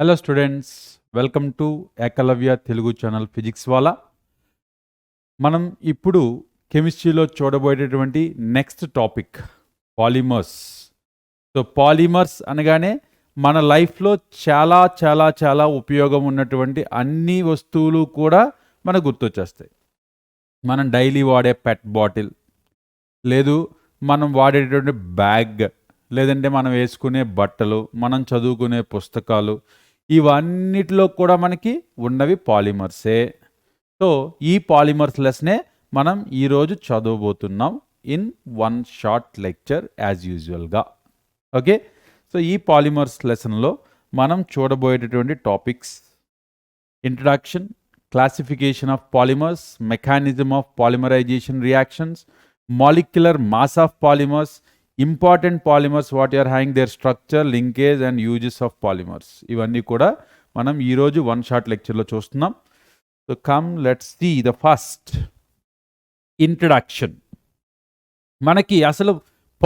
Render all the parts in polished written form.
Hello students, welcome to Eklavya Telugu channel physics వాలా. మనం ఇప్పుడు కెమిస్ట్రీలో చూడబోయేటటువంటి next topic polymers. So polymers అనగానే మన లైఫ్లో చాలా చాలా చాలా ఉపయోగం ఉన్నటువంటి అన్ని వస్తువులు కూడా మనకు గుర్తొచ్చేస్తాయి. మనం డైలీ వాడే పెట్ బాటిల్, లేదు మనం వాడేటటువంటి బ్యాగ్, లేదంటే మనం వేసుకునే బట్టలు, మనం చదువుకునే పుస్తకాలు, ఇవన్నిటిలో కూడా మనకి ఉన్నవి పాలిమర్సే. సో ఈ పాలిమర్స్ లెస్నే మనం ఈరోజు చదవబోతున్నాం in one short lecture as యూజువల్గా. ఓకే, సో ఈ పాలిమర్స్ లెసన్లో మనం చూడబోయేటటువంటి topics: introduction, classification of polymers, mechanism of polymerization reactions, molecular mass of polymers, important polymers, what you are having their structure, linkage and uses of polymers. ఇవన్నీ కూడా మనం ఈరోజు one short లెక్చర్లో చూస్తున్నాం. So come let's see the first introduction. మనకి అసలు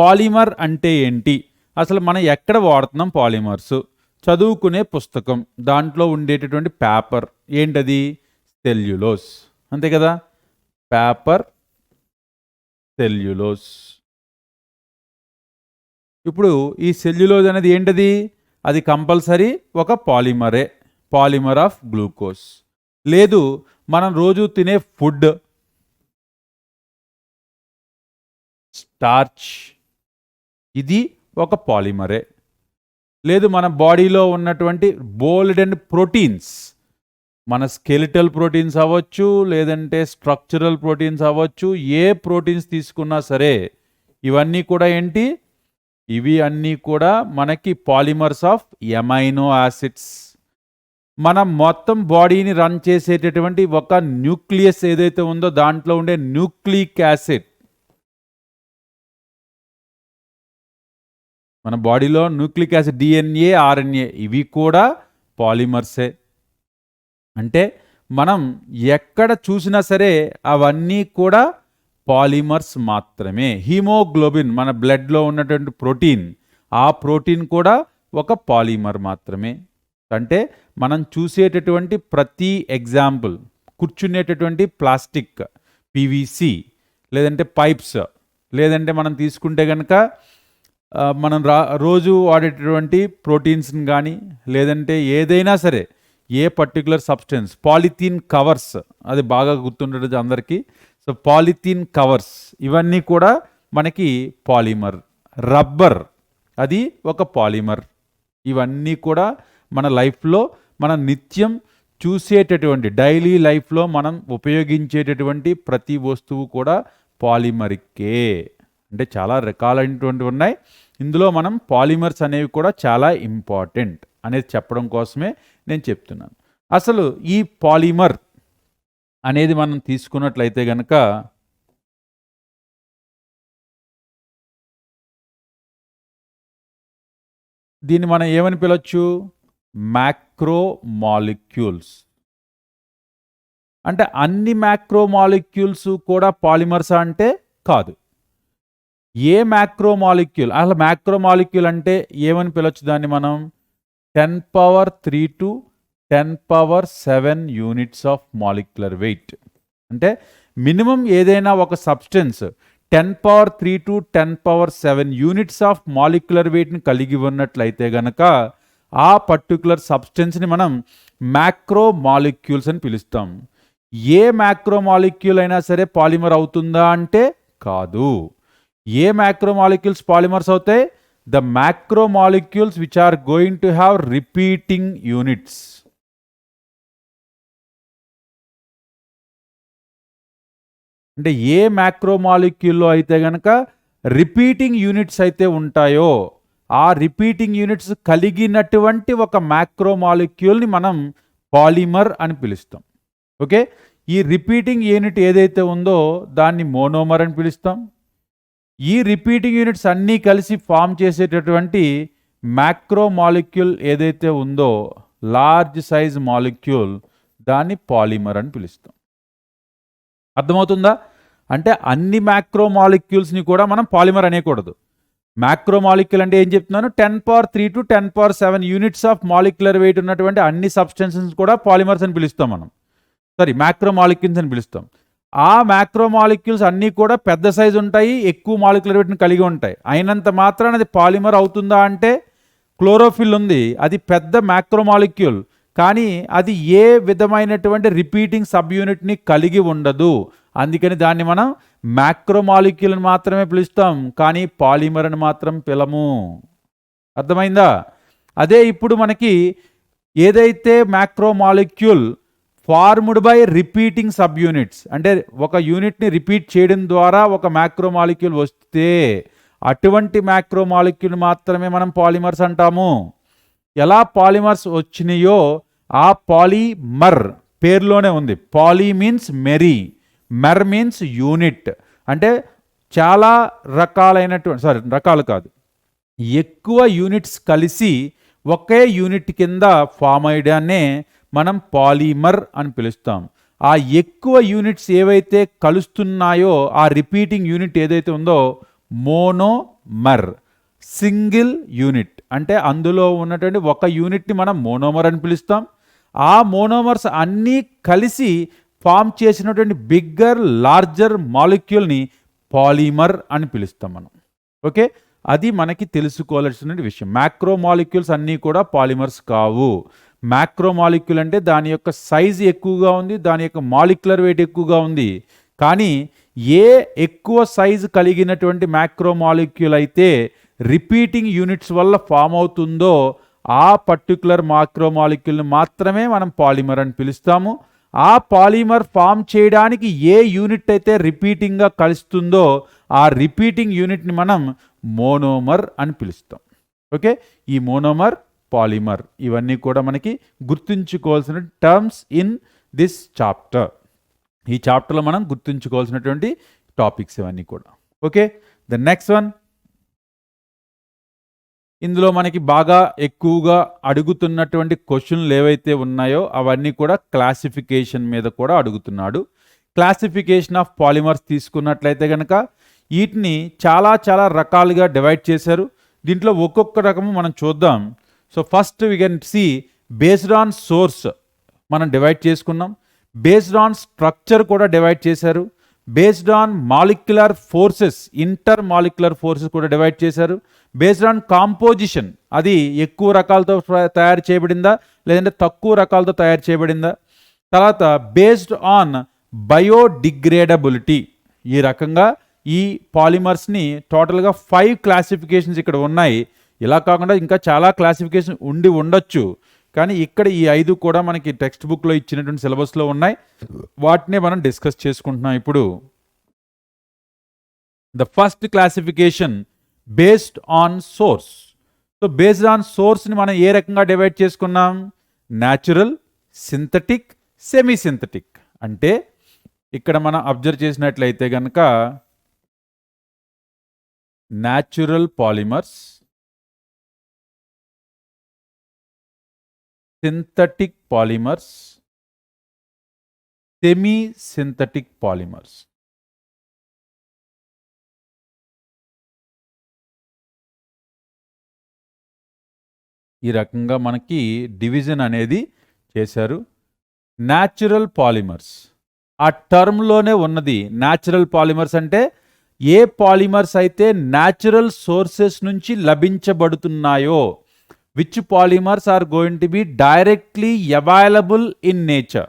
polymer అంటే ఏంటి, అసలు మనం ఎక్కడ వాడుతున్నాం పాలిమర్స్? చదువుకునే పుస్తకం, దాంట్లో ఉండేటటువంటి పేపర్ ఏంటది? సెల్యులోస్, అంతే కదా. Paper, cellulose. ఇప్పుడు ఈ సెల్యులోజ్ అనేది ఏంటది? అది కంపల్సరీ ఒక పాలిమరే, పాలిమర్ ఆఫ్ గ్లూకోజ్. లేదు మనం రోజు తినే ఫుడ్, స్టార్చ్, ఇది ఒక పాలిమరే. లేదు మన బాడీలో ఉన్నటువంటి బోల్డ్ అండ్ ప్రోటీన్స్, మన స్కెలిటల్ ప్రోటీన్స్ అవ్వచ్చు, లేదంటే స్ట్రక్చరల్ ప్రోటీన్స్ అవ్వచ్చు, ఏ ప్రోటీన్స్ తీసుకున్నా సరే ఇవన్నీ కూడా ఏంటి? ఇవి అన్నీ కూడా మనకి పాలిమర్స్ ఆఫ్ ఎమైనో యాసిడ్స్. మనం మొత్తం బాడీని రన్ చేసేటటువంటి ఒక న్యూక్లియస్ ఏదైతే ఉందో దాంట్లో ఉండే న్యూక్లిక్ యాసిడ్, మన బాడీలో న్యూక్లిక్ యాసిడ్, డిఎన్ఏ, ఆర్ఎన్ఏ, ఇవి కూడా పాలిమర్సే. అంటే మనం ఎక్కడ చూసినా సరే అవన్నీ కూడా పాలిమర్స్ మాత్రమే. హీమోగ్లోబిన్, మన బ్లడ్లో ఉన్నటువంటి ప్రోటీన్, ఆ ప్రోటీన్ కూడా ఒక పాలిమర్ మాత్రమే. అంటే మనం చూసేటటువంటి ప్రతి ఎగ్జాంపుల్, కూర్చునేటటువంటి ప్లాస్టిక్, పివిసి, లేదంటే పైప్స్, లేదంటే మనం తీసుకుంటే కనుక మనం రోజు వాడేటటువంటి ప్రోటీన్స్ని కానీ, లేదంటే ఏదైనా సరే ఏ పర్టికులర్ సబ్స్టెన్స్, పాలిథీన్ కవర్స్, అది బాగా గుర్తుండదు అందరికీ. సో పాలిథీన్ కవర్స్ ఇవన్నీ కూడా మనకి పాలిమర్. రబ్బర్, అది ఒక పాలిమర్. ఇవన్నీ కూడా మన లైఫ్లో మనం నిత్యం చూసేటటువంటి, డైలీ లైఫ్లో మనం ఉపయోగించేటటువంటి ప్రతి వస్తువు కూడా పాలిమరికే. అంటే చాలా రకాలైనటువంటి ఉన్నాయి. ఇందులో మనం పాలిమర్స్ అనేవి కూడా చాలా ఇంపార్టెంట్ అనేది చెప్పడం కోసమే నేను చెప్తున్నాను. అసలు ఈ పాలిమర్ అనేది మనం తీసుకున్నట్లయితే కనుక దీన్ని మనం ఏమని పిలవచ్చు? Macro molecules. అంటే అన్ని మ్యాక్రో మాలిక్యూల్స్ కూడా పాలిమర్సా అంటే కాదు. ఏ మ్యాక్రో మాలిక్యూల్, అసలు మ్యాక్రో మాలిక్యూల్ అంటే ఏమని పిలవచ్చు దాన్ని మనం? 10³ to 10⁷ units of molecular weight. అంటే మినిమం ఏదైనా ఒక substance 10³ to 10⁷ units of molecular వెయిట్ని కలిగి ఉన్నట్లయితే గనక ఆ పర్టికులర్ సబ్స్టెన్స్ని మనం మ్యాక్రో మాలిక్యూల్స్ అని పిలుస్తాం. ఏ మ్యాక్రో మాలిక్యూల్ అయినా సరే పాలిమర్ అవుతుందా అంటే కాదు. ఏ మ్యాక్రో మాలిక్యూల్స్ పాలిమర్స్ అవుతాయి? The macromolecules which are going to have repeating units. అంటే ఏ మ్యాక్రోమాలిక్యూల్లో అయితే కనుక రిపీటింగ్ యూనిట్స్ అయితే ఉంటాయో, ఆ రిపీటింగ్ యూనిట్స్ కలిగినటువంటి ఒక మ్యాక్రోమాలిక్యూల్ని మనం పాలిమర్ అని పిలుస్తాం. ఓకే, ఈ రిపీటింగ్ యూనిట్ ఏదైతే ఉందో దాన్ని మోనోమర్ అని పిలుస్తాం. ఈ రిపీటింగ్ యూనిట్స్ అన్నీ కలిసి ఫామ్ చేసేటటువంటి మ్యాక్రో మాలిక్యూల్ ఏదైతే ఉందో, లార్జ్ సైజ్ మాలిక్యూల్, దాన్ని పాలిమర్ అని పిలుస్తాం. అర్థమవుతుందా? అంటే అన్ని మ్యాక్రో మాలిక్యూల్స్ని కూడా మనం పాలిమర్ అనేకూడదు. మ్యాక్రోమాలిక్యూల్ అంటే ఏం చెప్తున్నాను, 10³ to 10⁷ units of molecular wait ఉన్నటువంటి అన్ని సబ్స్టెన్సెస్ కూడా పాలిమర్స్ అని పిలుస్తాం మనం. సారీ, మ్యాక్రోమాలిక్యూల్స్ అని పిలుస్తాం. ఆ మ్యాక్రోమాలిక్యూల్స్ అన్నీ కూడా పెద్ద సైజు ఉంటాయి, ఎక్కువ మాలిక్యులర్ వెయిట్ని కలిగి ఉంటాయి. అయినంత మాత్రాన అది పాలిమర్ అవుతుందా అంటే, క్లోరోఫిల్ ఉంది, అది పెద్ద మ్యాక్రోమాలిక్యూల్, కానీ అది ఏ విధమైనటువంటి రిపీటింగ్ సబ్ యూనిట్ని కలిగి ఉండదు. అందుకని దాన్ని మనం మ్యాక్రోమాలిక్యూల్ అని మాత్రమే పిలుస్తాం, కానీ పాలిమర్ అని మాత్రం పిలము. అర్థమైందా? అదే ఇప్పుడు మనకి ఏదైతే macromolecule formed by repeating sub units, అంటే ఒక యూనిట్ని రిపీట్ చేయడం ద్వారా ఒక మ్యాక్రోమాలిక్యూల్ వస్తే అటువంటి మ్యాక్రోమాలిక్యూల్ మాత్రమే మనం పాలిమర్స్ అంటాము. ఎలా పాలిమర్స్ వచ్చినాయో ఆ పాలిమర్ పేరులోనే ఉంది. Poly means many, mer means unit. అంటే చాలా రకాలైనటువంటి, రకాలు కాదు, ఎక్కువ యూనిట్స్ కలిసి ఒకే యూనిట్ కింద ఫామ్ అయ్యడాన్నే మనం పాలిమర్ అని పిలుస్తాం. ఆ ఎక్కువ యూనిట్స్ ఏవైతే కలుస్తున్నాయో ఆ రిపీటింగ్ యూనిట్ ఏదైతే ఉందో మోనోమర్, సింగిల్ యూనిట్. అంటే అందులో ఉన్నటువంటి ఒక యూనిట్ని మనం మోనోమర్ అని పిలుస్తాం. ఆ మోనోమర్స్ అన్నీ కలిసి ఫామ్ చేసినటువంటి బిగ్గర్ లార్జర్ మాలిక్యూల్ని పాలిమర్ అని పిలుస్తాం మనం. ఓకే, అది మనకి తెలుసుకోవాల్సిన విషయం. మ్యాక్రోమాలిక్యూల్స్ అన్నీ కూడా పాలిమర్స్ కావు. మ్యాక్రోమాలిక్యూల్ అంటే దాని యొక్క సైజు ఎక్కువగా ఉంది, దాని యొక్క మాలిక్యులర్ వెయిట్ ఎక్కువగా ఉంది. కానీ ఏ ఎక్కువ సైజు కలిగినటువంటి మ్యాక్రోమాలిక్యూల్ అయితే రిపీటింగ్ యూనిట్స్ వల్ల ఫామ్ అవుతుందో ఆ పర్టికులర్ మ్యాక్రోమాలిక్యూల్ని మాత్రమే మనం పాలిమర్ అని పిలుస్తాము. ఆ పాలిమర్ ఫామ్ చేయడానికి ఏ యూనిట్ అయితే రిపీటింగ్గా కలుస్తుందో ఆ రిపీటింగ్ యూనిట్ని మనం మోనోమర్ అని పిలుస్తాం. ఓకే, ఈ మోనోమర్, పాలిమర్ ఇవన్నీ కూడా మనకి గుర్తుంచుకోవాల్సిన టర్మ్స్ ఇన్ దిస్ చాప్టర్. ఈ చాప్టర్లో మనం గుర్తుంచుకోవాల్సినటువంటి టాపిక్స్ ఇవన్నీ కూడా. ఓకే, ద నెక్స్ట్ వన్, ఇందులో మనకి బాగా ఎక్కువగా అడుగుతున్నటువంటి క్వశ్చన్లు ఏవైతే ఉన్నాయో అవన్నీ కూడా క్లాసిఫికేషన్ మీద కూడా అడుగుతున్నాడు. క్లాసిఫికేషన్ ఆఫ్ పాలిమర్స్ తీసుకున్నట్లయితే కనుక వీటిని చాలా చాలా రకాలుగా డివైడ్ చేశారు. దీంట్లో ఒక్కొక్క రకము మనం చూద్దాం. So first we can see based on source మనం డివైడ్ చేసుకున్నాం. బేస్డ్ ఆన్ స్ట్రక్చర్ కూడా డివైడ్ చేశారు. Based on molecular forces, inter molecular forces కూడా డివైడ్ చేశారు. బేస్డ్ ఆన్ కాంపోజిషన్, అది ఎక్కువ రకాలతో తయారు చేయబడిందా లేదంటే తక్కువ రకాలతో తయారు చేయబడిందా. తర్వాత బేస్డ్ ఆన్ బయోడిగ్రేడబిలిటీ, ఈ రకంగా ఈ పాలిమర్స్ని టోటల్గా 5 క్లాసిఫికేషన్స్ ఇక్కడ ఉన్నాయి. ఇలా కాకుండా ఇంకా చాలా క్లాసిఫికేషన్ ఉండొచ్చు, కానీ ఇక్కడ ఈ 5 కూడా మనకి టెక్స్ట్ బుక్లో ఇచ్చినటువంటి సిలబస్లో ఉన్నాయి. వాటినే మనం డిస్కస్ చేసుకుంటున్నాం ఇప్పుడు. The first classification based on source. So based on సోర్స్ని మనం ఏ రకంగా డివైడ్ చేసుకున్నాం? Natural, synthetic, semi synthetic. అంటే ఇక్కడ మనం అబ్జర్వ్ చేసినట్లయితే కనుక natural polymers, synthetic polymers, semi synthetic polymers. ఈ రకంగా మనకి డివిజన్ అనేది చేశారు. న్యాచురల్ పాలిమర్స్ ఆ టర్మ్లోనే ఉన్నది. న్యాచురల్ పాలిమర్స్ అంటే ఏ పాలిమర్స్ అయితే న్యాచురల్ సోర్సెస్ నుంచి లభించబడుతున్నాయో, which polymers are going to be directly available in nature.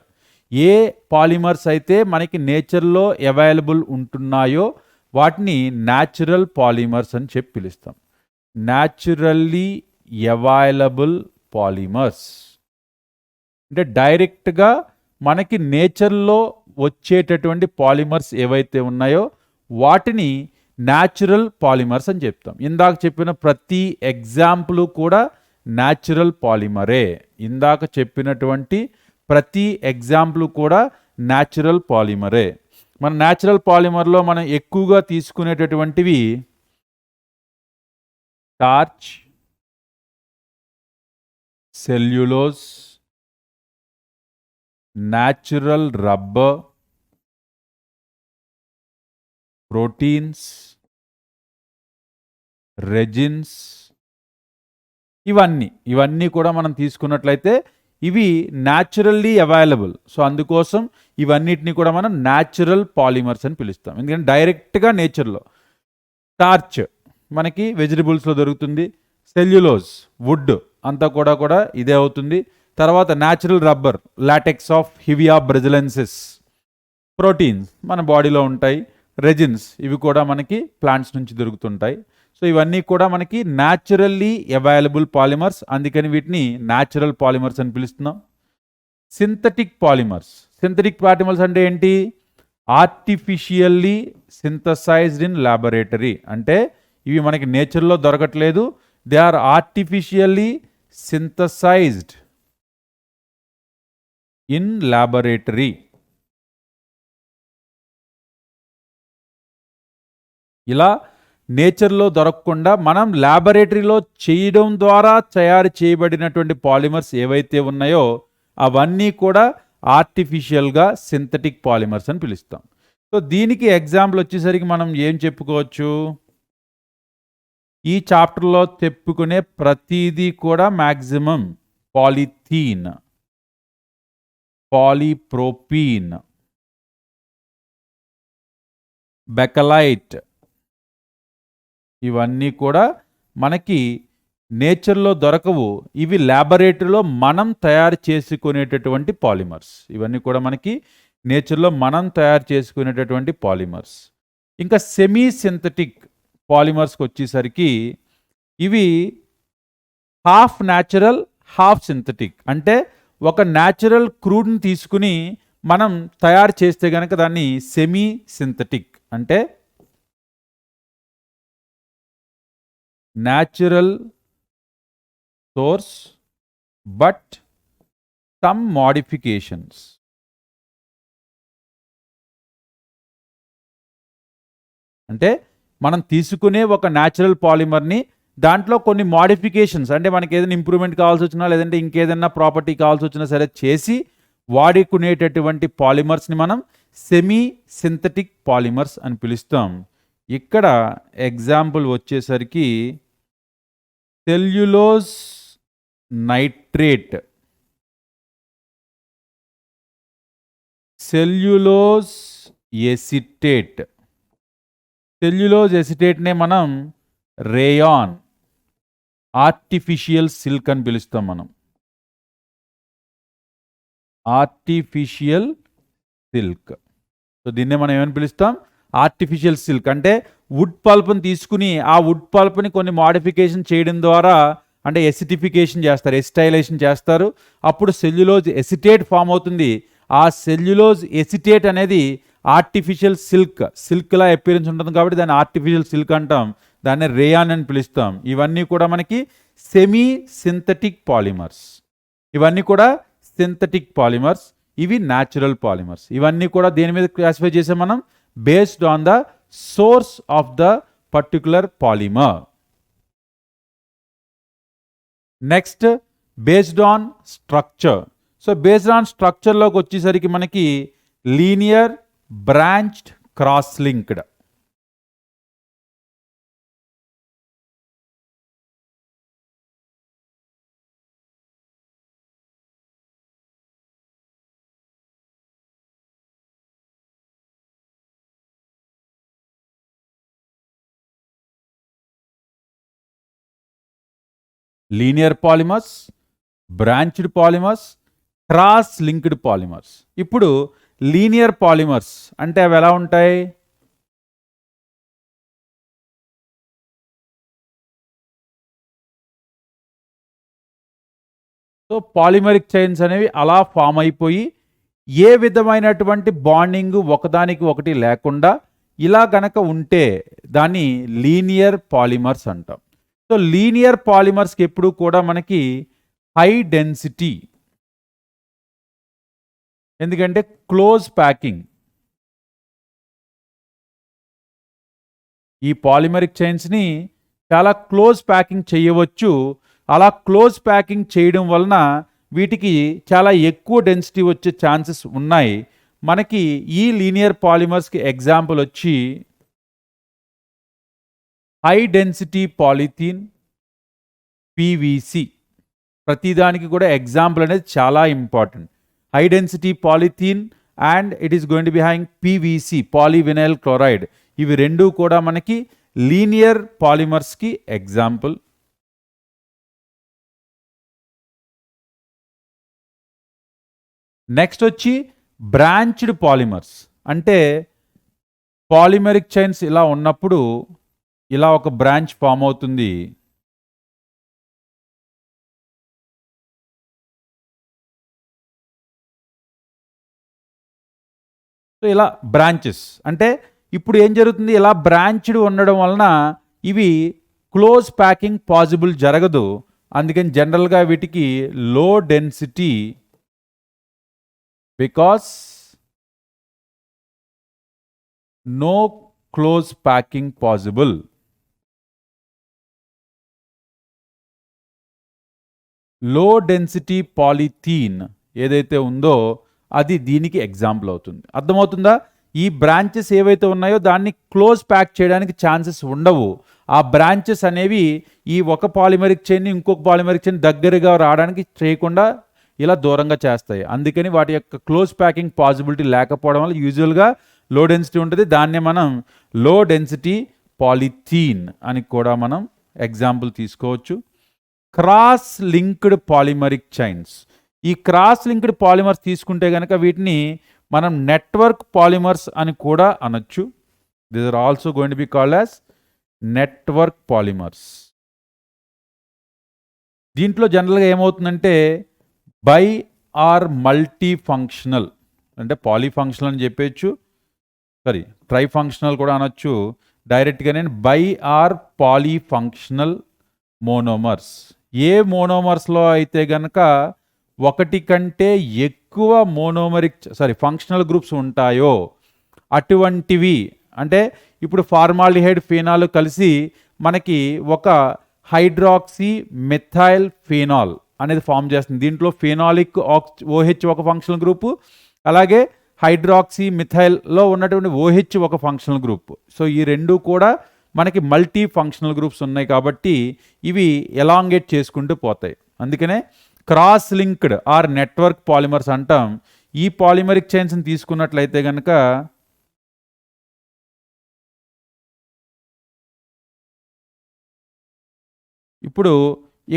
ఏ పాలిమర్స్ అయితే మనకి నేచర్లో అవైలబుల్ ఉంటున్నాయో వాటిని న్యాచురల్ పాలిమర్స్ అని చెప్పి పిలుస్తాం. న్యాచురల్లీ అవైలబుల్ పాలిమర్స్ అంటే డైరెక్ట్గా మనకి నేచర్లో వచ్చేటటువంటి పాలిమర్స్ ఏవైతే ఉన్నాయో వాటిని న్యాచురల్ పాలిమర్స్ అని చెప్తాం. ఇందాక చెప్పిన ప్రతి ఎగ్జాంపుల్ కూడా న్యాచురల్ పాలిమరే. ఇందాక చెప్పినటువంటి ప్రతి ఎగ్జాంపుల్ కూడా న్యాచురల్ పాలిమరే. మన న్యాచురల్ పాలిమర్లో మనం ఎక్కువగా తీసుకునేటటువంటివి starch, cellulose, natural rubber, proteins, resins, ఇవన్నీ కూడా మనం తీసుకున్నట్లయితే ఇవి న్యాచురల్లీ అవైలబుల్. సో అందుకోసం ఇవన్నిటిని కూడా మనం న్యాచురల్ పాలిమర్స్ అని పిలుస్తాం. ఎందుకంటే డైరెక్ట్గా నేచర్లో. స్టార్చ్ మనకి వెజిటబుల్స్లో దొరుకుతుంది. సెల్యులోజ్ వుడ్ అంతా కూడా ఇదే అవుతుంది. తర్వాత natural rubber, latex of Hevea brasiliensis. Proteins మన బాడీలో ఉంటాయి. రెజిన్స్ ఇవి కూడా మనకి ప్లాంట్స్ నుంచి దొరుకుతుంటాయి. సో ఇవన్నీ కూడా మనకి న్యాచురల్లీ అవైలబుల్ పాలిమర్స్, అందుకని వీటిని న్యాచురల్ పాలిమర్స్ అని పిలుస్తున్నాం. Synthetic polymers. సింథటిక్ పాలిమర్స్ అంటే ఏంటి? Artificially synthesized in laboratory. అంటే ఇవి మనకి నేచర్లో దొరకట్లేదు, they are artificially synthesized in laboratory. ఇలా నేచర్లో దొరకకుండా మనం ల్యాబొరేటరీలో చేయడం ద్వారా తయారు చేయబడినటువంటి పాలిమర్స్ ఏవైతే ఉన్నాయో అవన్నీ కూడా ఆర్టిఫిషియల్గా సింథటిక్ పాలిమర్స్ అని పిలుస్తాం. సో దీనికి ఎగ్జాంపుల్ వచ్చేసరికి మనం ఏం చెప్పుకోవచ్చు? ఈ చాప్టర్లో చెప్పుకునే ప్రతిదీ కూడా మ్యాక్సిమం పాలిథీన్, పాలీప్రోపీన్, బెకలైట్, ఇవన్నీ కూడా మనకి నేచర్లో దొరకవు. ఇవి ల్యాబొరేటరీలో మనం తయారు చేసుకునేటటువంటి పాలిమర్స్. ఇవన్నీ కూడా మనకి నేచర్లో మనం తయారు చేసుకునేటటువంటి పాలిమర్స్. ఇంకా సెమీ సింథటిక్ పాలిమర్స్కి వచ్చేసరికి ఇవి హాఫ్ న్యాచురల్ హాఫ్ సింథటిక్. అంటే ఒక న్యాచురల్ క్రూడ్ని తీసుకుని మనం తయారు చేస్తే కనుక దాన్ని సెమీ సింథటిక్ అంటే natural source but some modifications. అంటే మనం తీసుకునే ఒక న్యాచురల్ పాలిమర్ని దాంట్లో కొన్ని మోడిఫికేషన్స్, అంటే మనకి ఏదైనా ఇంప్రూవ్మెంట్ కావాల్సి వచ్చినా లేదంటే ఇంకేదైనా ప్రాపర్టీ కావాల్సి వచ్చినా సరే చేసి వాడుకునేటటువంటి పాలిమర్స్ని మనం సెమీ సింథటిక్ పాలిమర్స్ అని పిలుస్తాం. ఇక్కడ ఎగ్జాంపుల్ వచ్చేసరికి cellulose nitrate, cellulose acetate. Cellulose ఎసిటేట్నే మనం రేయాన్, ఆర్టిఫిషియల్ సిల్క్ అని పిలుస్తాం. మనం ఆర్టిఫిషియల్ సిల్క్. సో దీన్నే మనం ఏమని పిలుస్తాం? Artificial silk. అంటే వుడ్ పల్ప్ని తీసుకుని ఆ వుడ్ పల్ప్ని కొన్ని మోడిఫికేషన్ చేయడం ద్వారా, అంటే ఎసిటిఫికేషన్ చేస్తారు, ఎసిటైలేషన్ చేస్తారు, అప్పుడు సెల్యులోజ్ ఎసిటేట్ ఫామ్ అవుతుంది. ఆ సెల్యులోజ్ ఎసిటేట్ అనేది ఆర్టిఫిషియల్ సిల్క్లా అపియరెన్స్ ఉంటుంది కాబట్టి దాన్ని ఆర్టిఫిషియల్ సిల్క్ అంటాం. దాన్ని రేయాన్ అని పిలుస్తాం. ఇవన్నీ కూడా మనకి సెమీ సింథటిక్ పాలిమర్స్. ఇవన్నీ కూడా సింథటిక్ పాలిమర్స్, ఇవి న్యాచురల్ పాలిమర్స్. ఇవన్నీ కూడా దేని మీద క్లాసిఫై చేసాం మనం? Based on the source of the particular polymer. Next, based on structure. So based on structure లోకి వచ్చేసరికి మనకి linear, branched, cross linked. Linear polymers, branched polymers, cross linked polymers. ఇప్పుడు లీనియర్ పాలిమర్స్ అంటే అవి ఎలా ఉంటాయి? సో పాలిమరిక్ చైన్స్ అనేవి అలా ఫామ్ అయిపోయి ఏ విధమైనటువంటి బాండింగ్ ఒకదానికి ఒకటి లేకుండా ఇలా గనక ఉంటే దాన్ని లీనియర్ పాలిమర్స్ అంటాం. సో లీనియర్ పాలిమర్స్కి ఎప్పుడు కూడా మనకి హై డెన్సిటీ, ఎందుకంటే క్లోజ్ ప్యాకింగ్. ఈ పాలిమరిక్ చైన్స్ని చాలా క్లోజ్ ప్యాకింగ్ చేయవచ్చు. అలా క్లోజ్ ప్యాకింగ్ చేయడం వలన వీటికి చాలా ఎక్కువ డెన్సిటీ వచ్చే ఛాన్సెస్ ఉన్నాయి. మనకి ఈ లీనియర్ పాలిమర్స్కి ఎగ్జాంపుల్ వచ్చి హై డెన్సిటీ పాలిథీన్, పీవీసీ. ప్రతిదానికి కూడా ఎగ్జాంపుల్ అనేది చాలా important. High density polythene and it is going to be having PVC, polyvinyl chloride. ఇవి రెండు కూడా మనకి లీనియర్ పాలిమర్స్కి ఎగ్జాంపుల్. నెక్స్ట్ వచ్చి బ్రాంచ్డ్ పాలిమర్స్. అంటే పాలిమెరిక్ చైన్స్ ఇలా ఉన్నప్పుడు ఇలా ఒక బ్రాంచ్ ఫామ్ అవుతుంది. సో ఇలా బ్రాంచెస్ అంటే ఇప్పుడు ఏం జరుగుతుంది, ఇలా బ్రాంచ్డ్ ఉండడం వలన ఇవి క్లోజ్ ప్యాకింగ్ పాసిబుల్ జరగదు. అందుకని జనరల్గా వీటికి low density, because no close packing possible. Low density polythene ఏదైతే ఉందో అది దీనికి ఎగ్జాంపుల్ అవుతుంది. అర్థమవుతుందా? ఈ బ్రాంచెస్ ఏవైతే ఉన్నాయో దాన్ని క్లోజ్ ప్యాక్ చేయడానికి ఛాన్సెస్ ఉండవు. ఆ బ్రాంచెస్ అనేవి ఈ ఒక పాలిమరిక్ చైన్ని ఇంకొక పాలిమరిక్ చైన్ దగ్గరగా రావడానికి చేయకుండా ఇలా దూరంగా చేస్తాయి. అందుకని వాటి యొక్క క్లోజ్ ప్యాకింగ్ పాసిబిలిటీ లేకపోవడం వల్ల యూజువల్గా లో డెన్సిటీ ఉంటుంది. దాన్నే మనం లో డెన్సిటీ పాలిథీన్ అని కూడా మనం ఎగ్జాంపుల్ తీసుకోవచ్చు. Cross linked polymeric chains. ఈ క్రాస్ లింక్డ్ పాలిమర్స్ తీసుకుంటే కనుక వీటిని మనం నెట్వర్క్ పాలిమర్స్ అని కూడా అనొచ్చు. This are also going to be called as network polymers. దీంట్లో జనరల్గా ఏమవుతుందంటే బై ఆర్ మల్టీ ఫంక్షనల్, అంటే పాలీఫంక్షనల్ అని చెప్పచ్చు, ట్రై ఫంక్షనల్ కూడా అనొచ్చు. డైరెక్ట్గానే బై ఆర్ పాలీఫంక్షనల్ మోనోమర్స్. ఏ మోనోమర్స్లో అయితే గనక ఒకటి కంటే ఎక్కువ ఫంక్షనల్ గ్రూప్స్ ఉంటాయో అటువంటివి, అంటే ఇప్పుడు ఫార్మాల్డిహైడ్ ఫినాల్ కలిసి మనకి ఒక హైడ్రాక్సీ మెథైల్ ఫినాల్ అనేది ఫామ్ చేస్తుంది. దీంట్లో ఫినాలిక్ OH ఒక ఫంక్షనల్ గ్రూపు, అలాగే హైడ్రాక్సీ మిథైల్లో ఉన్నటువంటి OH ఒక ఫంక్షనల్ గ్రూప్. సో ఈ రెండు కూడా మనకి మల్టీ ఫంక్షనల్ గ్రూప్స్ ఉన్నాయి కాబట్టి ఇవి ఎలాంగేట్ చేసుకుంటూ పోతాయి. అందుకనే cross linked or network polymers అంటాం. ఈ పాలిమరిక్ చైన్స్ని తీసుకున్నట్లయితే కనుక ఇప్పుడు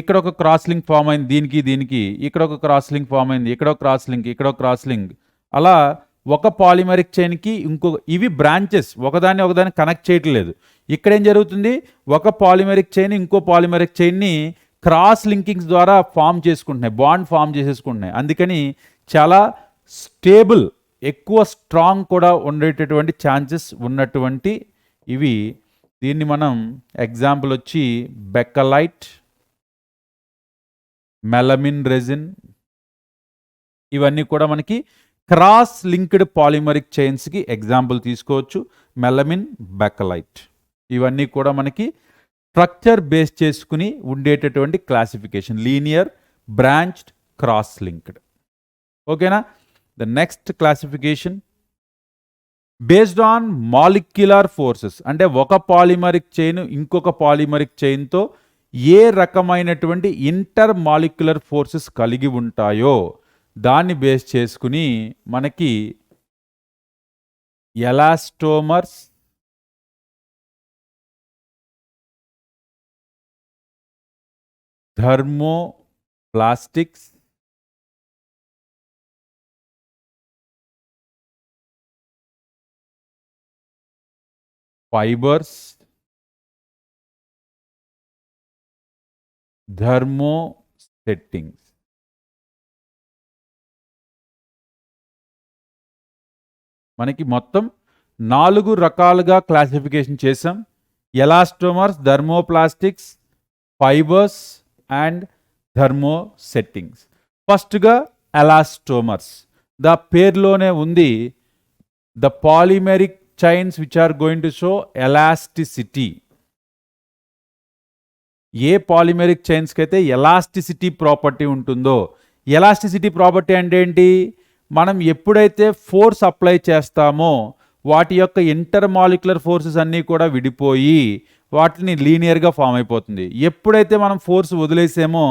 ఇక్కడ ఒక క్రాస్ లింక్ ఫామ్ అయింది, దీనికి ఇక్కడ ఒక క్రాస్ లింక్ ఫామ్ అయింది, ఇక్కడ ఒక క్రాస్ లింక్, ఇక్కడ ఒక క్రాస్ లింక్. అలా ఒక పాలిమరిక్ చైన్కి ఇవి బ్రాంచెస్ ఒకదాన్ని కనెక్ట్ చేయట్లేదు. ఇక్కడ ఏం జరుగుతుంది, ఒక పాలిమరిక్ చైన్ ఇంకో పాలిమరిక్ చైన్ని క్రాస్ లింకింగ్స్ ద్వారా ఫామ్ చేసుకుంటున్నాయి, బాండ్ ఫామ్ చేసేసుకుంటున్నాయి. అందుకని చాలా స్టేబుల్, ఎక్కువ స్ట్రాంగ్ కూడా ఉండేటటువంటి ఛాన్సెస్ ఉన్నటువంటి ఇవి. దీన్ని మనం ఎగ్జాంపుల్ వచ్చి బెక్కలైట్, మెలమిన్ రెజిన్, ఇవన్నీ కూడా మనకి క్రాస్ లింక్డ్ పాలిమరిక్ చైన్స్కి ఎగ్జాంపుల్ తీసుకోవచ్చు. మెలమిన్, బెక్కలైట్ ఇవన్నీ కూడా మనకి స్ట్రక్చర్ బేస్ చేసుకుని ఉండేటటువంటి classification, linear, branched, cross linked. ఓకేనా? The next classification based on molecular forces. అంటే ఒక పాలిమరిక్ చైన్ ఇంకొక పాలిమరిక్ చైన్తో ఏ రకమైనటువంటి ఇంటర్ మాలిక్యులర్ ఫోర్సెస్ కలిగి ఉంటాయో దాన్ని బేస్ చేసుకుని మనకి ఎలాస్టోమర్స్, థర్మోప్లాస్టిక్స్, ఫైబర్స్, థర్మోసెట్టింగ్స్. మనకి మొత్తం 4 రకాలుగా క్లాసిఫికేషన్ చేసాం. Elastomers, thermoplastics, fibres and thermosettings. ఫస్ట్గా ఎలాస్టోమర్స్. ద పేర్లోనే ఉంది, the polymeric chains which are going to show elasticity. ఏ పాలిమెరిక్ చైన్స్కి అయితే ఎలాస్టిసిటీ ప్రాపర్టీ ఉంటుందో, ఎలాస్టిసిటీ ప్రాపర్టీ అంటే ఏంటి, మనం ఎప్పుడైతే ఫోర్స్ అప్లై చేస్తామో వాటి యొక్క ఇంటర్ మాలిక్యులర్ ఫోర్సెస్ అన్నీ కూడా విడిపోయి వాటిని లీనియర్గా ఫామ్ అయిపోతుంది. ఎప్పుడైతే మనం ఫోర్స్ వదిలేసామో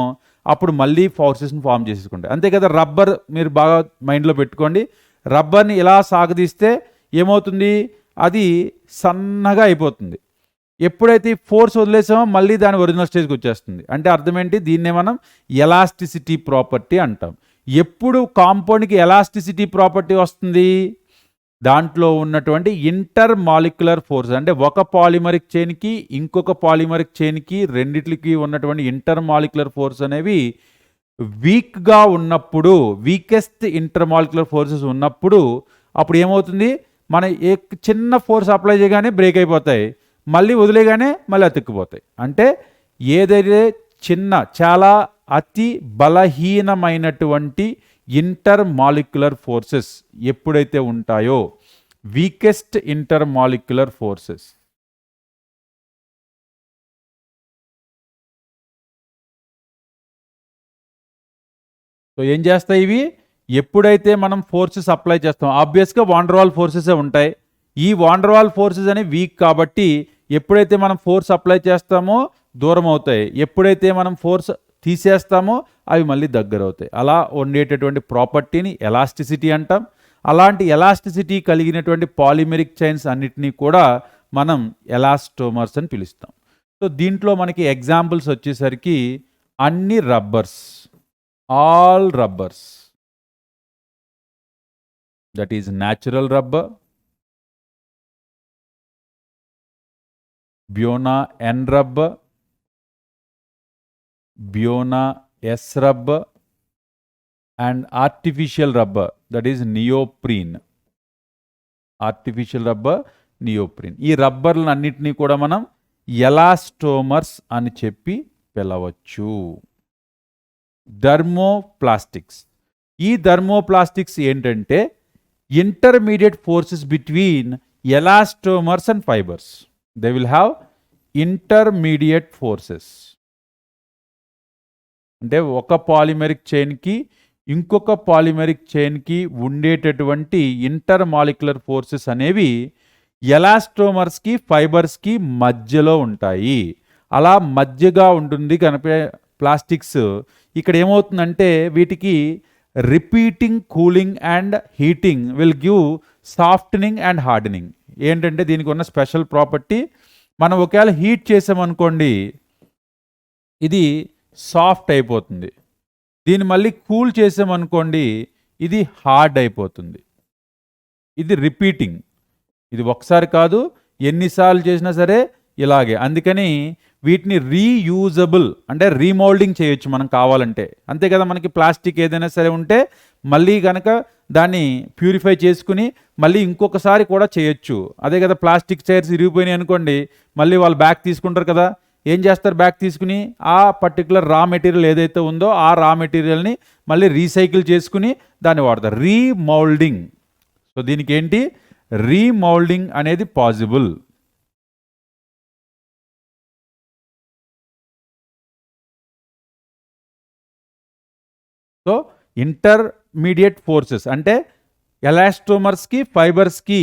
అప్పుడు మళ్ళీ ఫోర్సెస్ని ఫామ్ చేసేసుకుంటాయి. అంతే కదా, రబ్బర్ మీరు బాగా మైండ్లో పెట్టుకోండి. రబ్బర్ని ఇలా సాగదీస్తే ఏమవుతుంది, అది సన్నగా అయిపోతుంది. ఎప్పుడైతే ఫోర్స్ వదిలేసామో మళ్ళీ దాని ఒరిజినల్ స్టేజ్కి వచ్చేస్తుంది. అంటే అర్థం ఏంటి, దీన్నే మనం ఎలాస్టిసిటీ ప్రాపర్టీ అంటాం. ఎప్పుడు కాంపౌండ్కి ఎలాస్టిసిటీ ప్రాపర్టీ వస్తుంది, దాంట్లో ఉన్నటువంటి ఇంటర్ మాలిక్యులర్ ఫోర్స్, అంటే ఒక పాలిమరిక్ చైన్కి ఇంకొక పాలిమరిక్ చైన్కి రెండిట్లకి ఉన్నటువంటి ఇంటర్ మాలిక్యులర్ ఫోర్స్ అనేవి వీక్గా ఉన్నప్పుడు, వీకెస్ట్ ఇంటర్ మాలిక్యులర్ ఫోర్సెస్ ఉన్నప్పుడు అప్పుడు ఏమవుతుంది, మన చిన్న ఫోర్స్ అప్లై చేయగానే బ్రేక్ అయిపోతాయి, మళ్ళీ వదిలేగానే మళ్ళీ అతుక్కుపోతాయి. అంటే ఏదైతే చిన్న చాలా అతి బలహీనమైనటువంటి ఇంటర్ మాలిక్యులర్ ఫోర్సెస్ ఎప్పుడైతే ఉంటాయో, weakest inter molecular forces, so ఏం చేస్తాయి ఇవి, ఎప్పుడైతే మనం ఫోర్సెస్ అప్లై చేస్తాం, ఆబ్వియస్గా వాండర్వాల్ ఫోర్సెసే ఉంటాయి. ఈ వాండర్వాల్ ఫోర్సెస్ అనేవి వీక్ కాబట్టి ఎప్పుడైతే మనం ఫోర్స్ అప్లై చేస్తామో దూరం అవుతాయి, ఎప్పుడైతే మనం ఫోర్స్ తీసేస్తామో అవి మళ్ళీ దగ్గర అవుతాయి. అలా ఉండేటటువంటి ప్రాపర్టీని ఎలాస్టిసిటీ అంటాం. అలాంటి ఎలాస్టిసిటీ కలిగినటువంటి పాలిమెరిక్ చైన్స్ అన్నిటినీ కూడా మనం ఎలాస్టోమర్స్ అని పిలుస్తాం. సో దీంట్లో మనకి ఎగ్జాంపుల్స్ వచ్చేసరికి అన్ని rubbers, all rubbers, that is natural rubber, Buna N rubber, Buna S rubber and artificial rubber, that is neoprene. Artificial rubber, neoprene. ఈ రబ్బర్లను అన్నిటినీ కూడా మనం ఎలాస్టోమర్స్ అని చెప్పి పిలవచ్చు. థర్మోప్లాస్టిక్స్, ఈ థర్మోప్లాస్టిక్స్ ఏంటంటే intermediate forces between elastomers and fibres. They will have intermediate forces. అంటే ఒక పాలిమెరిక్ చైన్కి ఇంకొక పాలిమెరిక్ చైన్కి ఉండేటటువంటి ఇంటర్ మాలిక్యులర్ ఫోర్సెస్ అనేవి ఎలాస్టోమర్స్కి ఫైబర్స్కి మధ్యలో ఉంటాయి. అలా మధ్యగా ఉంటుంది కనుక ప్లాస్టిక్స్. ఇక్కడ ఏమవుతుందంటే వీటికి repeating cooling and heating will give softening and hardening. ఏంటంటే దీనికి ఉన్న స్పెషల్ ప్రాపర్టీ, మనం ఒకవేళ హీట్ చేసామనుకోండి ఇది సాఫ్ట్ అయిపోతుంది, దీన్ని మళ్ళీ కూల్ చేసామనుకోండి ఇది హార్డ్ అయిపోతుంది. ఇది రిపీటింగ్, ఇది ఒకసారి కాదు ఎన్నిసార్లు చేసినా సరే ఇలాగే. అందుకని వీటిని రీయూజబుల్ అంటే రీమోల్డింగ్ చేయొచ్చు మనం కావాలంటే. అంతే కదా, మనకి ప్లాస్టిక్ ఏదైనా సరే ఉంటే మళ్ళీ కనుక దాన్ని ప్యూరిఫై చేసుకుని మళ్ళీ ఇంకొకసారి కూడా చేయొచ్చు. అదే కదా, ప్లాస్టిక్ చైర్స్ ఇరిగిపోయినాయి అనుకోండి మళ్ళీ వాళ్ళు బ్యాక్ తీసుకుంటారు కదా, ఏం చేస్తారు, బ్యాక్ తీసుకుని ఆ పర్టికులర్ రా మెటీరియల్ ఏదైతే ఉందో ఆ రా మెటీరియల్ని మళ్ళీ రీసైకిల్ చేసుకుని దాన్ని వాడతారు, రీమౌల్డింగ్. సో దీనికి ఏంటి, రీమౌల్డింగ్ అనేది పాసిబుల్. సో ఇంటర్మీడియట్ ఫోర్సెస్ అంటే ఎలాస్టోమర్స్కి ఫైబర్స్కి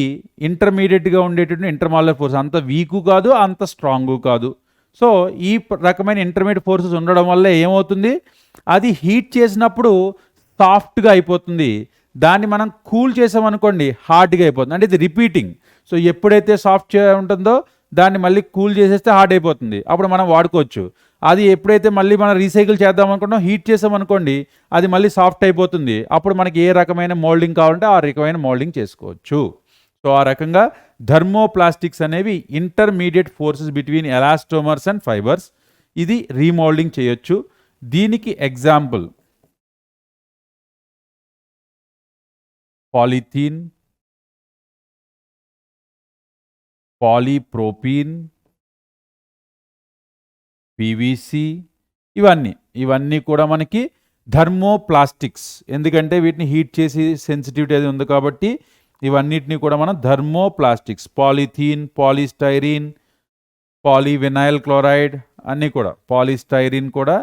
ఇంటర్మీడియట్గా ఉండేటటువంటి ఇంటర్మాలిక్యులర్ ఫోర్స్, అంత వీకు కాదు అంత స్ట్రాంగు కాదు. సో ఈ రకమైన ఇంటర్మీడియట్ ఫోర్సెస్ ఉండడం వల్ల ఏమవుతుంది, అది హీట్ చేసినప్పుడు సాఫ్ట్గా అయిపోతుంది, దాన్ని మనం కూల్ చేసామనుకోండి హార్డ్గా అయిపోతుంది. అంటే ఇది రిపీటింగ్. సో ఎప్పుడైతే సాఫ్ట్ ఉంటుందో దాన్ని మళ్ళీ కూల్ చేసేస్తే హార్డ్ అయిపోతుంది, అప్పుడు మనం వాడుకోవచ్చు. అది ఎప్పుడైతే మళ్ళీ మనం రీసైకిల్ చేద్దాం అనుకుంటాం, హీట్ చేసామనుకోండి అది మళ్ళీ సాఫ్ట్ అయిపోతుంది, అప్పుడు మనకి ఏ రకమైన మోల్డింగ్ కావాలంటే ఆ రకమైన మోల్డింగ్ చేసుకోవచ్చు. సో ఆ రకంగా థర్మోప్లాస్టిక్స్ అనేవి intermediate forces between elastomers and fibres, ఇది రీమోల్డింగ్ చేయొచ్చు. దీనికి ఎగ్జాంపుల్ పాలిథీన్, పాలీప్రోపీన్, పీవీసీ, ఇవన్నీ కూడా మనకి థర్మోప్లాస్టిక్స్. ఎందుకంటే వీటిని హీట్ చేసి సెన్సిటివిటీ అది ఉంది కాబట్టి ఇవన్నిటిని కూడా మనం థర్మోప్లాస్టిక్స్, పాలిథీన్, పాలిస్టైరీన్, పాలీవినైల్ క్లోరైడ్ అన్నీ కూడా, పాలిస్టైరీన్ కూడా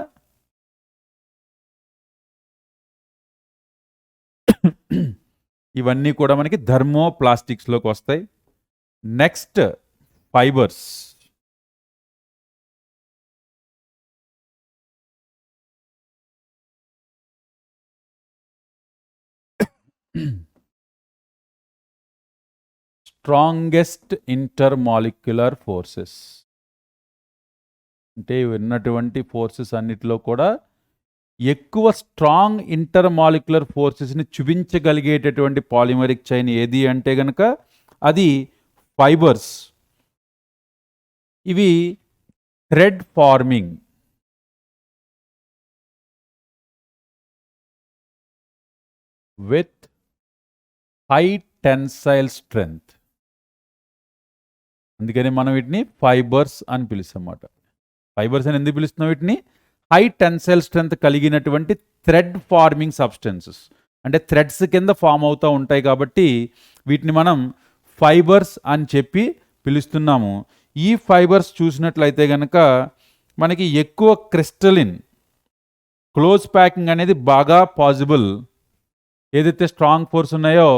ఇవన్నీ కూడా మనకి థర్మోప్లాస్టిక్స్లోకి వస్తాయి. Next fibres. Strongest intermolecular forces అంటే ఉన్నటువంటి ఫోర్సెస్ అన్నిటిలో కూడా ఎక్కువ స్ట్రాంగ్ ఇంటర్మాలిక్యులర్ ఫోర్సెస్ని చూపించగలిగేటటువంటి పాలిమరిక్ చైన్ ఏది అంటే గనక అది ఫైబర్స్. ఇవి thread forming with high tensile strength. అందుకని మనం వీటిని ఫైబర్స్ అని పిలుస్తామన్నమాట. ఫైబర్స్ అని ఎందుకు పిలుస్తున్నాం వీటిని? హై టెన్సైల్ స్ట్రెంగ్త్ కలిగినటువంటి థ్రెడ్ ఫార్మింగ్ సబ్స్టెన్సెస్, అంటే థ్రెడ్స్ కింద ఫామ్ అవుతూ ఉంటాయి కాబట్టి వీటిని మనం ఫైబర్స్ అని చెప్పి పిలుస్తున్నాము. ఈ ఫైబర్స్ చూసినట్లయితే కనుక మనకి ఎక్కువ క్రిస్టలిన్ క్లోజ్ ప్యాకింగ్ అనేది బాగా పాసిబుల్. ఏదైతే స్ట్రాంగ్ ఫోర్స్ ఉన్నాయో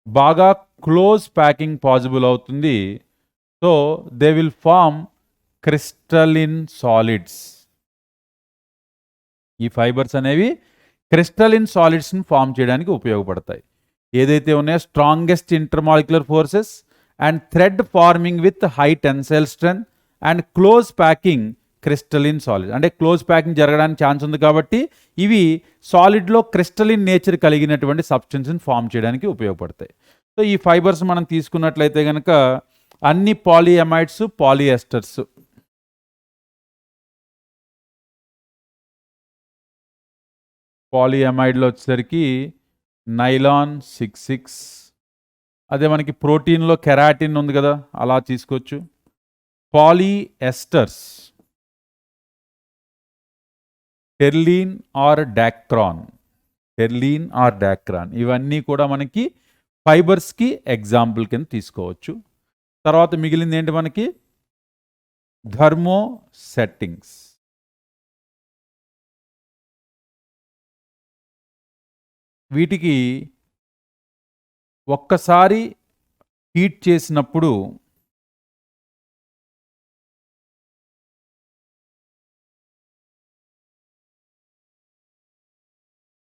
బాగా క్లోజ్ ప్యాకింగ్ పాసిబుల్ అవుతుంది. So they will form crystalline solids. ఈ ఫైబర్స్ అనేవి క్రిస్టలిన్ సాలిడ్స్ని ఫామ్ చేయడానికి ఉపయోగపడతాయి. ఏదైతే ఉన్నాయో strongest intermolecular forces and thread forming with high tensile strength and close packing crystalline solid. అంటే క్లోజ్ ప్యాకింగ్ జరగడానికి ఛాన్స్ ఉంది కాబట్టి ఇవి సాలిడ్లో క్రిస్టలిన్ నేచర్ కలిగినటువంటి సబ్స్టెన్స్ని ఫామ్ చేయడానికి ఉపయోగపడతాయి. సో ఈ ఫైబర్స్ మనం తీసుకున్నట్లయితే కనుక అన్ని పాలియమైడ్స్, పాలిఎస్టర్స్. పాలియమైడ్లో వచ్చేసరికి నైలాన్ 6,6. అదే మనకి ప్రోటీన్లో కెరాటిన్ ఉంది కదా, అలా తీసుకోవచ్చు. పాలిఎస్టర్స్ టెర్లీన్ ఆర్ డాక్రాన్, టెర్లీన్ ఆర్ డాక్రాన్, ఇవన్నీ కూడా మనకి ఫైబర్స్కి ఎగ్జాంపుల్ కింద తీసుకోవచ్చు. తర్వాత మిగిలింది ఏంటి మనకి? Thermo settings. వీటికి ఒక్కసారి హీట్ చేసినప్పుడు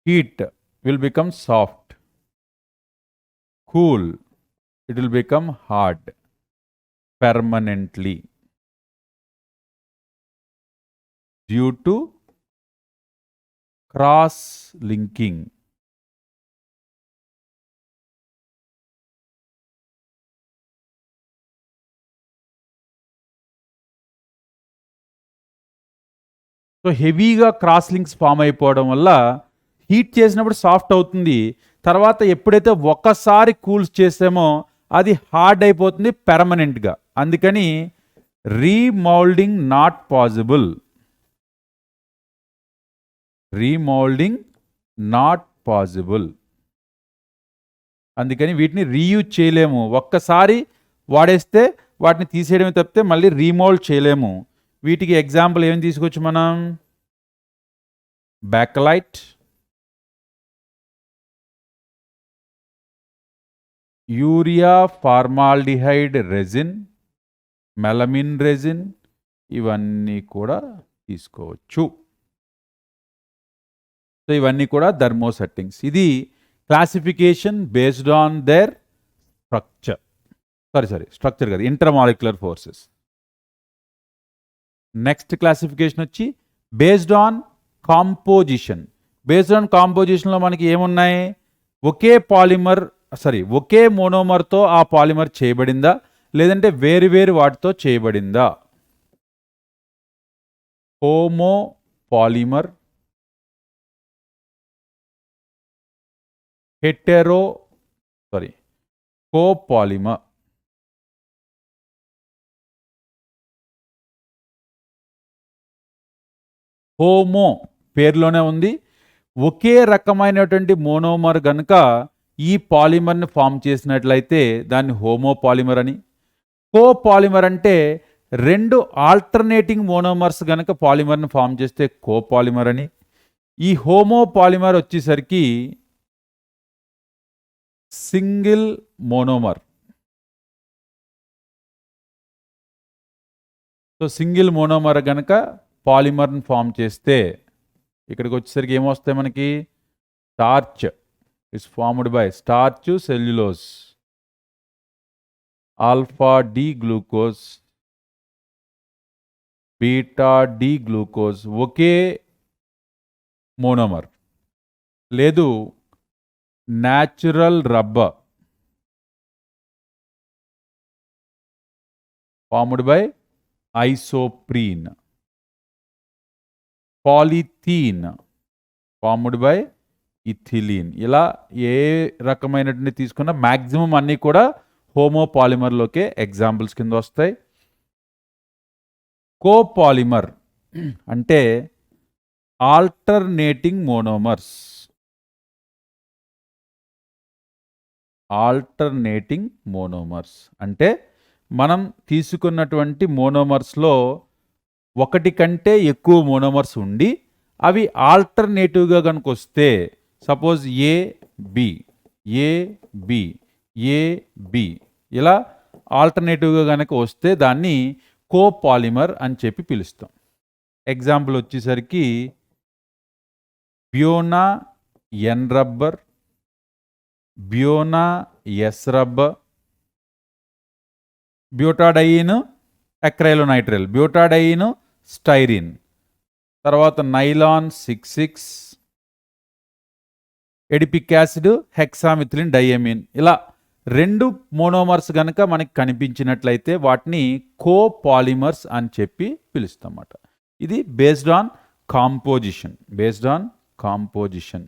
heat will become soft, cool, it will become hard permanently due to cross linking. So హెవీగా క్రాస్ లింక్స్ ఫామ్ అయిపోవడం వల్ల హీట్ చేసినప్పుడు సాఫ్ట్ అవుతుంది. తర్వాత ఎప్పుడైతే ఒక్కసారి కూల్స్ చేసామో అది హార్డ్ అయిపోతుంది పెర్మనెంట్గా. అందుకని రీమౌల్డింగ్ నాట్ పాసిబుల్, రీమౌల్డింగ్ నాట్ పాసిబుల్. అందుకని వీటిని రీయూజ్ చేయలేము. ఒక్కసారి వాడేస్తే వాటిని తీసేయడమే తప్పితే మళ్ళీ రీమౌల్డ్ చేయలేము. వీటికి ఎగ్జాంపుల్ ఏమి తీసుకోవచ్చు మనం? Bakelite, urea formaldehyde resin, melamine resin, ఇవన్నీ కూడా తీసుకోవచ్చు. సో ఇవన్నీ కూడా థర్మో సెట్టింగ్స్. ఇది classification based on their structure. Structure కాదు, ఇంటర్మాలిక్యులర్ ఫోర్సెస్. నెక్స్ట్ క్లాసిఫికేషన్ వచ్చి based on composition. Based on కాంపోజిషన్లో మనకి ఏమున్నాయి? ఒకే మోనోమర్తో ఆ పాలిమర్ చేయబడిందా, లేదంటే వేరు వేరు వాటితో చేయబడిందా? Homo polymer, copolymer. హోమో పేరులోనే ఉంది, ఒకే రకమైనటువంటి మోనోమర్ గనుక ఈ పాలిమర్ని ఫామ్ చేసినట్లయితే దాన్ని హోమో పాలిమర్ అని. కోపాలిమర్ అంటే రెండు ఆల్టర్నేటింగ్ మోనోమర్స్ గనక పాలిమర్ని ఫామ్ చేస్తే కోపాలిమర్ అని. ఈ హోమో పాలిమర్ వచ్చేసరికి single monomer. So single monomer గనక పాలిమర్ని ఫామ్ చేస్తే ఇక్కడికి వచ్చేసరికి ఏమొస్తాయి మనకి? Starch, is formed by starch cellulose, alpha D glucose, beta D glucose ఒకే మోనోమర్. లేదు natural rubber formed by isoprene, polythene formed by ethylene. ఇలా ఏ రకమైనటువంటి తీసుకున్న మ్యాక్సిమం అన్నీ కూడా హోమోపాలిమర్లోకే ఎగ్జాంపుల్స్ కింద వస్తాయి. కోపాలిమర్ అంటే ఆల్టర్నేటింగ్ మోనోమర్స్. ఆల్టర్నేటింగ్ మోనోమర్స్ అంటే మనం తీసుకున్నటువంటి మోనోమర్స్లో ఒకటి కంటే ఎక్కువ మోనోమర్స్ ఉండి అవి ఆల్టర్నేటివ్గా కనుక వస్తే, suppose A B A B A B ఇలా ఆల్టర్నేటివ్గా కనుక వస్తే దాన్ని కోపాలిమర్ అని చెప్పి పిలుస్తాం. ఎగ్జాంపుల్ వచ్చేసరికి Buna N rubber, Buna S rubber, butadiene acrylonitrile, butadiene styrene, తర్వాత nylon 6,6, adipic acid hexamethylene diamine. ఇలా రెండు మోనోమర్స్ కనుక మనకి కనిపించినట్లయితే వాటిని కోపాలిమర్స్ అని చెప్పి పిలుస్తామన్నమాట. ఇది based on composition. Based on composition,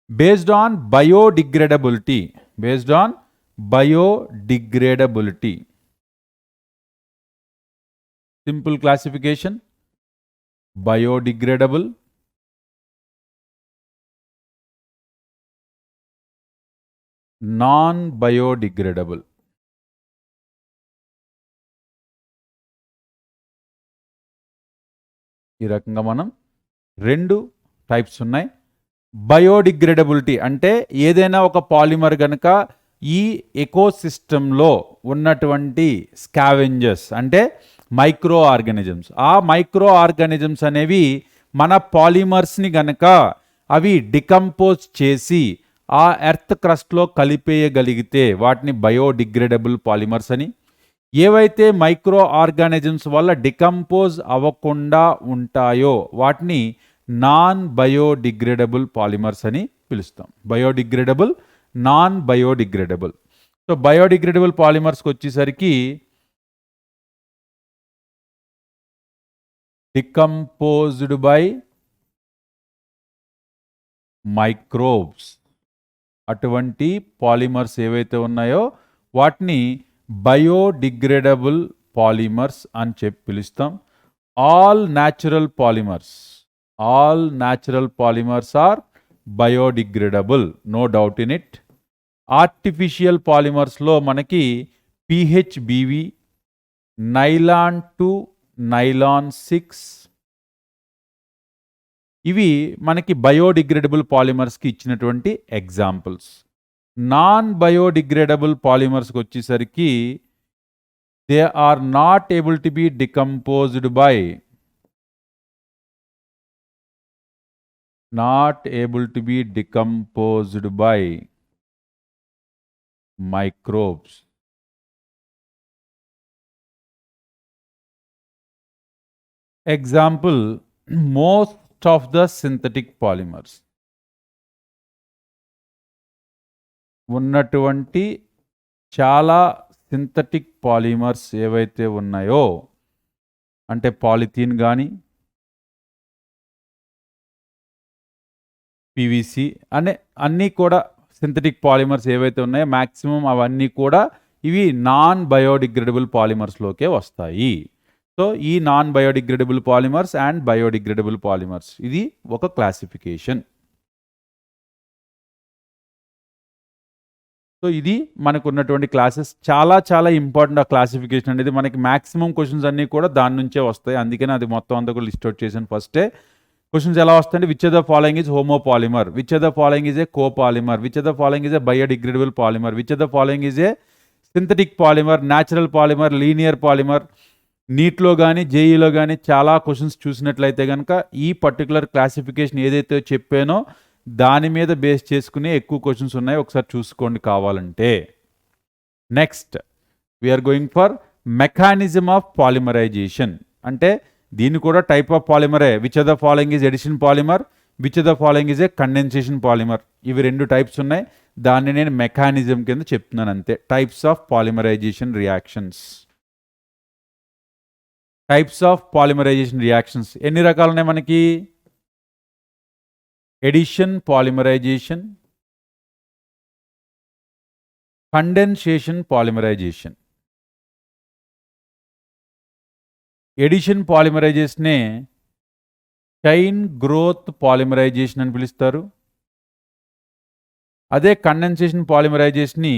based on biodegradability, based on biodegradability. Simple classification biodegradable, non-biodegradable. ఈ రకంగా మనం రెండు టైప్స్ ఉన్నాయి. బయోడిగ్రేడబిలిటీ అంటే ఏదైనా ఒక పాలిమర్ కనుక ఈ ఎకోసిస్టంలో ఉన్నటువంటి స్కావెంజర్స్ అంటే మైక్రో ఆర్గానిజమ్స్, ఆ మైక్రో ఆర్గానిజమ్స్ అనేవి మన పాలిమర్స్ని గనక అవి డికంపోజ్ చేసి ఆ ఎర్త్ క్రస్ట్లో కలిపేయగలిగితే వాటిని బయోడిగ్రేడబుల్ పాలిమర్స్ అని, ఏవైతే మైక్రో ఆర్గానిజమ్స్ వల్ల డికంపోజ్ అవ్వకుండా ఉంటాయో వాటిని నాన్ బయోడిగ్రేడబుల్ పాలిమర్స్ అని పిలుస్తాం. Biodegradable, non biodegradable. So biodegradable పాలిమర్స్కి వచ్చేసరికి డికంపోజ్డ్ బై మైక్రోబ్స్, అటువంటి పాలిమర్స్ ఏవైతే ఉన్నాయో వాటిని బయోడిగ్రేడబుల్ పాలిమర్స్ అని చెప్పి పిలుస్తాం. All natural polymers, all natural polymers are biodegradable, no doubt in it. Artificial పాలిమర్స్లో మనకి పిహెచ్బివి, నైలాన్ 2, నైలాన్ 6 ఇవి మనకి బయోడిగ్రేడబుల్ పాలిమర్స్కి ఇచ్చినటువంటి ఎగ్జాంపుల్స్. నాన్ బయోడిగ్రేడబుల్ పాలిమర్స్కి వచ్చేసరికి they are not able to be decomposed by, not able to be decomposed by microbes. Example, most of the synthetic polymers. ఉన్నటువంటి చాలా synthetic polymers ఏవైతే ఉన్నాయో అంటే పాలిథీన్ కానీ పీవీసీ అన్నీ కూడా సింథటిక్ పాలిమర్స్ ఏవైతే ఉన్నాయో మ్యాక్సిమం అవన్నీ కూడా ఇవి నాన్ బయోడిగ్రేడబుల్ పాలిమర్స్లోకే వస్తాయి. సో ఈ non biodegradable polymers and biodegradable polymers ఇది ఒక క్లాసిఫికేషన్. సో ఇది మనకు ఉన్నటువంటి క్లాసెస్. చాలా చాలా ఇంపార్టెంట్ ఆ క్లాసిఫికేషన్ అనేది. మనకి మ్యాక్సిమం క్వశ్చన్స్ అన్నీ కూడా దాని నుంచే వస్తాయి. అందుకని అది మొత్తం అంతా కూడా లిస్ట్ అవుట్ చేశాను ఫస్టే. క్వశ్చన్స్ ఎలా వస్తాయంటే which of the following is homopolymer, which of the following is a copolymer, which of the following is a biodegradable polymer, which of the following is a synthetic polymer, natural polymer, linear polymer. నీట్లో కానీ జేఈలో కానీ చాలా questions చూసినట్లయితే కనుక ఈ particular classification ఏదైతే చెప్పానో దాని మీద బేస్ చేసుకుని ఎక్కువ క్వశ్చన్స్ ఉన్నాయి, ఒకసారి చూసుకోండి కావాలంటే. Next we're going for mechanism of polymerization. అంటే దీన్ని కూడా టైప్ ఆఫ్ పాలిమరే. Which of the following is addition polymer, which of the following is a condensation polymer. ఇవి 2 టైప్స్ ఉన్నాయి, దాన్ని నేను మెకానిజం కింద చెప్తున్నాను అంతే. Types of polymerization reactions. Types of polymerization reactions ఎన్ని రకాలు ఉన్నాయి మనకి? Addition polymerization, condensation polymerization. Addition పాలిమరైజేషనే చైన్ గ్రోత్ పాలిమరైజేషన్ అని పిలుస్తారు. అదే కండెన్సేషన్ పాలిమరైజేషన్ని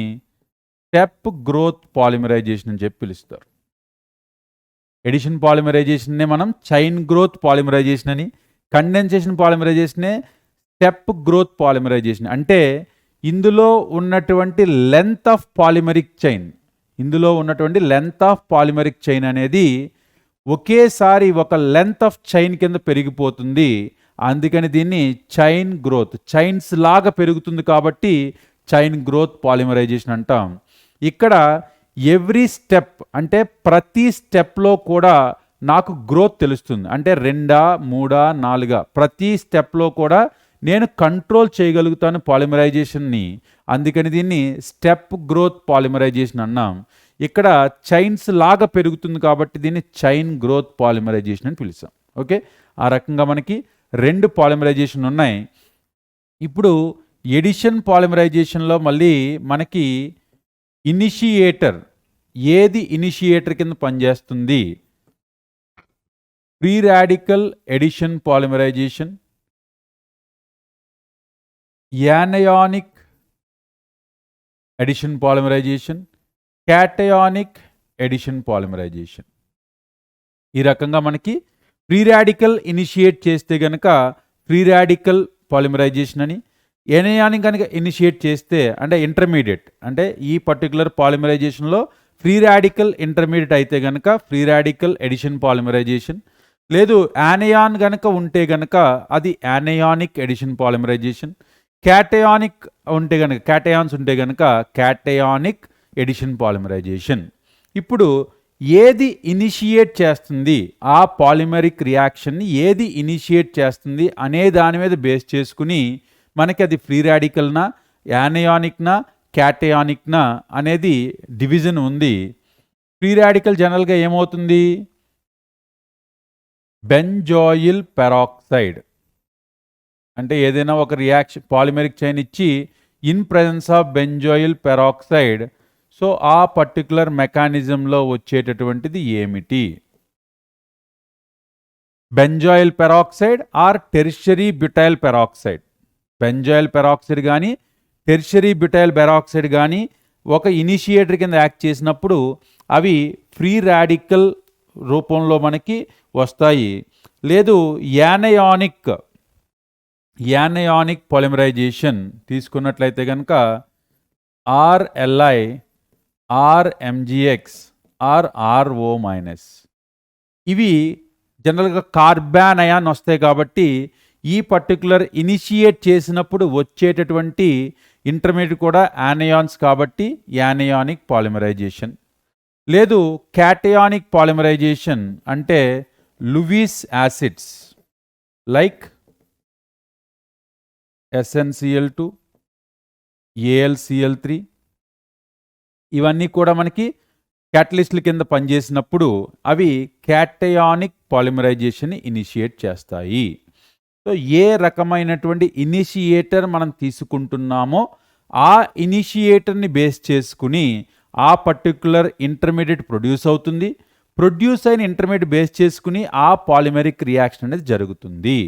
స్టెప్ గ్రోత్ పాలిమరైజేషన్ అని చెప్పి పిలుస్తారు. ఎడిషన్ పాలిమరైజేషన్నే మనం చైన్ గ్రోత్ పాలిమరైజేషన్ అని, కండెన్సేషన్ పాలిమరైజేషనే స్టెప్ గ్రోత్ పాలిమరైజేషన్. అంటే ఇందులో ఉన్నటువంటి లెంత్ ఆఫ్ పాలిమరిక్ చైన్, ఇందులో ఉన్నటువంటి లెంత్ ఆఫ్ పాలిమరిక్ చైన్ అనేది ఒకేసారి ఒక లెంత్ ఆఫ్ చైన్ కింద పెరిగిపోతుంది. అందుకని దీన్ని చైన్ గ్రోత్, చైన్స్ లాగా పెరుగుతుంది కాబట్టి చైన్ గ్రోత్ పాలిమరైజేషన్ అంటాం. ఇక్కడ ఎవ్రీ స్టెప్ అంటే ప్రతి స్టెప్లో కూడా నాకు గ్రోత్ తెలుస్తుంది. అంటే 2, 3, 4 ప్రతి స్టెప్లో కూడా నేను కంట్రోల్ చేయగలుగుతాను పాలిమరైజేషన్ని. అందుకని దీన్ని స్టెప్ గ్రోత్ పాలిమరైజేషన్ అన్నాం. ఇక్కడ చైన్స్ లాగా పెరుగుతుంది కాబట్టి దీన్ని చైన్ గ్రోత్ పాలిమరైజేషన్ అని పిలుస్తాం. ఓకే, ఆ రకంగా మనకి 2 పాలిమరైజేషన్ ఉన్నాయి. ఇప్పుడు ఎడిషన్ పాలిమరైజేషన్లో మళ్ళీ మనకి ఇనిషియేటర్, ఏది ఇనిషియేటర్ కింద పనిచేస్తుంది? Free radical addition polymerization, anionic addition polymerization, cationic addition polymerization. ఈ రకంగా మనకి ఫ్రీ రాడికల్ ఇనిషియేట్ చేస్తే గనక ఫ్రీ రాడికల్ పాలిమరైజేషన్ అని, ఎనయానిక్ కనుక ఇనిషియేట్ చేస్తే అంటే ఇంటర్మీడియట్, అంటే ఈ పర్టికులర్ పాలిమరైజేషన్లో ఫ్రీ రాడికల్ ఇంటర్మీడియట్ అయితే గనక ఫ్రీ రాడికల్ ఎడిషన్ పాలిమరైజేషన్. లేదు యానయాన్ గనక ఉంటే గనక అది యానయానిక్ ఎడిషన్ పాలిమరైజేషన్. క్యాటయానిక్ ఉంటే గనక, క్యాటయాన్స్ ఉంటే గనక క్యాటయానిక్ ఎడిషన్ పాలిమరైజేషన్. ఇప్పుడు ఏది ఇనిషియేట్ చేస్తుంది, ఆ పాలిమరిక్ రియాక్షన్ని ఏది ఇనిషియేట్ చేస్తుంది అనే దాని మీద బేస్ చేసుకుని మనకి అది ఫ్రీ రాడికల్నా, యానయానిక్నా, క్యాటయానిక్నా అనేది డివిజన్ ఉంది. ఫ్రీ రాడికల్ జనరల్గా ఏమవుతుంది? Benzoyl peroxide. అంటే ఏదైనా ఒక రియాక్షన్ పాలిమరిక్ చైన్ ఇచ్చి in presence of benzoyl peroxide, so ఆ పర్టికులర్ మెకానిజంలో వచ్చేటటువంటిది ఏమిటి? Benzoyl peroxide or tertiary butyl peroxide. Benzoyl peroxide కానీ టెర్షరీ బ్యూటైల్ పెరాక్సైడ్ కానీ ఒక ఇనిషియేటర్ కింద యాక్ట్ చేసినప్పుడు అవి ఫ్రీ రాడికల్ రూపంలో మనకి వస్తాయి. లేదు యానయానిక్ పాలిమరైజేషన్ తీసుకున్నట్లయితే కనుక RLI, RMgX, RO-. ఇవి జనరల్గా కార్బాన్ అయాన్ వస్తాయి కాబట్టి ఈ పర్టికులర్ ఇనిషియేట్ చేసినప్పుడు వచ్చేటటువంటి ఇంటర్మీడియట్ కూడా యానయాన్స్ కాబట్టి యానయానిక్ పాలిమరైజేషన్. లేదు క్యాటయానిక్ పాలిమరైజేషన్ అంటే Lewis acids like SnCl2, AlCl3 ఇవన్నీ కూడా మనకి క్యాటలిస్ట్ల కింద పనిచేసినప్పుడు అవి క్యాటయానిక్ పాలిమరైజేషన్ని ఇనిషియేట్ చేస్తాయి. సో ఏ రకమైనటువంటి ఇనిషియేటర్ మనం తీసుకుంటున్నామో ఆ ఇనిషియేటర్ని బేస్ చేసుకుని ఆ పర్టిక్యులర్ ఇంటర్మీడియట్ ప్రొడ్యూస్ అవుతుంది. ప్రొడ్యూస్ అయిన ఇంటర్మీడియట్ బేస్ చేసుకుని ఆ పాలిమరిక్ రియాక్షన్ అనేది జరుగుతుంది.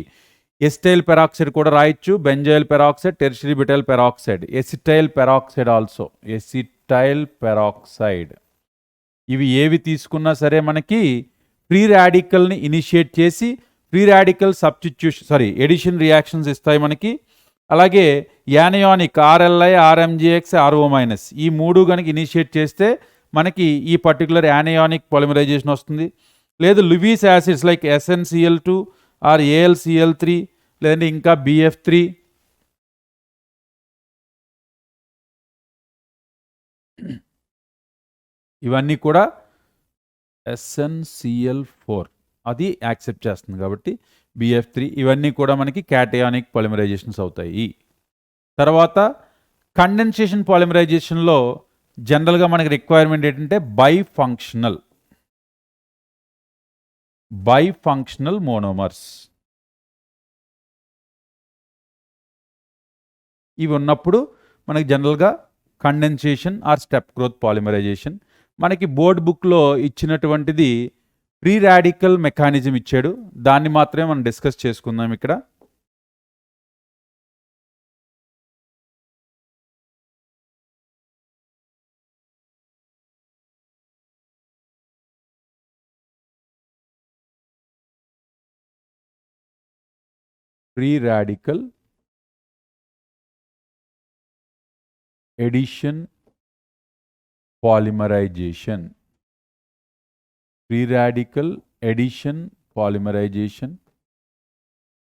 ఎసిటైల్ పెరాక్సైడ్ కూడా రాయొచ్చు, benzoyl peroxide, tertiary butyl peroxide, acetyl peroxide also, acetyl peroxide. ఇవి ఏవి తీసుకున్నా సరే మనకి ఫ్రీ రాడికల్ని ఇనిషియేట్ చేసి free radical substitution addition reactions ఇస్తాయి మనకి. అలాగే యానయానిక్ RLI, RMgX, RO- ఈ 3 కనుక ఇనిషియేట్ చేస్తే మనకి ఈ పర్టికులర్ యానయానిక్ పాలిమరైజేషన్ వస్తుంది. లేదు Louis acids like SnCl2 are AlCl3 లేదంటే ఇంకా BF3 ఇవన్నీ కూడా SnCl4 అది యాక్సెప్ట్ చేస్తుంది కాబట్టి BF3 ఇవన్నీ కూడా మనకి క్యాటయానిక్ పాలిమరైజేషన్స్ అవుతాయి. తర్వాత కండెన్సేషన్ పాలిమరైజేషన్లో జనరల్గా మనకి రిక్వైర్మెంట్ ఏంటంటే బైఫంక్షనల్ మోనోమర్స్. ఇవి ఉన్నప్పుడు మనకి జనరల్గా condensation or step growth polymerization. మనకి బోర్డ్ బుక్లో ఇచ్చినటువంటిది ఫ్రీ రాడికల్ మెకానిజం ఇచ్చాడు, దాన్ని మాత్రమే మనం డిస్కస్ చేసుకుందాం ఇక్కడ. Free radical addition polymerization. Free radical addition polymerization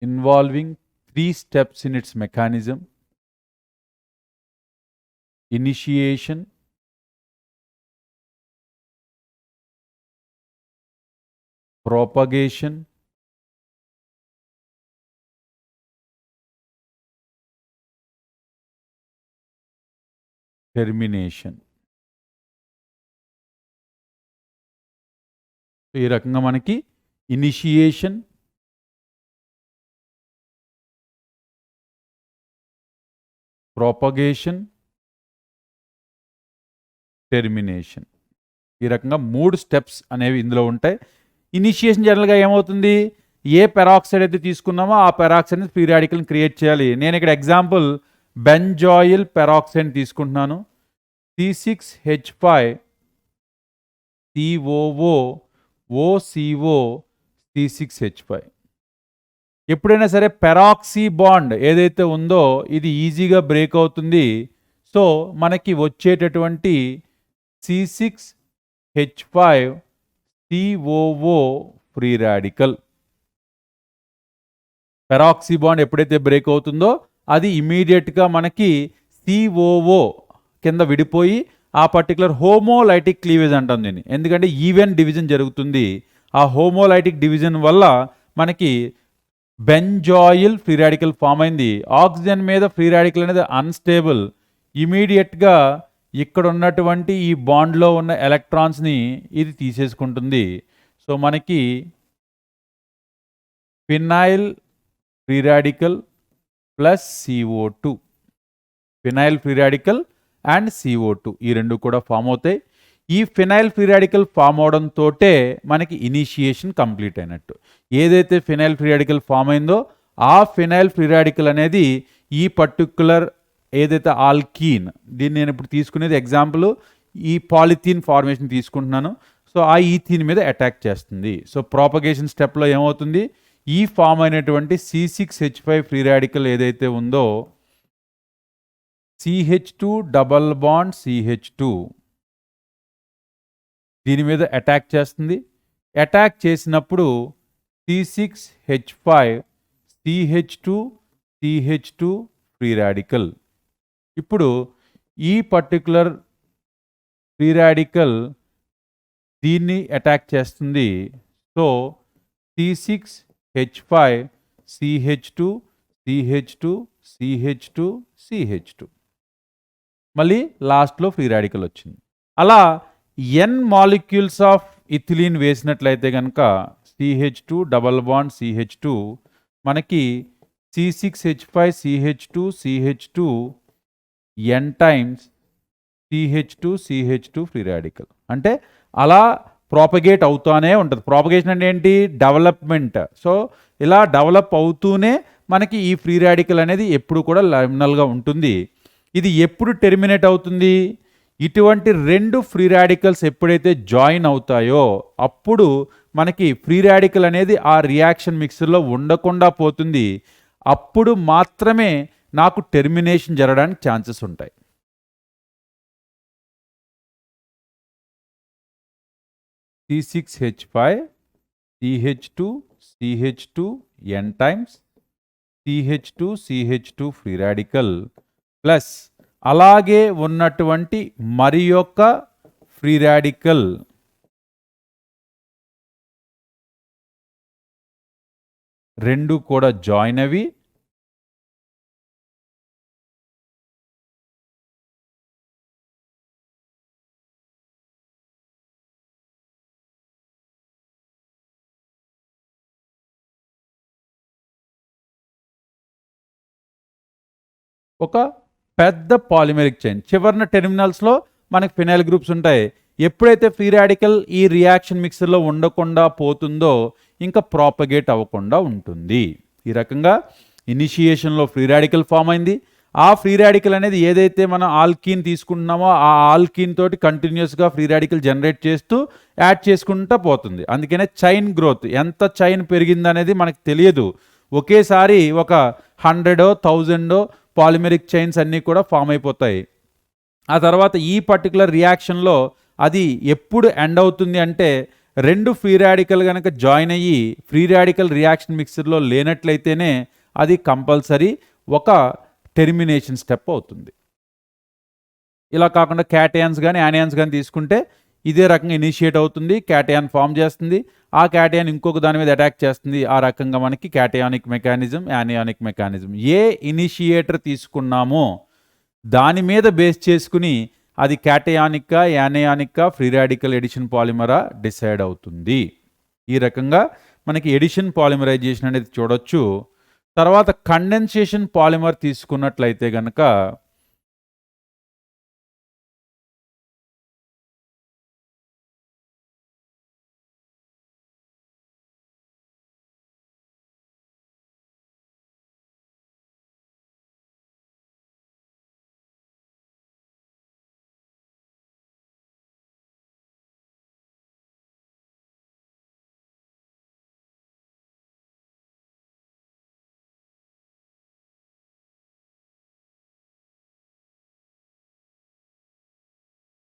involving 3 steps in its mechanism: initiation, propagation, termination. ఈ రకంగా మనకి ఇనిషియేషన్, ప్రోపగేషన్, టెర్మినేషన్, ఈ రకంగా 3 స్టెప్స్ అనేవి ఇందులో ఉంటాయి. ఇనిషియేషన్ జనరల్గా ఏమవుతుంది, ఏ పెరాక్సైడ్ అయితే తీసుకున్నామో ఆ పెరాక్సైడ్ని ఫ్రీ రాడికల్ని క్రియేట్ చేయాలి. నేను ఇక్కడ ఎగ్జాంపుల్ బెంజాయిల్ పెరాక్సైడ్ తీసుకుంటున్నాను. C6H5 COO OCO C6H5. ఎప్పుడైనా సరే పెరాక్సీ బాండ్ ఏదైతే ఉందో ఇది ఈజీగా బ్రేక్ అవుతుంది. సో మనకి వచ్చేటటువంటి C6H5 COO free radical. Peroxy bond ఎప్పుడైతే బ్రేక్ అవుతుందో అది ఇమీడియట్గా మనకి COO కింద విడిపోయి ఆ పర్టికులర్ హోమోలైటిక్ క్లీవేజ్ అంటాం దీన్ని, ఎందుకంటే ఈవెన్ డివిజన్ జరుగుతుంది. ఆ హోమోలైటిక్ డివిజన్ వల్ల మనకి బెంజాయిల్ ఫ్రీ రాడికల్ ఫామ్ అయింది. ఆక్సిజన్ మీద ఫ్రీ రాడికల్ అనేది అన్స్టేబుల్. ఇమీడియట్గా ఇక్కడ ఉన్నటువంటి ఈ బాండ్లో ఉన్న ఎలక్ట్రాన్స్ని ఇది తీసేసుకుంటుంది. సో మనకి phenyl free radical plus CO2, phenyl free radical and CO2 ఈ రెండు కూడా ఫామ్ అవుతాయి. ఈ ఫినైల్ ఫ్రీ రాడికల్ ఫామ్ అవడంతో మనకి ఇనిషియేషన్ కంప్లీట్ అయినట్టు. ఏదైతే ఫినైల్ ఫ్రీ రాడికల్ ఫామ్ అయిందో ఆ ఫినైల్ ఫ్రీ రాడికల్ అనేది ఈ పర్టిక్యులర్ ఏదైతే ఆల్కీన్, దీన్ని నేను ఇప్పుడు తీసుకునేది ఎగ్జాంపుల్ ఈ పాలిథీన్ ఫార్మేషన్ తీసుకుంటున్నాను. సో ఆ ఈథీన్ మీద అటాక్ చేస్తుంది. సో ప్రాపగేషన్ స్టెప్లో ఏమవుతుంది, ఈ ఫామ్ అయినటువంటి C6H5 ఫ్రీ రాడికల్ ఏదైతే ఉందో CH2 డబల్ బాండ్ CH2 దీని మీద అటాక్ చేస్తుంది. అటాక్ చేసినప్పుడు C6H5 CH2 ఫ్రీ రాడికల్. ఇప్పుడు ఈ పర్టికులర్ ఫ్రీ రాడికల్ దీన్ని అటాక్ చేస్తుంది. సో C6H5 CH2 మళ్ళీ లాస్ట్లో ఫ్రీ రాడికల్ వచ్చింది. అలా n మాలిక్యూల్స్ ఆఫ్ ఇథిలీన్ వేసినట్లయితే కనుక CH2 డబల్ బాండ్ CH2 మనకి C6H5 CH2 n times CH2 free radical. అంటే అలా ప్రాపగేట్ అవుతూనే ఉంటుంది. ప్రాపగేషన్ అంటే ఏంటి, డెవలప్మెంట్. సో ఇలా డెవలప్ అవుతూనే మనకి ఈ ఫ్రీ రాడికల్ అనేది ఎప్పుడు కూడా లైమినల్గా ఉంటుంది. ఇది ఎప్పుడు టెర్మినేట్ అవుతుంది, ఇటువంటి 2 ఫ్రీ రాడికల్స్ ఎప్పుడైతే జాయిన్ అవుతాయో అప్పుడు మనకి ఫ్రీ రాడికల్ అనేది ఆ రియాక్షన్ మిక్సర్లో ఉండకుండా పోతుంది. అప్పుడు మాత్రమే నాకు టెర్మినేషన్ జరగడానికి ఛాన్సెస్ ఉంటాయి. C6H5 CH2 n times CH2 free radical plus అలాగే ఉన్నటువంటి మరి యొక్క ఫ్రీ రాడికల్ రెండు కూడా జాయిన్ అవి ఒక పెద్ద పాలిమెరిక్ చైన్. చివరిన టెర్మినల్స్లో మనకి ఫినైల్ గ్రూప్స్ ఉంటాయి. ఎప్పుడైతే ఫ్రీ రాడికల్ ఈ రియాక్షన్ మిక్సర్లో ఉండకుండా పోతుందో ఇంకా ప్రాపగేట్ అవ్వకుండా ఉంటుంది. ఈ రకంగా ఇనిషియేషన్లో ఫ్రీ రాడికల్ ఫామ్ అయింది. ఆ ఫ్రీ రాడికల్ అనేది ఏదైతే మనం ఆల్కీన్ తీసుకుంటున్నామో ఆ ఆల్కీన్ తోటి కంటిన్యూస్గా ఫ్రీ రాడికల్ జనరేట్ చేస్తూ యాడ్ చేసుకుంటూ పోతుంది. అందుకనే చైన్ గ్రోత్, ఎంత చైన్ పెరిగిందనేది మనకు తెలియదు. ఒకేసారి ఒక 100 1000 పాలిమెరిక్ చైన్స్ అన్నీ కూడా ఫామ్ అయిపోతాయి. ఆ తర్వాత ఈ పర్టికులర్ రియాక్షన్లో అది ఎప్పుడు ఎండ్ అవుతుంది అంటే రెండు ఫ్రీ రాడికల్ కనుక జాయిన్ అయ్యి ఫ్రీ రాడికల్ రియాక్షన్ మిక్సర్లో లేనట్లయితేనే అది కంపల్సరీ ఒక టెర్మినేషన్ స్టెప్ అవుతుంది. ఇలా కాకుండా క్యాటయాన్స్ కానీ యానియాన్స్ కానీ తీసుకుంటే ఇదే రకంగా ఇనిషియేట్ అవుతుంది, క్యాటయాన్ ఫామ్ చేస్తుంది, ఆ క్యాటయాన్ ఇంకొక దాని మీద అటాక్ చేస్తుంది. ఆ రకంగా మనకి క్యాటయానిక్ మెకానిజం, యానియానిక్ మెకానిజం. ఏ ఇనిషియేటర్ తీసుకున్నామో దాని మీద బేస్ చేసుకుని అది క్యాటయానిక్కా యానియానిక్కా ఫ్రీ రాడికల్ ఎడిషన్ పాలిమరా డిసైడ్ అవుతుంది. ఈ రకంగా మనకి ఎడిషన్ పాలిమరైజేషన్ అనేది చూడొచ్చు. తర్వాత కండెన్సేషన్ పాలిమర్ తీసుకున్నట్లయితే కనుక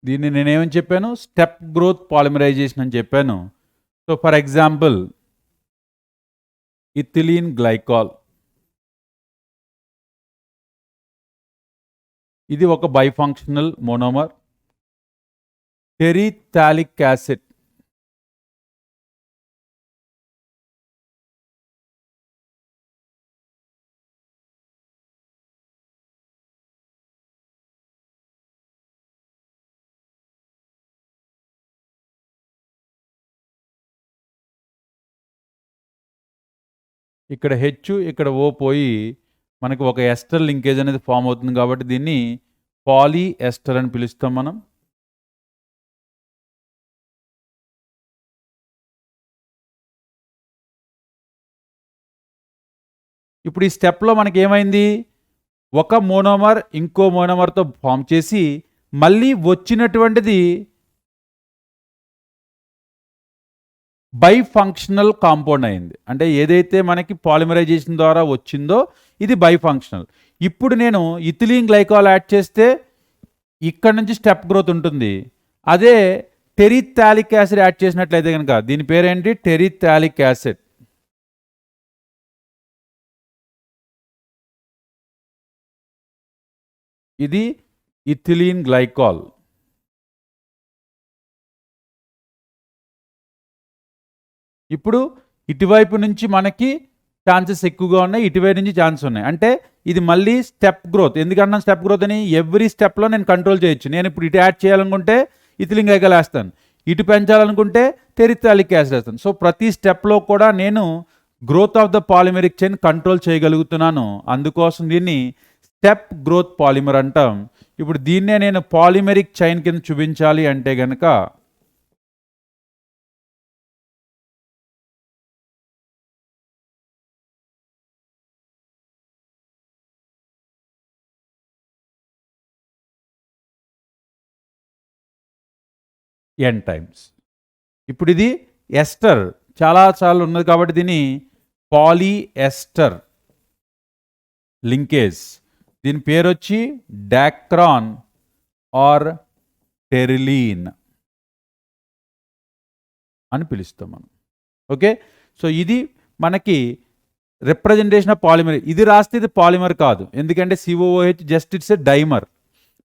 దీన్ని నేనేమని చెప్పాను, స్టెప్ గ్రోత్ పాలిమరైజేషన్ అని చెప్పాను. So for example ethylene glycol, ఇది ఒక బైఫంక్షనల్ మోనోమర్. టెరిథాలిక్ యాసిడ్, ఇక్కడ హెచ్ ఇక్కడ ఓ పోయి మనకు ఒక ఎస్టర్ లింకేజ్ అనేది ఫామ్ అవుతుంది కాబట్టి దీన్ని పాలీ ఎస్టర్ అని పిలుస్తాం మనం. ఇప్పుడు ఈ స్టెప్లో మనకి ఏమైంది, ఒక మోనోమర్ ఇంకో మోనోమర్తో ఫామ్ చేసి మళ్ళీ వచ్చినటువంటిది బైఫంక్షనల్ కాంపౌండ్ అయింది. అంటే ఏదైతే మనకి పాలిమరైజేషన్ ద్వారా వచ్చిందో ఇది బైఫంక్షనల్. ఇప్పుడు నేను ఇథిలీన్ గ్లైకాల్ యాడ్ చేస్తే ఇక్కడ నుంచి స్టెప్ గ్రోత్ ఉంటుంది. అదే టెరిథాలిక్ యాసిడ్ యాడ్ చేసినట్లయితే కనుక దీని పేరేంటి, టెరిథాలిక్ యాసిడ్. ఇది ఇథిలీన్ గ్లైకాల్. ఇప్పుడు ఇటువైపు నుంచి మనకి ఛాన్సెస్ ఎక్కువగా ఉన్నాయి, ఇటువైపు నుంచి ఛాన్సెస్ ఉన్నాయి. అంటే ఇది మళ్ళీ స్టెప్ గ్రోత్. ఎందుకన్నా స్టెప్ గ్రోత్ అని, ఎవ్రీ స్టెప్లో నేను కంట్రోల్ చేయొచ్చు. నేను ఇప్పుడు ఇటు యాడ్ చేయాలనుకుంటే ఇథిలీన్ గ్లైకాల్ వేస్తాను, ఇటు పెంచాలనుకుంటే టెరిథాలిక్ యాసిడ్ వేస్తాను. సో ప్రతి స్టెప్లో కూడా నేను growth of the polymeric chain control చేయగలుగుతున్నాను. అందుకోసం దీన్ని స్టెప్ గ్రోత్ పాలిమర్ అంటాం. ఇప్పుడు దీన్నే నేను పాలిమెరిక్ చైన్ కింద చూపించాలి అంటే గనక n టైమ్స్. ఇప్పుడు ఇది ఎస్టర్ చాలాసార్లు ఉన్నది కాబట్టి దీన్ని పాలీ ఎస్టర్ లింకేజ్. దీని పేరు వచ్చి డాక్రాన్ ఆర్ టెరిలీన్ అని పిలుస్తాం మనం. ఓకే, సో ఇది మనకి రిప్రజెంటేషన్ ఆఫ్ పాలిమర్. ఇది రాస్తే ఇది పాలిమర్ కాదు, ఎందుకంటే COOH just it's a dimer.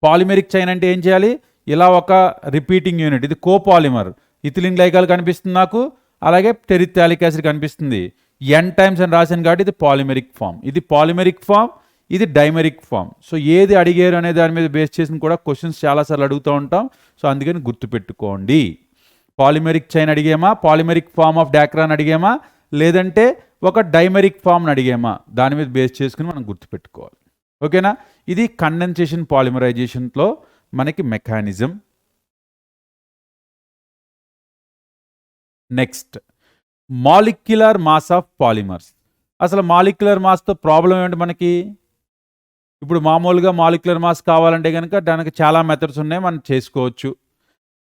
Polymeric chain అంటే ఏం చేయాలి, ఇలా ఒక రిపీటింగ్ యూనిట్, ఇది కోపాలిమర్. ఇథిలిన్ గ్లైకాల్ కనిపిస్తుంది నాకు, అలాగే టెరిథాలిక్ యాసిడ్ కనిపిస్తుంది. ఎన్ టైమ్స్ అని రాశాను కాబట్టి ఇది పాలిమెరిక్ ఫామ్. ఇది పాలిమెరిక్ ఫామ్, ఇది డైమెరిక్ ఫామ్. సో ఏది అడిగారు అనే దాని మీద బేస్ చేసి కూడా క్వశ్చన్స్ చాలాసార్లు అడుగుతూ ఉంటాం. సో అందుకని గుర్తుపెట్టుకోండి. పాలిమెరిక్ చైన్ అడిగామా, పాలిమెరిక్ ఫామ్ ఆఫ్ డాక్రాన్ అడిగామా, లేదంటే ఒక డైమెరిక్ ఫామ్ని అడిగామా, దాని మీద బేస్ చేసుకుని మనం గుర్తుపెట్టుకోవాలి. ఓకేనా? ఇది కండెన్సేషన్ పాలిమరైజేషన్లో మనకి mechanism. Next, molecular mass of polymers. అసలు మాలిక్యులర్ మాస్తో ప్రాబ్లం ఏంటి మనకి? ఇప్పుడు మామూలుగా మాలిక్యులర్ మాస్ కావాలంటే కనుక దానికి చాలా మెథడ్స్ ఉన్నాయి, మనం చేసుకోవచ్చు.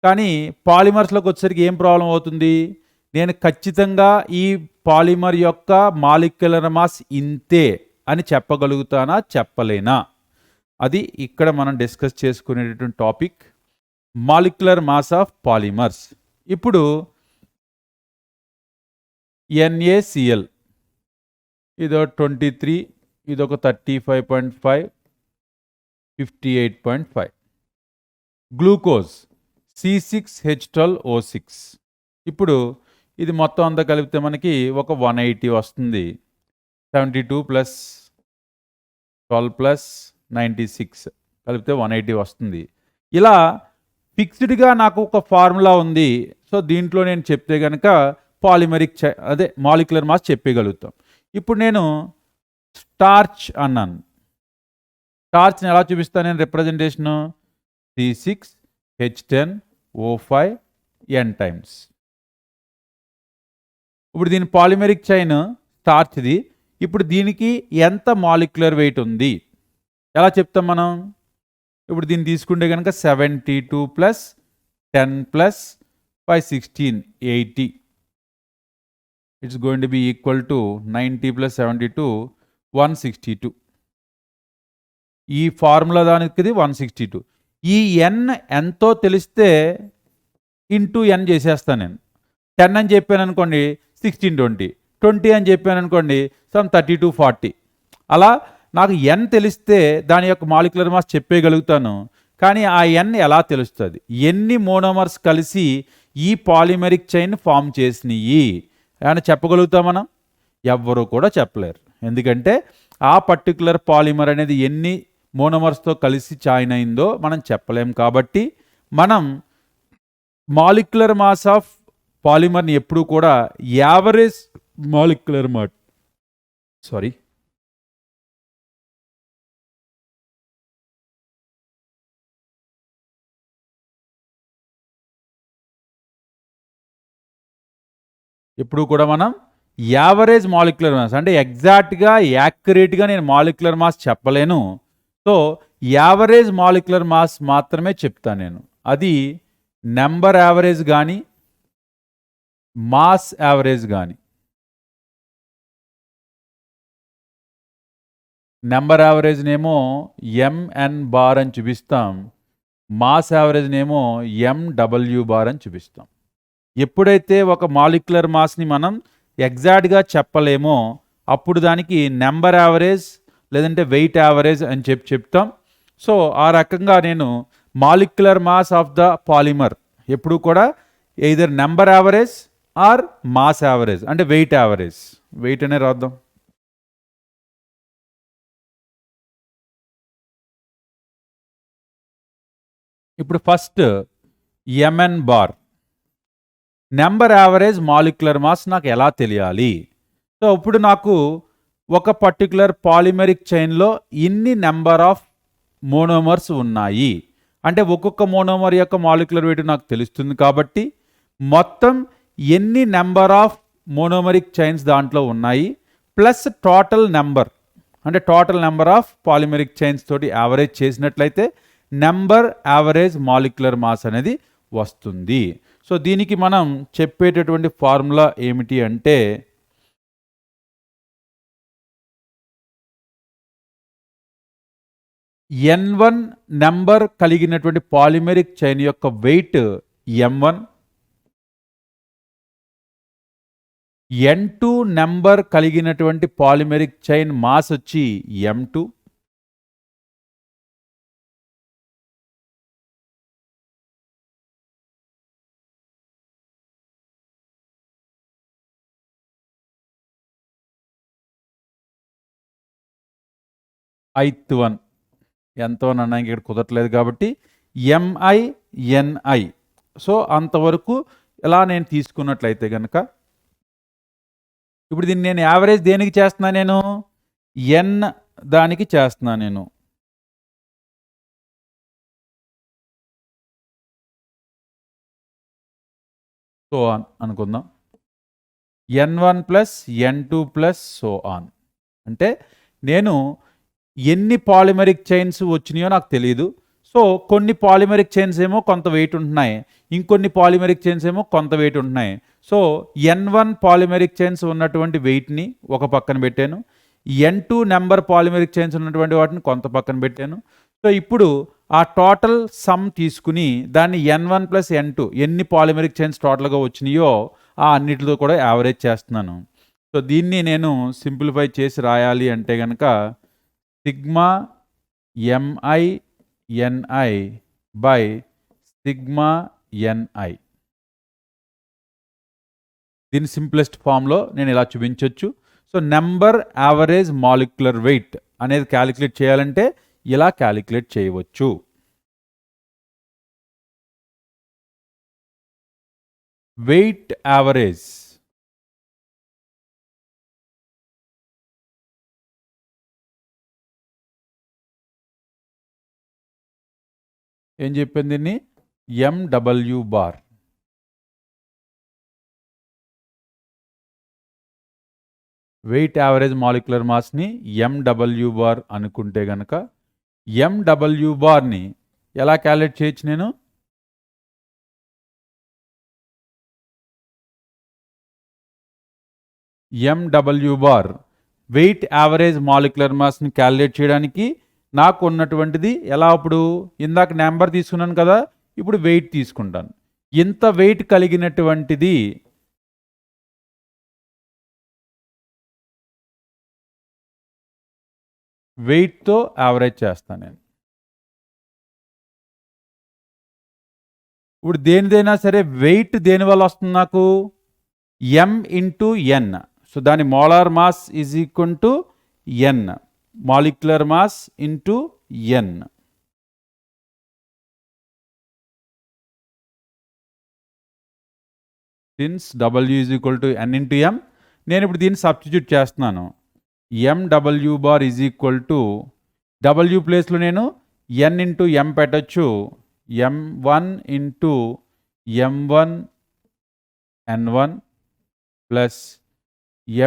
కానీ పాలిమర్స్లోకి వచ్చేసరికి ఏం ప్రాబ్లం అవుతుంది? నేను ఖచ్చితంగా ఈ పాలిమర్ యొక్క మాలిక్యులర్ మాస్ ఇంతే అని చెప్పగలుగుతానా, చెప్పలేనా? అది ఇక్కడ మనం డిస్కస్ చేసుకునేటటువంటి topic, molecular mass of polymers. ఇప్పుడు NaCl ఇదో 23, ఇదొక 35.5, 58.5. Glucose C6H12O6. ఇప్పుడు ఇది మొత్తం అంతా కలిపితే మనకి ఒక 180 వస్తుంది. 72 ప్లస్ 12 ప్లస్ 96 కలిపితే 180 వస్తుంది. ఇలా ఫిక్స్డ్గా నాకు ఒక ఫార్ములా ఉంది. సో దీంట్లో నేను చెప్తే కనుక పాలిమెరిక్ అదే మాలిక్యులర్ మాస్ చెప్పగలుగుతాం. ఇప్పుడు నేను స్టార్చ్ అన్నాను. స్టార్చ్ని ఎలా చూపిస్తాను నేను రిప్రజెంటేషను? C6H10O5 N times. ఇప్పుడు దీని పాలిమెరిక్ చైన్ స్టార్చ్ది. ఇప్పుడు దీనికి ఎంత మాలిక్యులర్ వెయిట్ ఉంది ఎలా చెప్తాం మనం? ఇప్పుడు దీన్ని తీసుకుంటే కనుక 72 plus 10 plus 5 16 80. It's going to B equal to 90 plus 72 162. ఈ ఫార్ములా దానికి 162. ఈ ఎన్ ఎంతో తెలిస్తే ఇంటూ ఎన్ చేసేస్తాను నేను. 10 అని చెప్పాను అనుకోండి 1620, 20 అని చెప్పాను అనుకోండి సమ్ 32 40. అలా నాకు ఎన్ తెలిస్తే దాని యొక్క మాలిక్యులర్ మాస్ చెప్పేయగలుగుతాను. కానీ ఆ ఎన్ ఎలా తెలుస్తుంది? ఎన్ని మోనోమర్స్ కలిసి ఈ పాలిమెరిక్ చైన్ ఫామ్ చేసినాయి అని చెప్పగలుగుతాం మనం? ఎవ్వరూ కూడా చెప్పలేరు. ఎందుకంటే ఆ పర్టికులర్ పాలిమర్ అనేది ఎన్ని మోనోమర్స్తో కలిసి జాయిన్ అయిందో మనం చెప్పలేం. కాబట్టి మనం మాలిక్యులర్ మాస్ ఆఫ్ పాలిమర్ని ఎప్పుడు కూడా యావరేజ్ మాలిక్యులర్ ఎప్పుడు కూడా మనం యావరేజ్ మాలిక్యులర్ మాస్ అంటే ఎగ్జాక్ట్గా యాక్యురేట్గా నేను మాలిక్యులర్ మాస్ చెప్పలేను. సో యావరేజ్ మాలిక్యులర్ మాస్ మాత్రమే చెప్తాను నేను. అది నెంబర్ యావరేజ్ కానీ మాస్ యావరేజ్ కానీ. నెంబర్ యావరేజ్నేమో ఎంఎన్ బార్ అని చూపిస్తాం, మాస్ యావరేజ్నేమో ఎండబ్ల్యూ బార్ అని చూపిస్తాం. ఎప్పుడైతే ఒక మాలిక్యులర్ మాస్ని మనం ఎగ్జాక్ట్గా చెప్పలేమో అప్పుడు దానికి నెంబర్ యావరేజ్ లేదంటే వెయిట్ యావరేజ్ అని చెప్తాం. సో ఆ రకంగా నేను molecular mass of the polymer ఎప్పుడు కూడా either number average or mass average అంటే వెయిట్ యావరేజ్. వెయిట్ అనే రాద్దాం. ఇప్పుడు first MN bar number average molecular mass నాకు ఎలా తెలియాలి? సో ఇప్పుడు నాకు ఒక పర్టికులర్ పాలిమెరిక్ చైన్లో ఇన్ని నెంబర్ ఆఫ్ మోనోమర్స్ ఉన్నాయి అంటే ఒక్కొక్క మోనోమర్ యొక్క మాలిక్యులర్ వెయిట్ నాకు తెలుస్తుంది. కాబట్టి మొత్తం ఎన్ని నెంబర్ ఆఫ్ మోనోమరిక్ చైన్స్ దాంట్లో ఉన్నాయి ప్లస్ టోటల్ నెంబర్ అంటే total number of polymeric chains తోటి యావరేజ్ చేసినట్లయితే నెంబర్ యావరేజ్ మాలిక్యులర్ మాస్ అనేది వస్తుంది. సో దీనికి మనం చెప్పేటటువంటి ఫార్ములా ఏమిటి అంటే N1 నెంబర్ కలిగినటువంటి పాలిమెరిక్ చైన్ యొక్క వెయిట్ M1, N2 నెంబర్ కలిగినటువంటి పాలిమెరిక్ చైన్ మాస్ వచ్చి M2, ith వన్ ఎంతో అన్నాక ఇక్కడ కుదరట్లేదు కాబట్టి MINI. సో అంతవరకు ఇలా నేను తీసుకున్నట్లయితే కనుక ఇప్పుడు దీన్ని నేను యావరేజ్ దేనికి చేస్తున్నా, నేను N దానికి చేస్తున్నా నేను. సో ఆన్ అనుకుందాం. N1 plus N2 plus so on. అంటే నేను ఎన్ని పాలిమరిక్ చైన్స్ వచ్చినాయో నాకు తెలియదు. సో కొన్ని పాలిమరిక్ చైన్స్ ఏమో కొంత వెయిట్ ఉంటున్నాయి, ఇంకొన్ని పాలిమరిక్ చైన్స్ ఏమో కొంత వెయిట్ ఉంటున్నాయి. సో N1 పాలిమరిక్ చైన్స్ ఉన్నటువంటి వెయిట్ని ఒక పక్కన పెట్టాను, N2 నెంబర్ పాలిమరిక్ చైన్స్ ఉన్నటువంటి వాటిని కొంత పక్కన పెట్టాను. సో ఇప్పుడు ఆ టోటల్ సమ్ తీసుకుని దాన్ని N1 ప్లస్ N2 ఎన్ని పాలిమరిక్ చైన్స్ టోటల్గా వచ్చినాయో ఆ అన్నిటితో కూడా యావరేజ్ చేస్తున్నాను. సో దీన్ని నేను సింప్లిఫై చేసి రాయాలి అంటే కనుక sigma MINI by sigma NI. దీని సింప్లెస్ట్ ఫామ్లో నేను ఇలా చూపించవచ్చు. So number average molecular weight అనేది క్యాలిక్యులేట్ చేయాలంటే ఇలా క్యాలిక్యులేట్ చేయవచ్చు. వెయిట్ యావరేజ్ ఏం చెప్పింది, దీన్ని MW bar. Weight average molecular మాస్ని MW బార్ అనుకుంటే కనుక MW బార్ని ఎలా క్యాలిక్యులేట్ చేయొచ్చు, నేను MW bar weight average molecular మాస్ని క్యాలిక్యులేట్ చేయడానికి నాకు ఉన్నటువంటిది ఎలా, ఇప్పుడు ఇందాక నెంబర్ తీసుకున్నాను కదా, ఇప్పుడు వెయిట్ తీసుకుంటాను. ఇంత వెయిట్ కలిగినటువంటిది వెయిట్తో యావరేజ్ చేస్తాను నేను. ఇప్పుడు దేనిదైనా సరే వెయిట్ దేనివల్ల వస్తుంది నాకు, M ఇంటూ N. సో దాని molar mass is equal to N, molecular mass into N. Since W is equal to N into M, నేను ఇప్పుడు దీన్ని సబ్స్టిట్యూట్ చేస్తున్నాను. MW bar is equal to W ప్లేస్లో నేను N ఇంటూ M పెట్టచ్చు. M1 into M1 N1 plus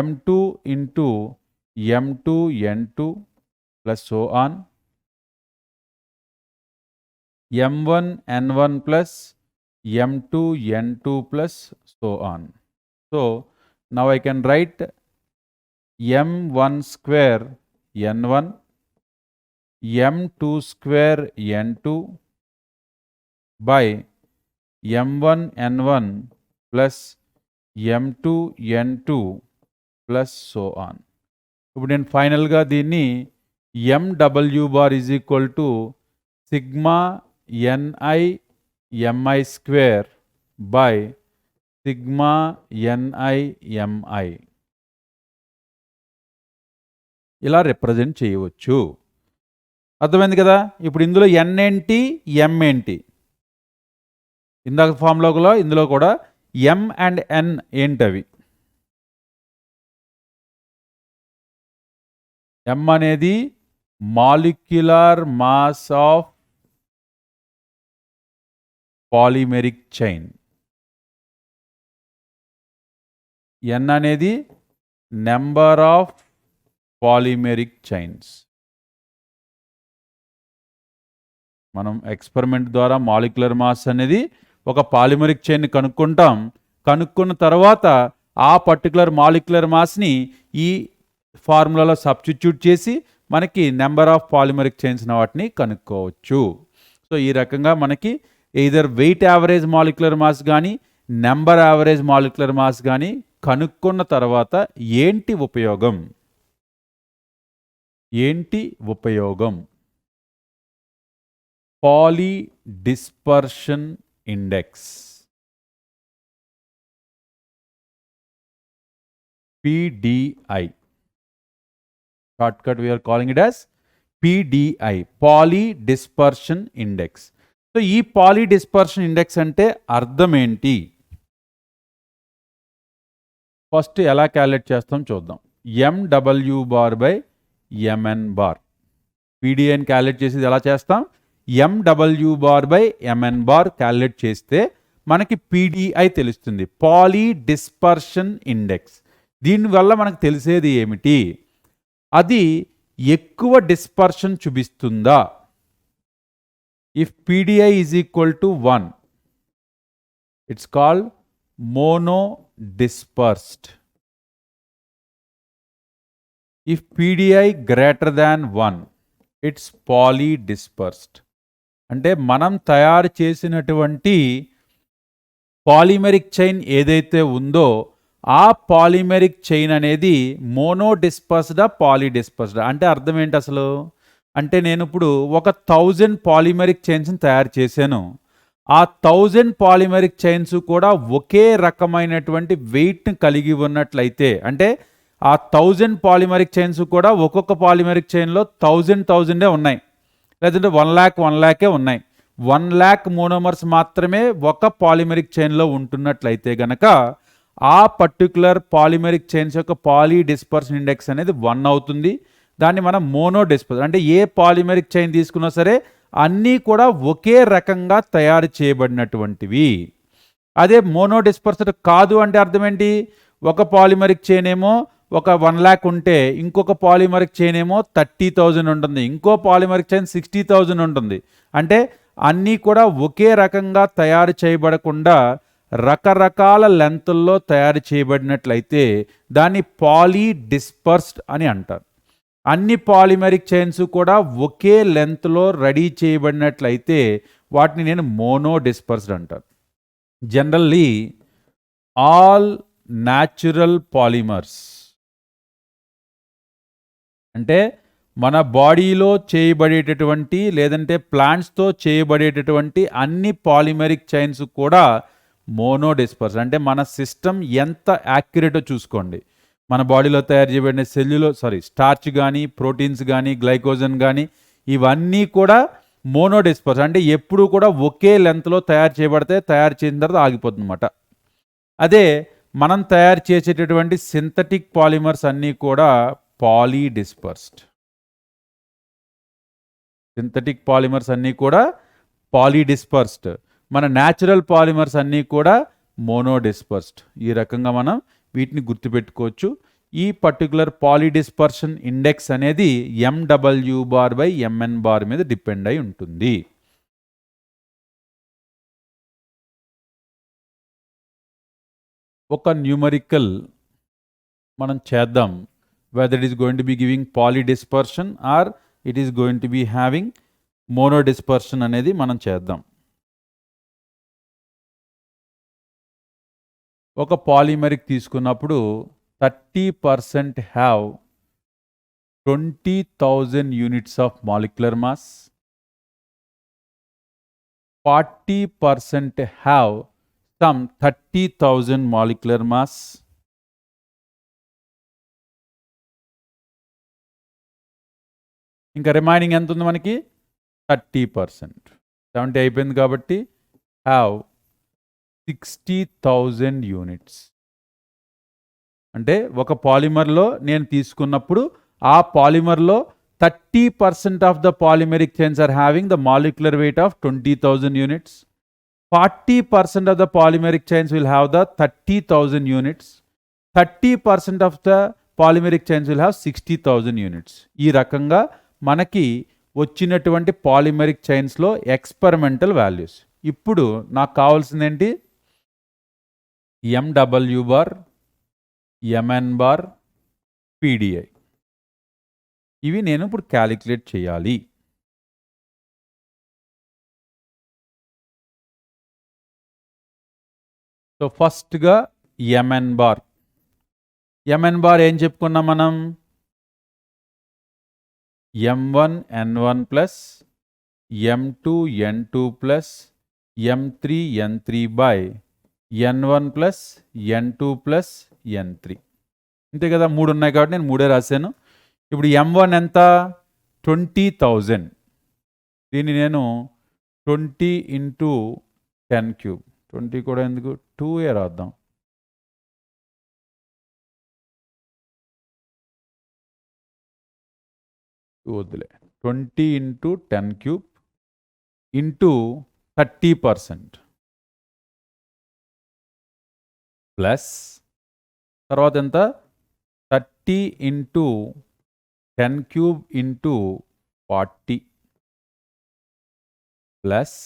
M2 into M2 N2 plus so on. M1 N1 plus M2 N2 plus so on. So now I can write M1 square N1 M2 square N2 by M1 N1 plus M2 N2 plus so on. ఇప్పుడు నేను ఫైనల్గా దీన్ని MW bar is equal to sigma NI MI square by sigma NI MI ఇలా represent చేయవచ్చు. అర్థమైంది కదా. ఇప్పుడు ఇందులో N ఏంటి, M ఏంటి, ఇందాక ఫార్ములాలో ఇందులో కూడా M అండ్ N ఏంటవి. M అనేది molecular mass of polymeric chain, N అనేది నెంబర్ ఆఫ్ పాలిమెరిక్ చైన్స్. మనం ఎక్స్పెరిమెంట్ ద్వారా మాలిక్యులర్ మాస్ అనేది ఒక పాలిమరిక్ చైన్ని కనుక్కుంటాం. కనుక్కున్న తర్వాత ఆ పర్టికులర్ మాలిక్యులర్ మాస్ని ఈ ఫార్ములాలో సబ్స్టిట్యూట్ చేసి మనకి నెంబర్ ఆఫ్ పాలిమరిక్ చైన్స్ వాటిని కనుక్కోవచ్చు. సో ఈ రకంగా మనకి either weight average molecular mass కానీ నెంబర్ యావరేజ్ మాలిక్యులర్ మాస్ కానీ కనుక్కున్న తర్వాత ఏంటి ఉపయోగం, poly dispersion index PDI. Shortcut we are calling it as PDI, poly dispersion index. So ఈ పాలీ డిస్పర్షన్ ఇండెక్స్ అంటే అర్థం ఏంటి? ఫస్ట్ ఎలా క్యాలిక్యులేట్ చేస్తాం చూద్దాం. MW bar by MN bar. PDIని క్యాలిక్యులేట్ చేసేది ఎలా చేస్తాం? MW bar by MN bar calculate చేస్తే మనకి PDI తెలుస్తుంది, పాలీ డిస్పర్షన్ ఇండెక్స్. దీనివల్ల మనకు తెలిసేది ఏమిటి? అది ఎక్కువ డిస్పర్షన్ చూపిస్తుందా? If PDI is equal to 1, it's called mono dispersed. If PDI greater than 1, it's poly dispersed. అంటే మనం తయారు చేసినటువంటి పాలిమెరిక్ చైన్ ఏదైతే ఉందో ఆ పాలిమెరిక్ చైన్ అనేది మోనో డిస్పర్స్డా పాలీ డిస్పర్స్డా? అంటే అర్థం ఏంటి అసలు? అంటే నేను ఇప్పుడు ఒక 1000 పాలిమెరిక్ చైన్స్ని తయారు చేశాను. ఆ 1000 పాలిమెరిక్ చైన్స్ కూడా ఒకే రకమైనటువంటి వెయిట్ని కలిగి ఉన్నట్లయితే, అంటే ఆ 1000 పాలిమెరిక్ చైన్స్ కూడా ఒక్కొక్క పాలిమెరిక్ చైన్లో 1000 ఉన్నాయి, లేదంటే 1,00,000 ఉన్నాయి. 1,00,000 మోనోమర్స్ మాత్రమే ఒక పాలిమెరిక్ చైన్లో ఉంటున్నట్లయితే గనక ఆ పర్టికులర్ పాలిమెరిక్ చైన్స్ యొక్క పాలీ డిస్పర్షన్ ఇండెక్స్ అనేది 1 అవుతుంది. దాన్ని మనం మోనో డిస్పర్షన్, అంటే ఏ పాలిమెరిక్ చైన్ తీసుకున్నా సరే అన్నీ కూడా ఒకే రకంగా తయారు చేయబడినటువంటివి. అదే మోనో డిస్పర్స్డ్ కాదు అంటే అర్థం ఏంటి? ఒక పాలిమరిక్ చైన్ ఏమో ఒక 1,00,000 ఉంటే ఇంకొక పాలిమరిక్ చైన్ ఏమో 30,000 ఉంటుంది, ఇంకో పాలిమరిక్ చైన్ 60,000 ఉంటుంది. అంటే అన్నీ కూడా ఒకే రకంగా తయారు చేయబడకుండా రకరకాల లెంత్ల్లో తయారు చేయబడినట్లయితే దాన్ని పాలీ డిస్పర్స్డ్ అని అంటారు. అన్ని పాలిమెరిక్ చైన్స్ కూడా ఒకే లెంత్లో రెడీ చేయబడినట్లయితే వాటిని నేను మోనో డిస్పర్స్డ్ అంటాను. జనరల్లీ ఆల్ న్యాచురల్ పాలిమర్స్, అంటే మన బాడీలో చేయబడేటటువంటి లేదంటే ప్లాంట్స్తో చేయబడేటటువంటి అన్ని పాలిమెరిక్ చైన్స్ కూడా మోనో డిస్పర్స్డ్. అంటే మన సిస్టమ్ ఎంత యాక్యురేటో చూసుకోండి. మన బాడీలో తయారు చేయబడిన స్టార్చ్ కానీ, ప్రోటీన్స్ కానీ, గ్లైకోజన్ కానీ ఇవన్నీ కూడా మోనో డిస్పర్స్, అంటే ఎప్పుడు కూడా ఒకే లెంత్లో తయారు చేయబడితే తయారు చేసిన తర్వాత ఆగిపోతుంది అన్నమాట. అదే మనం తయారు చేసేటటువంటి సింథటిక్ పాలిమర్స్ అన్నీ కూడా పాలీ డిస్పర్స్డ్. సింథటిక్ పాలిమర్స్ అన్నీ కూడా పాలీ డిస్పర్స్డ్. మన న్యాచురల్ పాలిమర్స్ అన్నీ కూడా మోనో డిస్పర్స్డ్. ఈ రకంగా మనం వీటిని గుర్తుపెట్టుకోవచ్చు. ఈ పర్టికులర్ పాలీ డిస్పర్షన్ ఇండెక్స్ అనేది MW bar by MN bar మీద డిపెండ్ అయి ఉంటుంది. ఒక న్యూమరికల్ మనం చేద్దాం, whether it is going to be giving poly dispersion or it is going to be having mono dispersion అనేది మనం చేద్దాం. ఒక పాలిమరిక్ తీసుకున్నప్పుడు 30% have 20,000 units of molecular mass, 40% have some 30,000 molecular mass, ఇంకా రిమైనింగ్ ఎంత ఉంది మనకి? 30%. 70 అయిపోయింది కాబట్టి హ్యావ్ 60,000 యూనిట్స్. అంటే ఒక పాలిమర్లో నేను తీసుకున్నప్పుడు ఆ పాలిమర్లో 30% of the polymeric chains are having the molecular weight of 20,000 units. 40% of the polymeric chains will have the 30,000 units. 30% of the polymeric chains will have 60,000 units. ఈ రకంగా మనకి వచ్చినటువంటి పాలిమెరిక్ చైన్స్లో ఎక్స్పెరిమెంటల్ వాల్యూస్. ఇప్పుడు నాకు కావాల్సింది ఏంటి? MW bar, MN bar, PDI. ఇవి నేను ఇప్పుడు క్యాలిక్యులేట్ చేయాలి. సో ఫస్ట్గా MN బార్. MN బార్ ఏం చెప్పుకున్నాం మనం? M1 N1 plus M2 N2 plus M3 N3 by N1 plus N2 plus N3. అంతే కదా, 3 ఉన్నాయి కాబట్టి నేను 3 రాశాను. ఇప్పుడు M1 ఎంత? 20,000. దీన్ని నేను 20 ఇంటూ 10 క్యూబ్, 20 కూడా ఎందుకు 2 రాద్దాం. వద్దులే, 20 ఇంటూ 10 క్యూబ్ ఇంటూ 30% ప్లస్ తర్వాత ఎంత 30 into 10 cube into 40 plus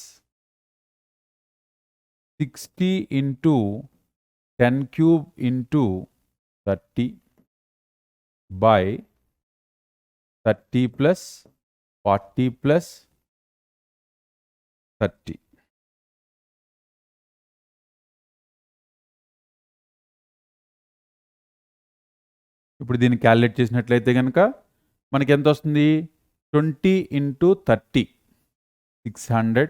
60 into 10 cube into 30 by 30 plus 40 plus 30. ఇప్పుడు దీన్ని క్యాలిక్యులేట్ చేసినట్లయితే కనుక మనకి ఎంత వస్తుంది? 20 into 30 600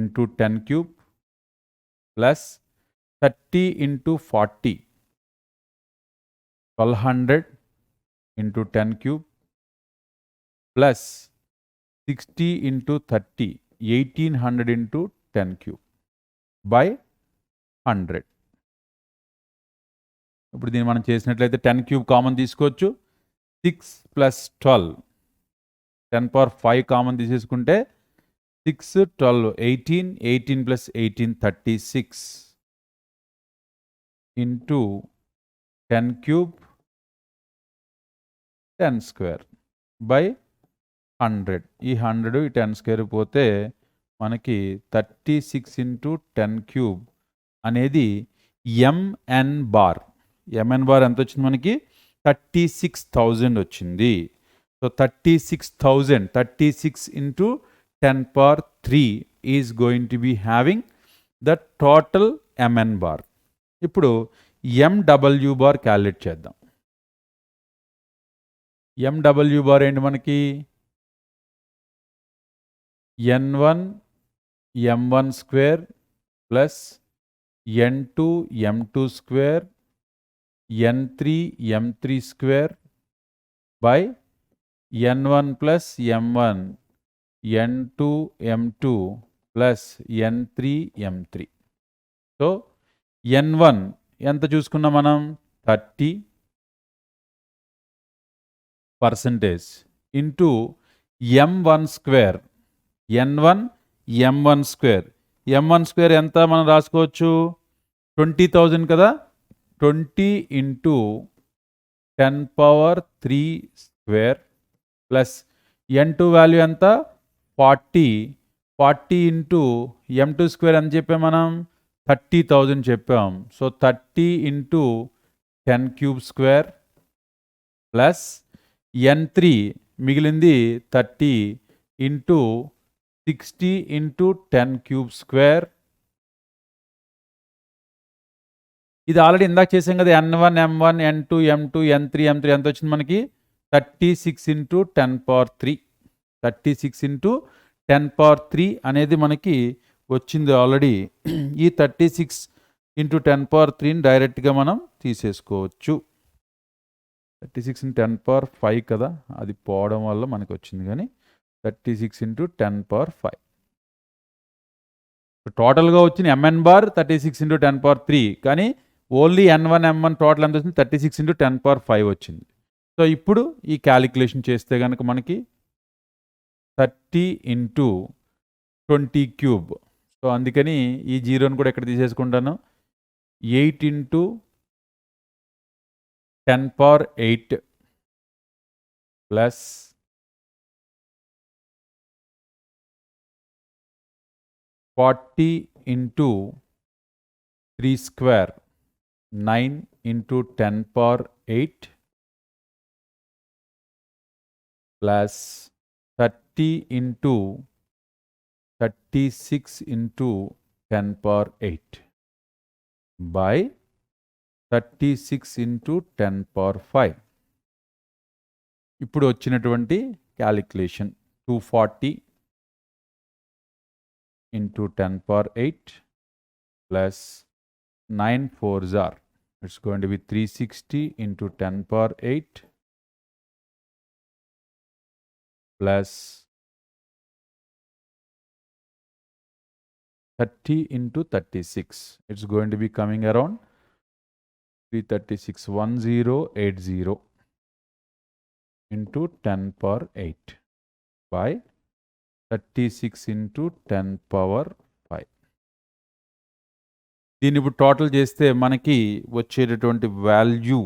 into 10 cube plus 30 into 40 1200 into 10 cube plus 60 into 30 1800 into 10 cube by 100. ఇప్పుడు దీన్ని మనం చేసినట్లయితే 10 క్యూబ్ కామన్ తీసుకోవచ్చు. 6 ప్లస్ 12 10 పవర్ 5 కామన్ తీసేసుకుంటే 6 12 18 18 plus 18 36 into 10 cube 10 square by 100. ఈ 100 ఈ 10 స్క్వేర్ పోతే మనకి 36 ఇంటూ 10 క్యూబ్ అనేది ఎంఎన్ బార్. ఎంఎన్ బార్ ఎంత వచ్చింది మనకి? 36,000 వచ్చింది. So 36,000 36 into 10 power 3 is going to be having the total MN bar. ఇప్పుడు ఎండబ్ల్యూ బార్ క్యాలిక్యులేట్ చేద్దాం. ఎండబ్ల్యూ బార్ ఏంటి మనకి? n1 m1 square plus n2 m2 square n3 m3 square by n1 plus m1 n2 m2 plus n3 m3. So n1 ఎంత చూసుకున్నాం మనం? 30% into m1 square n1 m1 square. m1 square ఎంత మనం రాసుకోవచ్చు? 20,000 కదా. 20 into 10 power 3 square plus n2 value ఎంత? 40. 40 into m2 square ఎంత చెప్పాం మనం? 30,000 చెప్పాం. So 30 into 10 cube square plus n3 మిగిలింది 30 ఇంటూ 60 ఇంటూ 10 క్యూబ్ స్క్వేర్. ఇది ఆల్రెడీ ఇందాక చేసాం కదా. n1 m1 n2 m2 n3 m3 ఎంత వచ్చింది మనకి? 36 ఇంటూ 10 పవర్ 3. 36 ఇంటూ 10 పవర్ 3 అనేది మనకి వచ్చింది ఆల్రెడీ. ఈ 36 ఇంటూ 10 పవర్ 3ని డైరెక్ట్గా మనం తీసేసుకోవచ్చు. 36 ఇంటూ 10 పవర్ 5 కదా, అది పోవడం వల్ల మనకి వచ్చింది. కానీ 36 ఇంటూ 10 పవర్ 5 టోటల్గా వచ్చిన ఎంఎన్ బార్ 36 ఇంటూ 10 పవర్ 3. కానీ ఓన్లీ n1 m1 టోటల్ ఎంత వచ్చింది? 36 ఇంటూ 10 పవర్ 5 వచ్చింది. సో ఇప్పుడు ఈ క్యాలిక్యులేషన్ చేస్తే కనుక మనకి 30 ఇంటూ 20 క్యూబ్. సో అందుకని ఈ జీరోని కూడా ఎక్కడ తీసేసుకుంటాను? 8 into 10 power 8 plus 40 into 3 square 9 into 10 power 8 plus 30 into 36 into 10 power 8 by 36 into 10 power 5. ఇప్పుడు వచ్చినటువంటి calculation 240 into 10 power 8 plus 9 4s are. It's going to be 360 into 10 power 8 plus 30 into 36. It's going to be coming around 336, 1080 into 10 power 8 by 36 into 10 power 5. దీన్ని ఇప్పుడు total చేస్తే మనకి వచ్చేటటువంటి value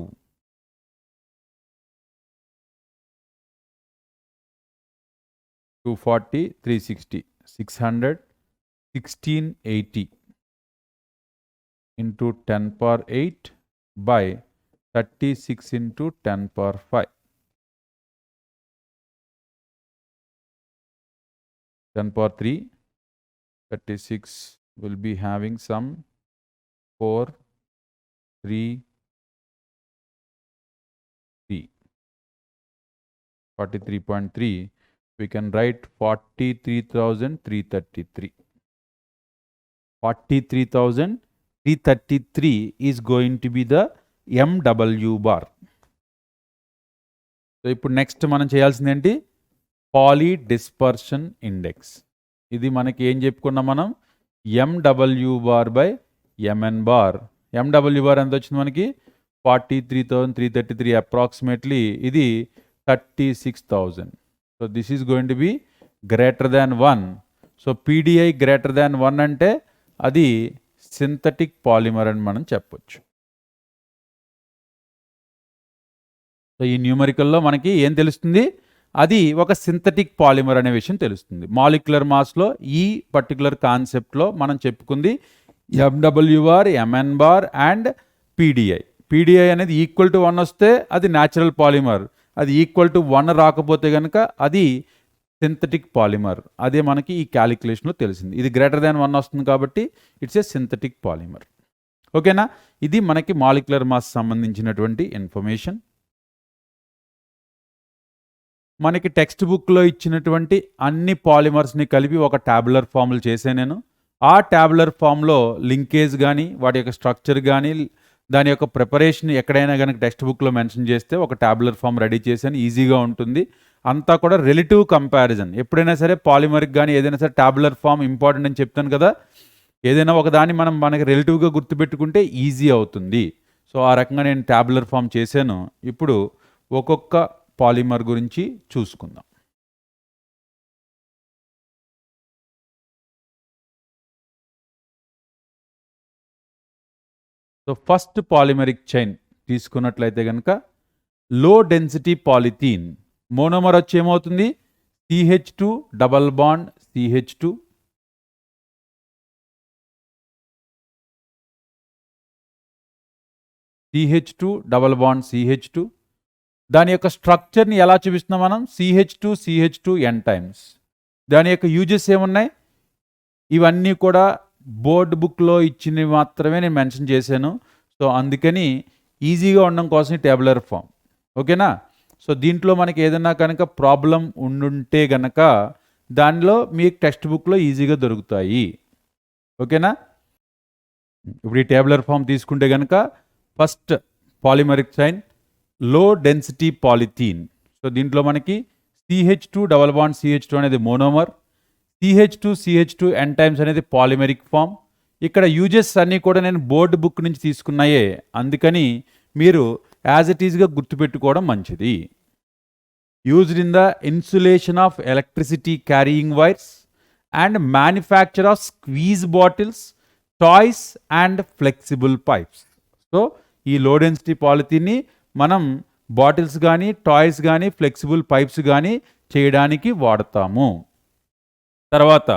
240, 360, 600, 1680 into 10 power 8 by 36 into 10 power 5. 10 power 3, 36 will be having some 4, 3, 3. 43.3. We can write 43,333. 43,333 is going to be the MW bar. So, ఇప్పుడు next మనం చేయాల్సింది ఏంటి? Poly dispersion index. ఇది మనకి ఏం చెప్పుకున్నాం మనం? MW bar by MN bar. MW bar ఎంత వచ్చింది మనకి? 43,333 అప్రాక్సిమేట్లీ. ఇది 36,000. So, this is going to be greater than 1. So, PDI greater than 1 అంటే అది సింథటిక్ పాలిమర్ అని మనం చెప్పొచ్చు. సో ఈ న్యూమరికల్లో మనకి ఏం తెలుస్తుంది? అది ఒక సింథటిక్ పాలిమర్ అనే విషయం తెలుస్తుంది. మాలిక్యులర్ మాస్లో ఈ పర్టికులర్ కాన్సెప్ట్లో మనం చెప్పుకుంది MW bar, MN bar and PDI. PDI అనేది ఈక్వల్ టు 1 వస్తే అది న్యాచురల్ పాలిమర్. అది ఈక్వల్ టు 1 రాకపోతే కనుక అది సింథటిక్ పాలిమర్. అదే మనకి ఈ క్యాలిక్యులేషన్లో తెలిసింది. ఇది గ్రేటర్ దాన్ 1 వస్తుంది కాబట్టి ఇట్స్ ఏ సింథటిక్ పాలిమర్. ఓకేనా? ఇది మనకి మాలిక్యులర్ మాస్ సంబంధించినటువంటి ఇన్ఫర్మేషన్. మనకి టెక్స్ట్ బుక్లో ఇచ్చినటువంటి అన్ని పాలిమర్స్ని కలిపి ఒక ట్యాబులర్ ఫామ్లు చేసే నేను. ఆ ట్యాబులర్ ఫామ్లో లింకేజ్ కానీ వాటి యొక్క స్ట్రక్చర్ కానీ దాని యొక్క ప్రిపరేషన్ ఎక్కడైనా కనుక టెక్స్ట్ బుక్లో మెన్షన్ చేస్తే ఒక ట్యాబులర్ ఫామ్ రెడీ చేసాను. ఈజీగా ఉంటుంది. అంతా కూడా రిలేటివ్ కంపారిజన్. ఎప్పుడైనా సరే పాలిమర్కి కానీ ఏదైనా సరే ట్యాబులర్ ఫామ్ ఇంపార్టెంట్ అని చెప్తాను కదా. ఏదైనా ఒక దాన్ని మనకి రిలేటివ్గా గుర్తుపెట్టుకుంటే ఈజీ అవుతుంది. సో ఆ రకంగా నేను ట్యాబులర్ ఫామ్ చేశాను. ఇప్పుడు ఒక్కొక్క పాలిమర్ గురించి చూసుకుందాం. సో ఫస్ట్ పాలిమరిక్ చైన్ తీసుకున్నట్లయితే కనుక లో డెన్సిటీ పాలిథీన్ మోనోమర్ వచ్చి ఏమవుతుంది? CH2 double bond CH2, CH2 double bond CH2. దాని యొక్క స్ట్రక్చర్ని ఎలా చూపిస్తున్నాం మనం? CH2 CH2 n times. దాని యొక్క యూజెస్ ఏమున్నాయి? ఇవన్నీ కూడా బోర్డ్ బుక్లో ఇచ్చినవి మాత్రమే నేను మెన్షన్ చేశాను. సో అందుకని ఈజీగా ఉండడం కోసం ఈ టేబులర్ ఫామ్. ఓకేనా? సో దీంట్లో మనకి ఏదైనా కనుక ప్రాబ్లం ఉండుంటే గనక దానిలో మీకు టెక్స్ట్ బుక్లో ఈజీగా దొరుకుతాయి. ఓకేనా? ఇప్పుడు ఈ టేబులర్ ఫామ్ తీసుకుంటే కనుక ఫస్ట్ పాలిమరిక్ చైన్ లో డెన్సిటీ పాలిథీన్. సో దీంట్లో మనకి CH2 డబల్ బాండ్ CH2 అనేది monomer, CH2 CH2 n times అనేది పాలిమరిక్ ఫామ్. ఇక్కడ యూజెస్ అన్నీ కూడా నేను బోర్డు బుక్ నుంచి తీసుకున్నాయే, అందుకని మీరు యాజ్ ఇట్ ఈజ్గా గుర్తుపెట్టుకోవడం మంచిది. Used in the insulation of electricity carrying wires and manufacture of squeeze bottles, toys and flexible pipes. So ఈ లో డెన్సిటీ పాలిథీన్ని మనం బాటిల్స్ కానీ, టాయ్స్ కానీ, ఫ్లెక్సిబుల్ పైప్స్ కానీ చేయడానికి వాడతాము. తర్వాత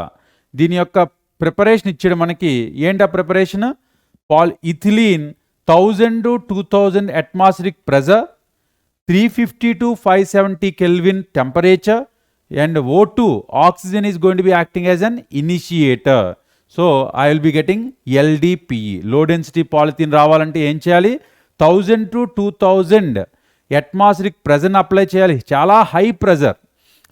దీని యొక్క ప్రిపరేషన్ ఇచ్చాడు మనకి. ఏంటి ఆ preparation? Ethylene 1000 to 2000 atmospheric pressure, 350 to 570 Kelvin temperature, and O2 oxygen is going to be acting as an initiator. So I will be getting LDPE. Low density polythene రావాలంటే ఏం చేయాలి? 1000 to 2000 atmospheric pressure అప్లై చేయాలి, చాలా high pressure,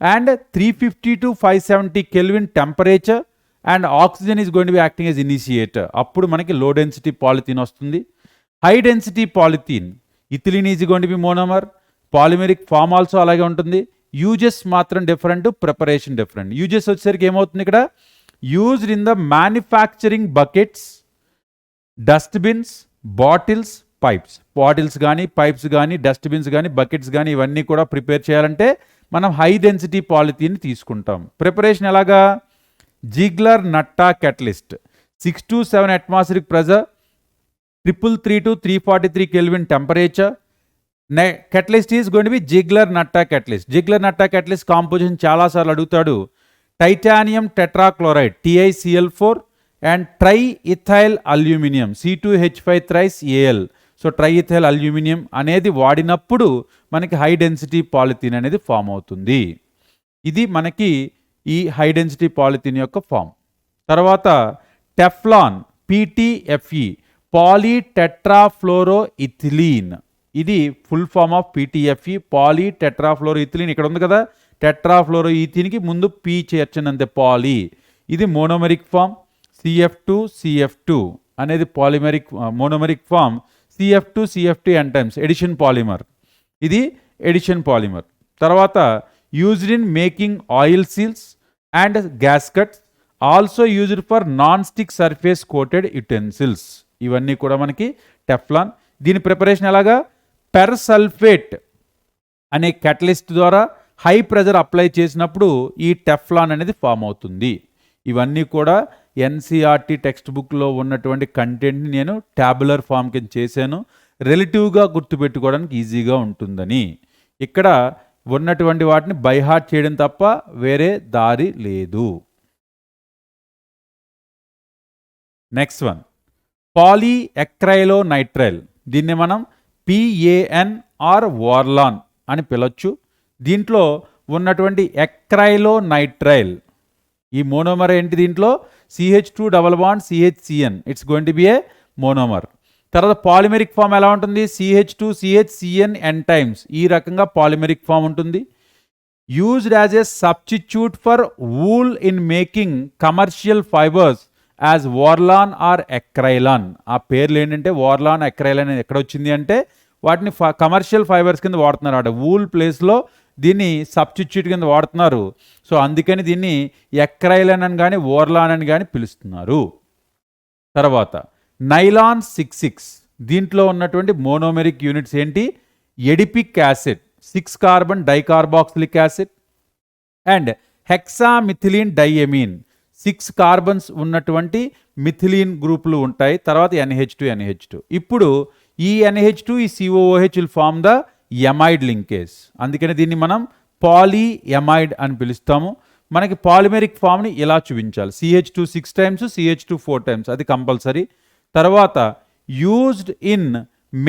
and 350 to 570 Kelvin temperature, and oxygen is going to be acting as initiator. అప్పుడు మనకి low density polythene వస్తుంది. High density polythene, ethylene is going to be monomer, polymeric form also అలాగే ఉంటుంది. Uses మాత్రం different, preparation different. Uses వచ్చేసరికి ఏమవుతుంది ఇక్కడ, used in the manufacturing buckets, dustbins, bottles, pipes. Bottles కానీ, పైప్స్ కానీ, డస్ట్బిన్స్ కానీ, బకెట్స్ కానీ ఇవన్నీ కూడా ప్రిపేర్ చేయాలంటే మనం హై డెన్సిటీ పాలిథీన్ తీసుకుంటాం. ప్రిపరేషన్ ఎలాగా, Ziggler నట్టా catalyst, 6 to 7 atmospheric pressure, 333 to 343 Kelvin temperature. Catalyst is going to be Ziegler Natta catalyst. Ziegler Natta catalyst composition చాలా సార్లు అడుగుతాడు. Titanium tetrachloride TiCl4 and triethyl aluminium C2H5 thrice Al. So triethyl aluminium అనేది వాడినప్పుడు మనకి high density polythene అనేది form అవుతుంది. ఇది మనకి ఈ హై డెన్సిటీ పాలిథీన్ యొక్క ఫామ్. తర్వాత టెఫ్లాన్ PTFE, పాలీటెట్రాఫ్లోరోఇథిలీన్. ఇది full form of PTFE, polytetrafluoroethylene. ఇక్కడ ఉంది కదా, టెట్రాఫ్లోరోఈథిన్కి ముందు పీ చేర్చనంతే పాలీ. ఇది మోనోమెరిక్ ఫామ్. CF2 అనేది polymeric monomeric form. CF2 n times addition polymer. ఇది ఎడిషన్ పాలిమర్. తర్వాత used in making oil seals and gaskets, also used for non stick surface coated utensils. ఇవన్నీ కూడా మనకి టెఫ్లాన్. దీని preparation ఎలాగా, persulphate అనే catalyst ద్వారా హై ప్రెజర్ అప్లై చేసినప్పుడు ఈ టెఫ్లాన్ అనేది ఫామ్ అవుతుంది. ఇవన్నీ కూడా NCERT టెక్స్ట్ బుక్లో ఉన్నటువంటి కంటెంట్ని నేను ట్యాబులర్ ఫామ్ కింద చేశాను, రిలేటివ్గా గుర్తుపెట్టుకోవడానికి ఈజీగా ఉంటుందని. ఇక్కడ ఉన్నటువంటి వాటిని బైహార్ట్ చేయడం తప్ప వేరే దారి లేదు. Next one, polyacrylonitrile. దీన్ని మనం PAN ఆర్ వార్లాన్ అని పిలవచ్చు. దీంట్లో ఉన్నటువంటి ఎక్రైలోనైట్రైల్, ఈ మోనోమర్ ఏంటి, దీంట్లో CH2 double bond CHCN, it's going to be a monomer. తర్వాత పాలిమెరిక్ ఫామ్ ఎలా ఉంటుంది, CH2CHCN n టైమ్స్. ఈ రకంగా పాలిమెరిక్ ఫామ్ ఉంటుంది. Used as a substitute for wool in making commercial fibres as Orlon or Acrilan. ఆ పేర్లు ఏంటంటే వార్లాన్, ఎక్రైలాన్ ఎక్కడ వచ్చింది అంటే వాటిని కమర్షియల్ ఫైబర్స్ కింద వాడుతున్నారు అట. వూల్ ప్లేస్లో దీన్ని సబ్స్టిట్యూట్ కింద వాడుతున్నారు. సో అందుకని దీన్ని ఎక్రైలాన్ అని కానీ వార్లాన్ అని కానీ పిలుస్తున్నారు. తర్వాత నైలాన్ 66. దీంట్లో ఉన్నటువంటి మోనోమెరిక్ యూనిట్స్ ఏంటి, adipic acid, 6 carbon dicarboxylic acid and hexamethylene diamine. 6 carbons ఉన్నటువంటి మిథిలీన్ గ్రూపులు ఉంటాయి. తర్వాత NH2. ఇప్పుడు ఈ NH2 ఈ COOH will form the amide linkage. అందుకని దీన్ని మనం పాలీఎమైడ్ అని పిలుస్తాము. మనకి పాలిమెరిక్ ఫామ్ని ఇలా చూపించాలి, CH2 6 టైమ్స్, CH2 4 టైమ్స్, అది కంపల్సరీ. తర్వాత used in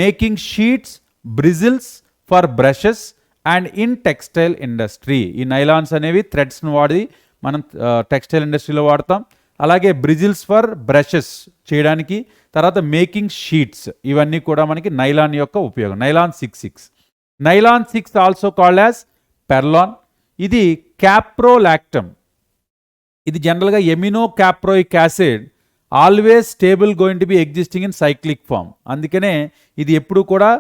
making sheets, bristles for brushes and in textile industry. ఈ నైలాన్స్ అనేవి థ్రెడ్స్ని వాడి మనం టెక్స్టైల్ ఇండస్ట్రీలో వాడతాం. అలాగే బ్రిజిల్స్ ఫర్ బ్రషెస్ చేయడానికి, తర్వాత మేకింగ్ షీట్స్, ఇవన్నీ కూడా మనకి నైలాన్ యొక్క ఉపయోగం. Nylon 66. Nylon 6 also called as Perlon. ఇది క్యాప్రోలాక్టమ్. ఇది జనరల్గా amino caproic acid always stable going to be existing in cyclic form. అందుకనే ఇది ఎప్పుడు కూడా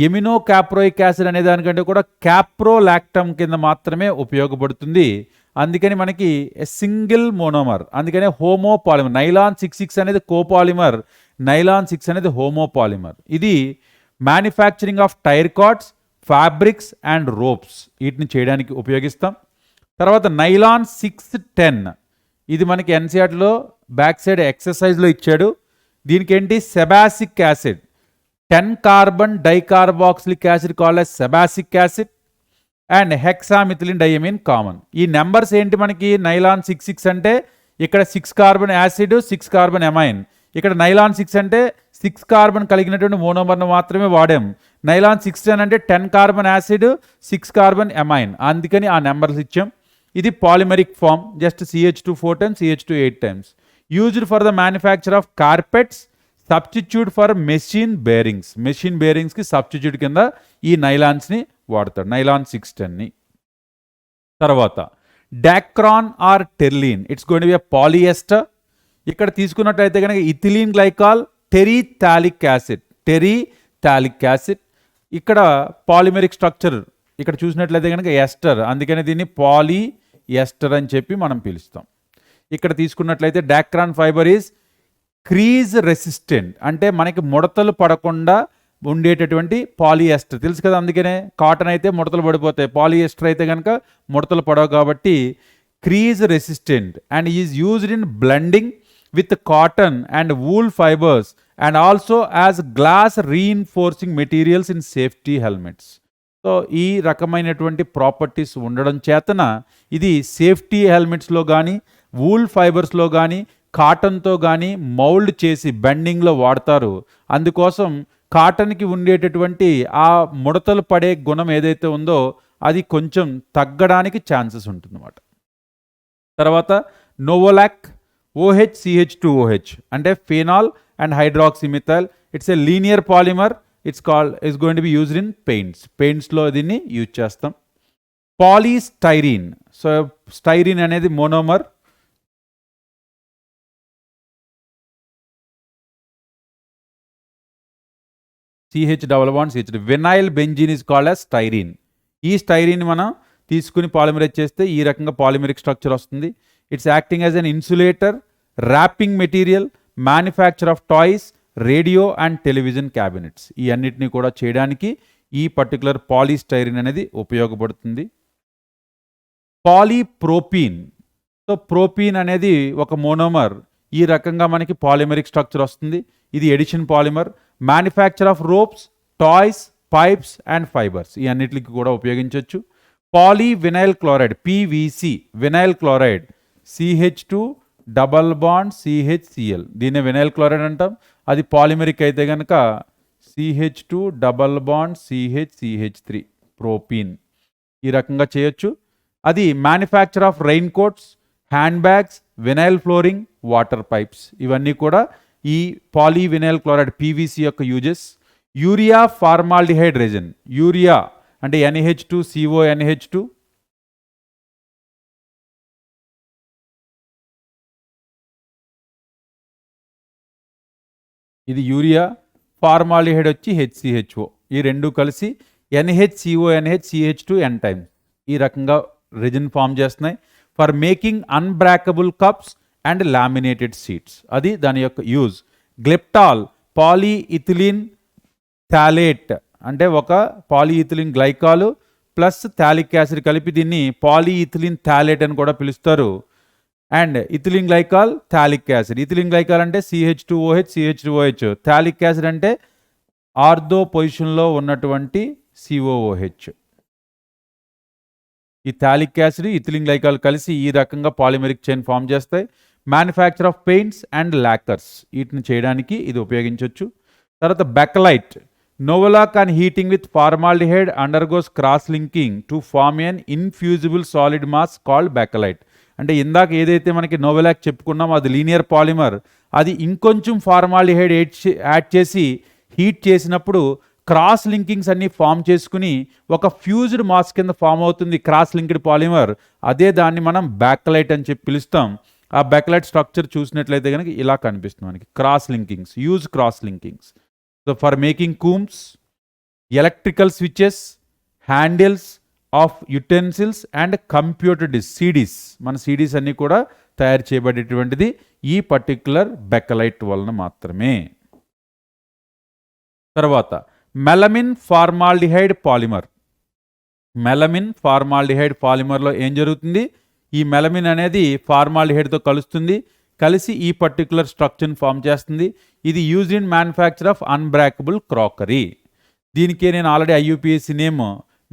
ఎమినో క్యాప్రోయిక్ యాసిడ్ అనే దానికంటే కూడా క్యాప్రోలాక్టమ్ కింద మాత్రమే ఉపయోగపడుతుంది. అందుకని మనకి సింగిల్ మోనోమర్, అందుకనే హోమోపాలిమర్. నైలాన్ 66 అనేది కోపాలిమర్, నైలాన్ 6 అనేది హోమోపాలిమర్. ఇది manufacturing of tyre cords, fabrics and ropes, వీటిని చేయడానికి ఉపయోగిస్తాం. తర్వాత నైలాన్ 610. ఇది మనకి NCERTలో బ్యాక్ సైడ్ ఎక్సర్సైజ్లో ఇచ్చాడు. దీనికి ఏంటి, sebacic acid, 10 carbon dicarboxylic acid called as sebacic acid and hexamethylene diamine common. ఈ నెంబర్స్ ఏంటి మనకి, నైలాన్ 66 అంటే ఇక్కడ 6 కార్బన్ యాసిడ్, 6 కార్బన్ ఎమైన్. ఇక్కడ నైలాన్ 6 అంటే 6 కార్బన్ కలిగినటువంటి మోనోమర్ను మాత్రమే వాడాం. నైలాన్ 610 అంటే 10 కార్బన్ యాసిడ్, 6 కార్బన్ ఎమైన్, అందుకని ఆ నెంబర్స్ ఇచ్చాం. ఇది polymeric form, just CH2 4 times, CH2 8 times. Used for the manufacture of carpets, substitute for machine bearings. Machine బేరింగ్స్కి సబ్స్టిట్యూట్ కింద ఈ నైలాన్స్ని వాడతాడు, నైలాన్ 610ని. తర్వాత Dacron or Terylene, it's going to be a polyester. ఇక్కడ తీసుకున్నట్టయితే కనుక ఇథిలీన్ గ్లైకాల్, టెరిథాలిక్ యాసిడ్. ఇక్కడ పాలిమెరిక్ స్ట్రక్చర్ ఇక్కడ చూసినట్లయితే కనుక ఎస్టర్, అందుకని దీన్ని పాలీ ఎస్టర్ అని చెప్పి మనం పిలుస్తాం. ఇక్కడ తీసుకున్నట్లయితే డాక్రాన్ ఫైబర్ ఈజ్ క్రీజ్ రెసిస్టెంట్, అంటే మనకి ముడతలు పడకుండా ఉండేటటువంటి పాలిఎస్టర్. తెలుసు కదా, అందుకనే కాటన్ అయితే ముడతలు పడిపోతాయి, పాలిఎస్టర్ అయితే కనుక ముడతలు పడవు. కాబట్టి crease resistant and is used in blending with cotton and wool fibres and also as glass reinforcing materials in safety helmets. So ఈ రకమైనటువంటి ప్రాపర్టీస్ ఉండడం చేతన ఇది సేఫ్టీ హెల్మెట్స్లో కానీ వూల్ ఫైబర్స్లో కానీ కాటన్తో కానీ మౌల్డ్ చేసి బెండింగ్లో వాడతారు. అందుకోసం కాటన్కి ఉండేటటువంటి ఆ ముడతలు పడే గుణం ఏదైతే ఉందో అది కొంచెం తగ్గడానికి ఛాన్సెస్ ఉంటుందన్నమాట. తర్వాత నోవోలాక్ OHCH2OH అంటే phenol and hydroxymethyl. It's a linear polymer. It's going to be used in పెయింట్స్లో దీన్ని యూజ్ చేస్తాం. పాలీస్టైరీన్. సో స్టైరీన్ అనేది monomer. CH vinyl benzene is called as styrene. ఈ స్టైరీన్ మనం తీసుకుని పాలిమరైజ్ చేస్తే ఈ రకంగా పాలిమరిక్ స్ట్రక్చర్ వస్తుంది. It's acting as an insulator, wrapping material, manufacture of toys, radio and television cabinets. ఈ అన్నిటినీ కూడా చేయడానికి ఈ పర్టికులర్ పాలీస్టైరీన్ అనేది ఉపయోగపడుతుంది. పాలీప్రోపీన్. సో ప్రోపీన్ అనేది ఒక మోనోమర్. ఈ రకంగా మనకి పాలిమరిక్ స్ట్రక్చర్ వస్తుంది. ఇది addition polymer. Manufacture of ropes, toys, pipes and fibres ఈ అన్నిటికి కూడా ఉపయోగించవచ్చు. Polyvinyl chloride PVC, vinyl chloride CH2 double bond CHCl, దీన్ని వినైల్ క్లోరైడ్ అంటాం. అది పాలిమరిక్ అయితే కనుక CH2 double bond CH3 propene. ఈ రకంగా చేయొచ్చు. అది manufacture of rain coats, hand bags, vinyl flooring, water pipes ఇవన్నీ కూడా ఈ పాలీవినైల్ క్లోరైడ్ PVC యొక్క uses. Urea formaldehyde resin. Urea అంటే NH2CONH2. ఇది యూరియా, ఫార్మాల్డిహైడ్ వచ్చి HCHO. ఈ రెండు కలిసి NHCONH CH2 ఈ రకంగా రెజిన్ ఫామ్ చేస్తున్నాయి. For making unbreakable cups and laminated seats, అది దాని యొక్క యూజ్. గ్లిప్టాల్ పాలీఇథిలిన్ థాలేట్ అంటే ఒక పాలీఇథిలిన్ గ్లైకాలు ప్లస్ థాలిక్ యాసిడ్ కలిపి దీన్ని పాలీఇథిలిన్ థాలేట్ అని కూడా పిలుస్తారు. And ethylene glycol, phthalic acid. Ethylene glycol అంటే CH2OH CH2OH. థాలిక్ యాసిడ్ అంటే ఆర్థో పొజిషన్లో ఉన్నటువంటి COOH. ఈ థాలిక్ యాసిడ్, ఇథిలిన్ గ్లైకాల్ కలిసి ఈ రకంగా పాలిమరిక్ చైన్ ఫామ్ చేస్తాయి. Manufacture of paints and lacquers వీటిని చేయడానికి ఇది ఉపయోగించవచ్చు. తర్వాత Bakelite. Novolac and heating with formaldehyde undergoes cross linking to form an infusible solid mass called Bakelite. అంటే ఇందాక ఏదైతే మనకి నోవోలాక్ చెప్పుకున్నామో అది లీనియర్ పాలిమర్. అది ఇంకొంచెం ఫార్మాల్డిహైడ్ యాడ్ చేసి హీట్ చేసినప్పుడు క్రాస్ లింకింగ్స్ అన్నీ ఫామ్ చేసుకుని ఒక ఫ్యూజ్డ్ మాస్ కింద ఫామ్ అవుతుంది క్రాస్ లింక్డ్ పాలిమర్. అదే దాన్ని మనం బెకలైట్ అని చెప్పి పిలుస్తాం. ఆ బెకలైట్ స్ట్రక్చర్ చూసినట్లయితే కనుక ఇలా కనిపిస్తుంది మనకి. Cross linkings, use cross linkings. So for making combs, electrical switches, handles of utensils and computer CDs, మన CDs అన్నీ కూడా తయారు చేయబడేటువంటిది ఈ పర్టిక్యులర్ బెకలైట్ వలన మాత్రమే. తర్వాత melamine formaldehyde polymer. Melamine formaldehyde పాలిమర్లో ఏం జరుగుతుంది? ఈ మెలమిన్ అనేది ఫార్మాల్డిహైడ్తో కలుస్తుంది, కలిసి ఈ పర్టికులర్ స్ట్రక్చర్ని ఫామ్ చేస్తుంది. ఇది used in manufacture of unbreakable crockery. దీనికే నేను already IUPAC name,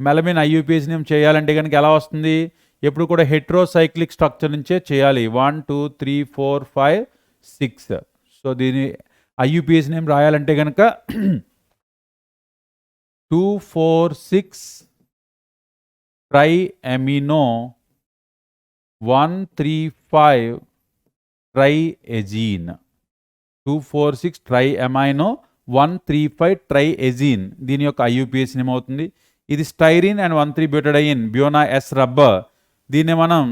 melamine IUPAC name చేయాలంటే కనుక ఎలా వస్తుంది? ఎప్పుడు కూడా హెట్రోసైక్లిక్ స్ట్రక్చర్ నుంచే చేయాలి. 1 2 3 4 5 6. సో దీని IUPAC నేమ్ రాయాలంటే కనుక 2 4 6 tri amino 1 3 5 tri azine. 2 4 6 tri amino 1 3 5 tri azine దీని యొక్క IUPAC నేమ్ అవుతుంది. ఇది styrene and one three butadiene Buna S rubber, దీన్ని మనం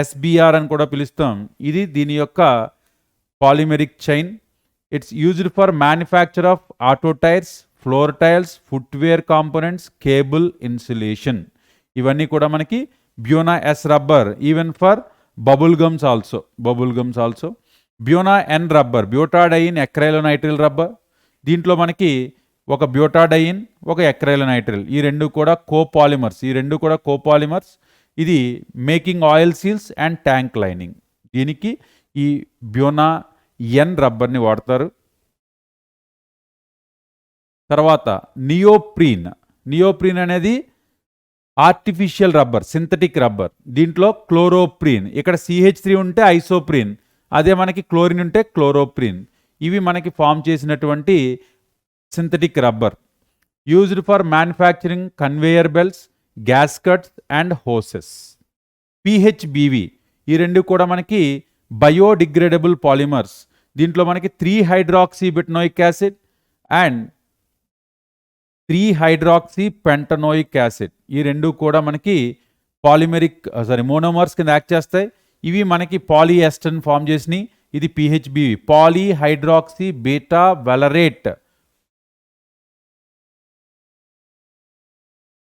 SBR అని కూడా పిలుస్తాం. ఇది దీని యొక్క polymeric chain. It's used for manufacture of auto tyres, floor tiles, footwear components, cable insulation. ఇవన్నీ కూడా మనకి Buna S rubber, even for bubble gums also. Buna N rubber, butadiene acrylonitrile rubber. దీంట్లో మనకి ఒక బ్యూటాడైన్, ఒక ఎక్రైలోనైట్రిల్, ఈ రెండు కూడా కోపాలిమర్స్. ఇది making oil seals and tank lining. దీనికి ఈ బ్యూనా ఎన్ రబ్బర్ని వాడతారు. తర్వాత నియోప్రీన్ అనేది ఆర్టిఫిషియల్ రబ్బర్, సింథటిక్ రబ్బర్. దీంట్లో క్లోరోప్రీన్, ఇక్కడ CH3 ఉంటే ఐసోప్రీన్, అదే మనకి క్లోరిన్ ఉంటే క్లోరోప్రీన్. ఇవి మనకి ఫామ్ చేసినటువంటి synthetic rubber, used for manufacturing conveyor belts, gaskets and hoses. PHBV, ఈ రెండు కూడా మనకి బయోడిగ్రేడబుల్ పాలిమర్స్. దీంట్లో మనకి three hydroxybutanoic acid and three hydroxypentanoic acid, ఈ రెండు కూడా మనకి మోనోమర్స్ కింద యాక్ట్ చేస్తాయి. ఇవి మనకి పాలిఎస్టర్ని ఫామ్ చేసినాయి. ఇది PHBV, polyhydroxy beta valerate.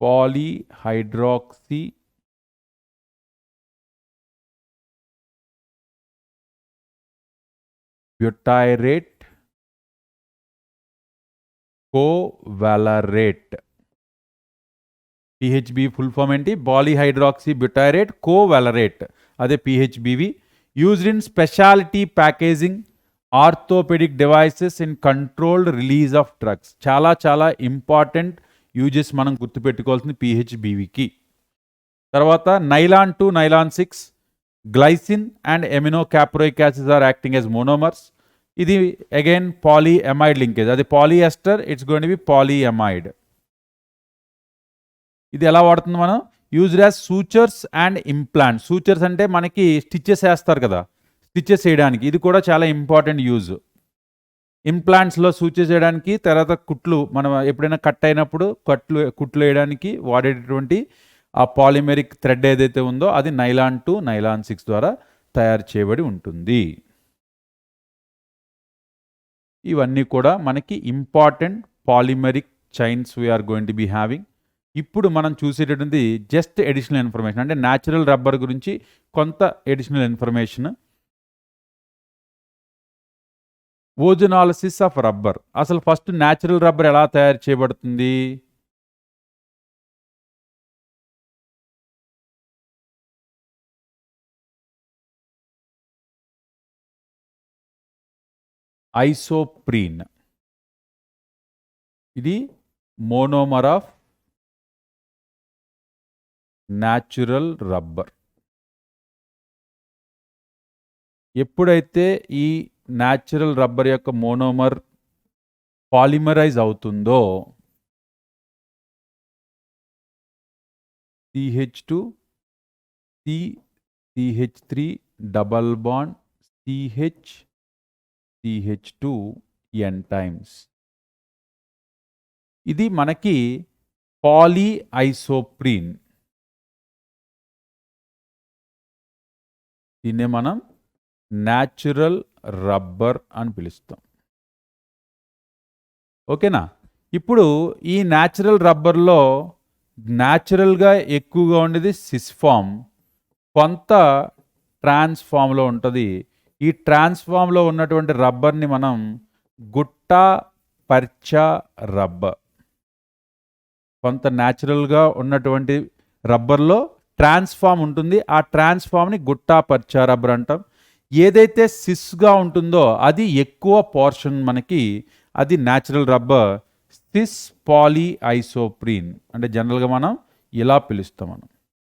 Polyhydroxy butyrate covalerate. PHB full form ఏంటి? పాలీహైడ్రాక్సీ బ్యూటైరేట్ కోవాలరేట్, అదే PHBV. Used in speciality packaging, orthopaedic devices, in controlled release of drugs. చాలా చాలా ఇంపార్టెంట్ యూజెస్ మనం గుర్తుపెట్టుకోవాల్సింది PHBVకి. తర్వాత nylon 2, nylon 6, glycine and amino caproic acids are acting as monomers. ఇది again polyamide linkage, అది polyester, it's going to be polyamide. ఇది ఎలా వాడుతుంది మనం? Used as sutures and implant. Sutures అంటే మనకి స్టిచెస్ వేస్తారు కదా, స్టిచెస్ వేయడానికి ఇది కూడా చాలా ఇంపార్టెంట్ యూజ్. ఇంప్లాంట్స్లో సూచర్స్ వేయడానికి, తర్వాత కుట్లు, మనం ఎప్పుడైనా కట్ అయినప్పుడు కుట్లు వేయడానికి వాడేటటువంటి ఆ పాలిమెరిక్ థ్రెడ్ ఏదైతే ఉందో అది నైలాన్ 2, నైలాన్ 6 ద్వారా తయారు చేయబడి ఉంటుంది. ఇవన్నీ కూడా మనకి important polymeric chains we are going to be having. ఇప్పుడు మనం చూసేటటువంటి జస్ట్ ఎడిషనల్ ఇన్ఫర్మేషన్, అంటే న్యాచురల్ రబ్బర్ గురించి కొంత additional information. Ozonolysis of rubber. అసలు ఫస్ట్ న్యాచురల్ రబ్బర్ ఎలా తయారు చేయబడుతుంది? ఐసోప్రీన్, ఇది మోనోమర్ ఆఫ్ న్యాచురల్ రబ్బర్. ఎప్పుడైతే ఈ న్యాచురల్ రబ్బర్ యొక్క మోనోమర్ పాలిమరైజ్ అవుతుందో CH2 CH3 double bond CH2 N times, ఇది మనకి పాలీఐసోప్రీన్. దీన్నే మనం న్యాచురల్ రబ్బర్ అని పిలుస్తాం. ఓకేనా? ఇప్పుడు ఈ న్యాచురల్ రబ్బర్లో న్యాచురల్గా ఎక్కువగా ఉండేది సిస్ ఫామ్, కొంత ట్రాన్స్ఫామ్లో ఉంటుంది. ఈ ట్రాన్స్ఫామ్లో ఉన్నటువంటి రబ్బర్ని మనం గుట్టా పర్చా రబ్బర్, కొంత న్యాచురల్గా ఉన్నటువంటి రబ్బర్లో ట్రాన్స్ఫామ్ ఉంటుంది. ఆ ట్రాన్స్ఫామ్ని గుట్టా పర్చా రబ్బర్ అంటాం. ఏదైతే సిస్గా ఉంటుందో అది ఎక్కువ పోర్షన్ మనకి, అది న్యాచురల్ రబ్బర్ సిస్ పాలీఐసోప్రీన్, అంటే జనరల్గా మనం ఇలా పిలుస్తాం, మనం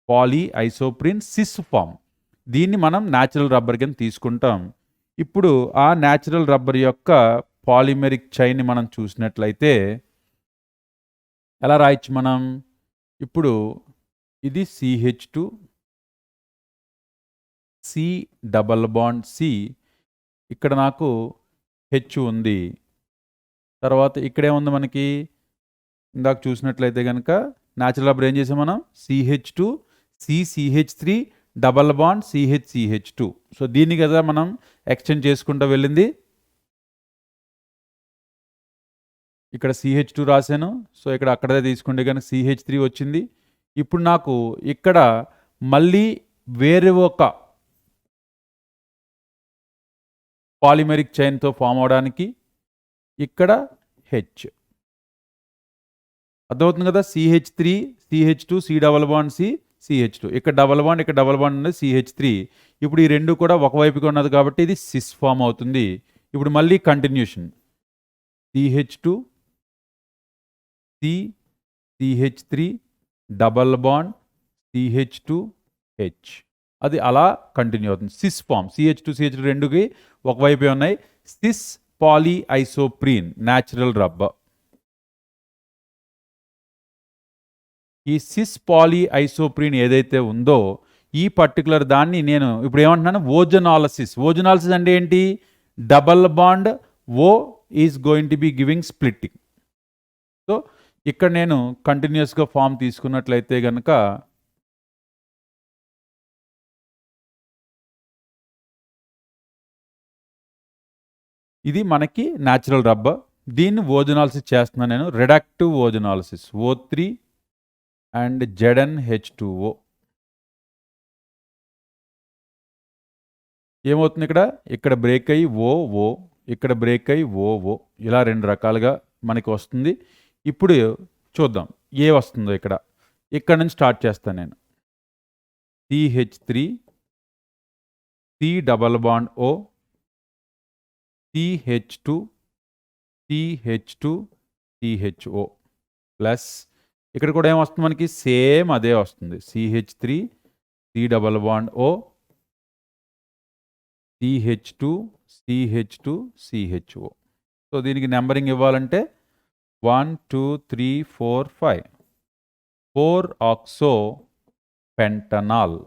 పాలీఐసోప్రీన్ సిస్ ఫామ్. దీన్ని మనం న్యాచురల్ రబ్బర్ కింద తీసుకుంటాం. ఇప్పుడు ఆ న్యాచురల్ రబ్బర్ యొక్క పాలిమెరిక్ చైన్ని మనం చూసినట్లయితే ఎలా రాయొచ్చు మనం? ఇప్పుడు ఇది CH2 C double bond C, ఇక్కడ నాకు H ఉంది. తర్వాత ఇక్కడేముంది మనకి? ఇందాక చూసినట్లయితే కనుక న్యాచురల్ రబ్బర్ ఏం చేసాం మనం? CH2 CH3 double bond CH2. So దీన్ని కదా మనం ఎక్స్టెండ్ చేసుకుంటూ వెళ్ళింది. ఇక్కడ CH2 రాశాను, సో ఇక్కడ అక్కడే తీసుకుంటే కనుక CH3 వచ్చింది. ఇప్పుడు నాకు ఇక్కడ మళ్ళీ వేరే ఒక పాలిమెరిక్ చైన్తో ఫామ్ అవడానికి ఇక్కడ హెచ్ అర్థమవుతుంది కదా, CH3 CH2 C double bond CH2 ఇక్కడ డబల్ బాండ్ ఇక్కడ డబల్ బాండ్ ఉన్నది CH3. ఇప్పుడు ఈ రెండు కూడా ఒకవైపుగా ఉన్నది కాబట్టి ఇది సిస్ ఫామ్ అవుతుంది. ఇప్పుడు మళ్ళీ continuation CH2 CH3 double bond CH2 H అది అలా కంటిన్యూ అవుతుంది. సిస్ ఫామ్ CH2 CH2 రెండుకి ఒకవైపే ఉన్నాయి. Cis polyisoprene natural rubber. ఈ సిస్ పాలీఐసోప్రీన్ ఏదైతే ఉందో ఈ పర్టికులర్ దాన్ని నేను ఇప్పుడు ఏమంటున్నాను, ఓజోనాలసిస్. ఓజోనాలసిస్ అంటే ఏంటి, double bond O is going to be giving splitting. So ఇక్కడ నేను కంటిన్యూస్గా ఫామ్ తీసుకున్నట్లయితే కనుక ఇది మనకి న్యాచురల్ రబ్బర్. దీన్ని ఓజోనాలసిస్ చేస్తున్నాను నేను, reductive ozonolysis O3 and ZnH2O. ఏమవుతుంది ఇక్కడ బ్రేక్ అయ్యి ఓ ఇక్కడ బ్రేక్ అయ్యి ఓ ఇలా రెండు రకాలుగా మనకి వస్తుంది. ఇప్పుడు చూద్దాం ఏ వస్తుందో. ఇక్కడ నుంచి స్టార్ట్ చేస్తాను నేను. CH3 C double bond O CH2 CH2 CHO plus ఇక్కడ కూడా ఏమొస్తుంది మనకి, సేమ్ అదే వస్తుంది. CH3 C double bond O CH2 CH2 CHO. So దీనికి నెంబరింగ్ ఇవ్వాలంటే 1 2 3 4 5 4 ఆక్సో పెంటనాల్.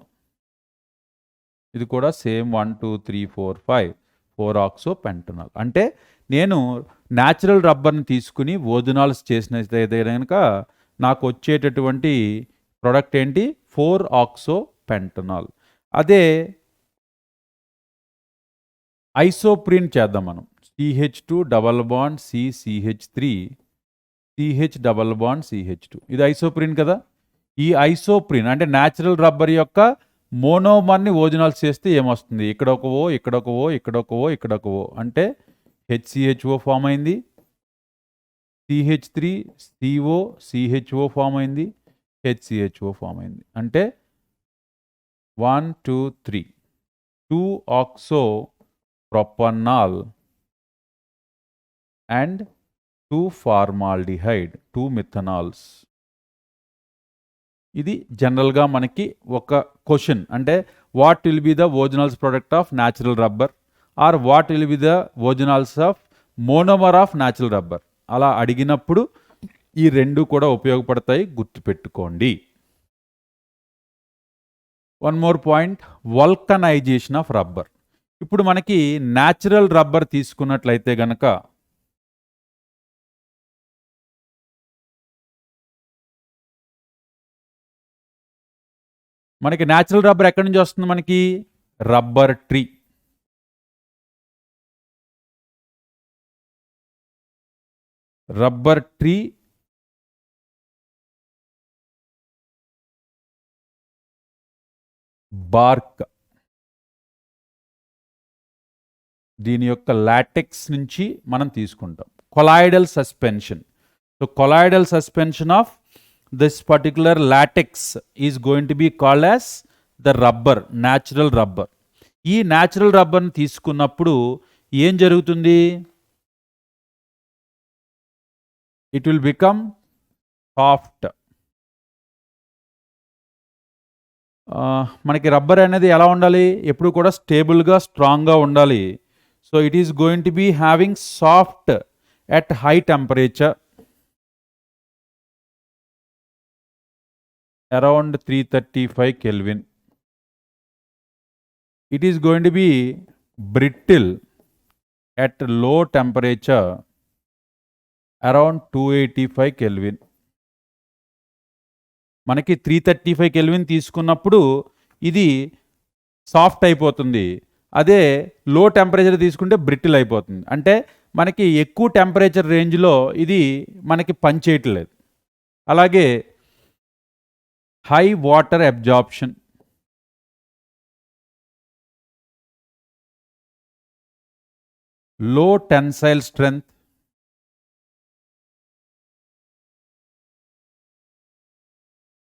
ఇది కూడా సేమ్ 1 2 3 4 5 4 ఆక్సో పెంటనాల్. అంటే నేను న్యాచురల్ రబ్బర్ని తీసుకుని ఓజోనాలిసిస్ చేసినట్లయితే కనుక నాకు వచ్చేటటువంటి ప్రోడక్ట్ ఏంటి, 4 ఆక్సో పెంటనాల్. అదే ఐసోప్రీన్ చేద్దాం మనం. CH2 double bond CH3 CH double bond CH2. ఇది ఐసోప్రీన్ కదా. ఈ ఐసోప్రీన్ అంటే న్యాచురల్ రబ్బర్ యొక్క మోనోమర్ని ఓజోనాలిసిస్ చేస్తే ఏమొస్తుంది, ఇక్కడ ఒక ఓ ఇక్కడ ఒక ఓ ఇక్కడ ఒక ఓ ఇక్కడ ఒక ఓ అంటే HCHO ఫామ్ అయింది. CH3 CO CHO ఫామ్ అయింది. HCHO ఫామ్ అయింది. అంటే 1 2 3 2 oxo propanal and 2 formaldehyde 2 methanals. ఇది జనరల్గా మనకి ఒక క్వశ్చన్. అంటే what will be the ozonolysis product of natural rubber or what will be the ozonolysis of monomer of natural rubber అలా అడిగినప్పుడు ఈ రెండు కూడా ఉపయోగపడతాయి, గుర్తుపెట్టుకోండి. One more point, vulcanization of rubber. ఇప్పుడు మనకి న్యాచురల్ రబ్బర్ తీసుకున్నట్లయితే గనక మనకి న్యాచురల్ రబ్బర్ ఎక్కడి నుంచి వస్తుంది, మనకి rubber tree. Rubber tree BARC, దీని యొక్క లాటెక్స్ నుంచి మనం తీసుకుంటాం. Colloidal suspension. So colloidal suspension of this particular latex is going to be called as the rubber, natural rubber. ఈ న్యాచురల్ రబ్బర్ని తీసుకున్నప్పుడు ఏం జరుగుతుంది, it will become soft. మనకి రబ్బర్ అనేది ఎలా ఉండాలి, ఎప్పుడు కూడా స్టేబుల్గా స్ట్రాంగ్గా ఉండాలి. So it is going to be having soft at high temperature around 335 Kelvin. It is going to be brittle at low temperature around 285 Kelvin. మనకి 335 Kelvin తీసుకున్నప్పుడు ఇది సాఫ్ట్ అయిపోతుంది. అదే లో టెంపరేచర్ తీసుకుంటే బ్రిటిల్ అయిపోతుంది. అంటే మనకి ఎక్కువ టెంపరేచర్ రేంజ్లో ఇది మనకి పనిచేయట్లేదు. అలాగే హై వాటర్ అబ్జార్ప్షన్, లో tensile strength,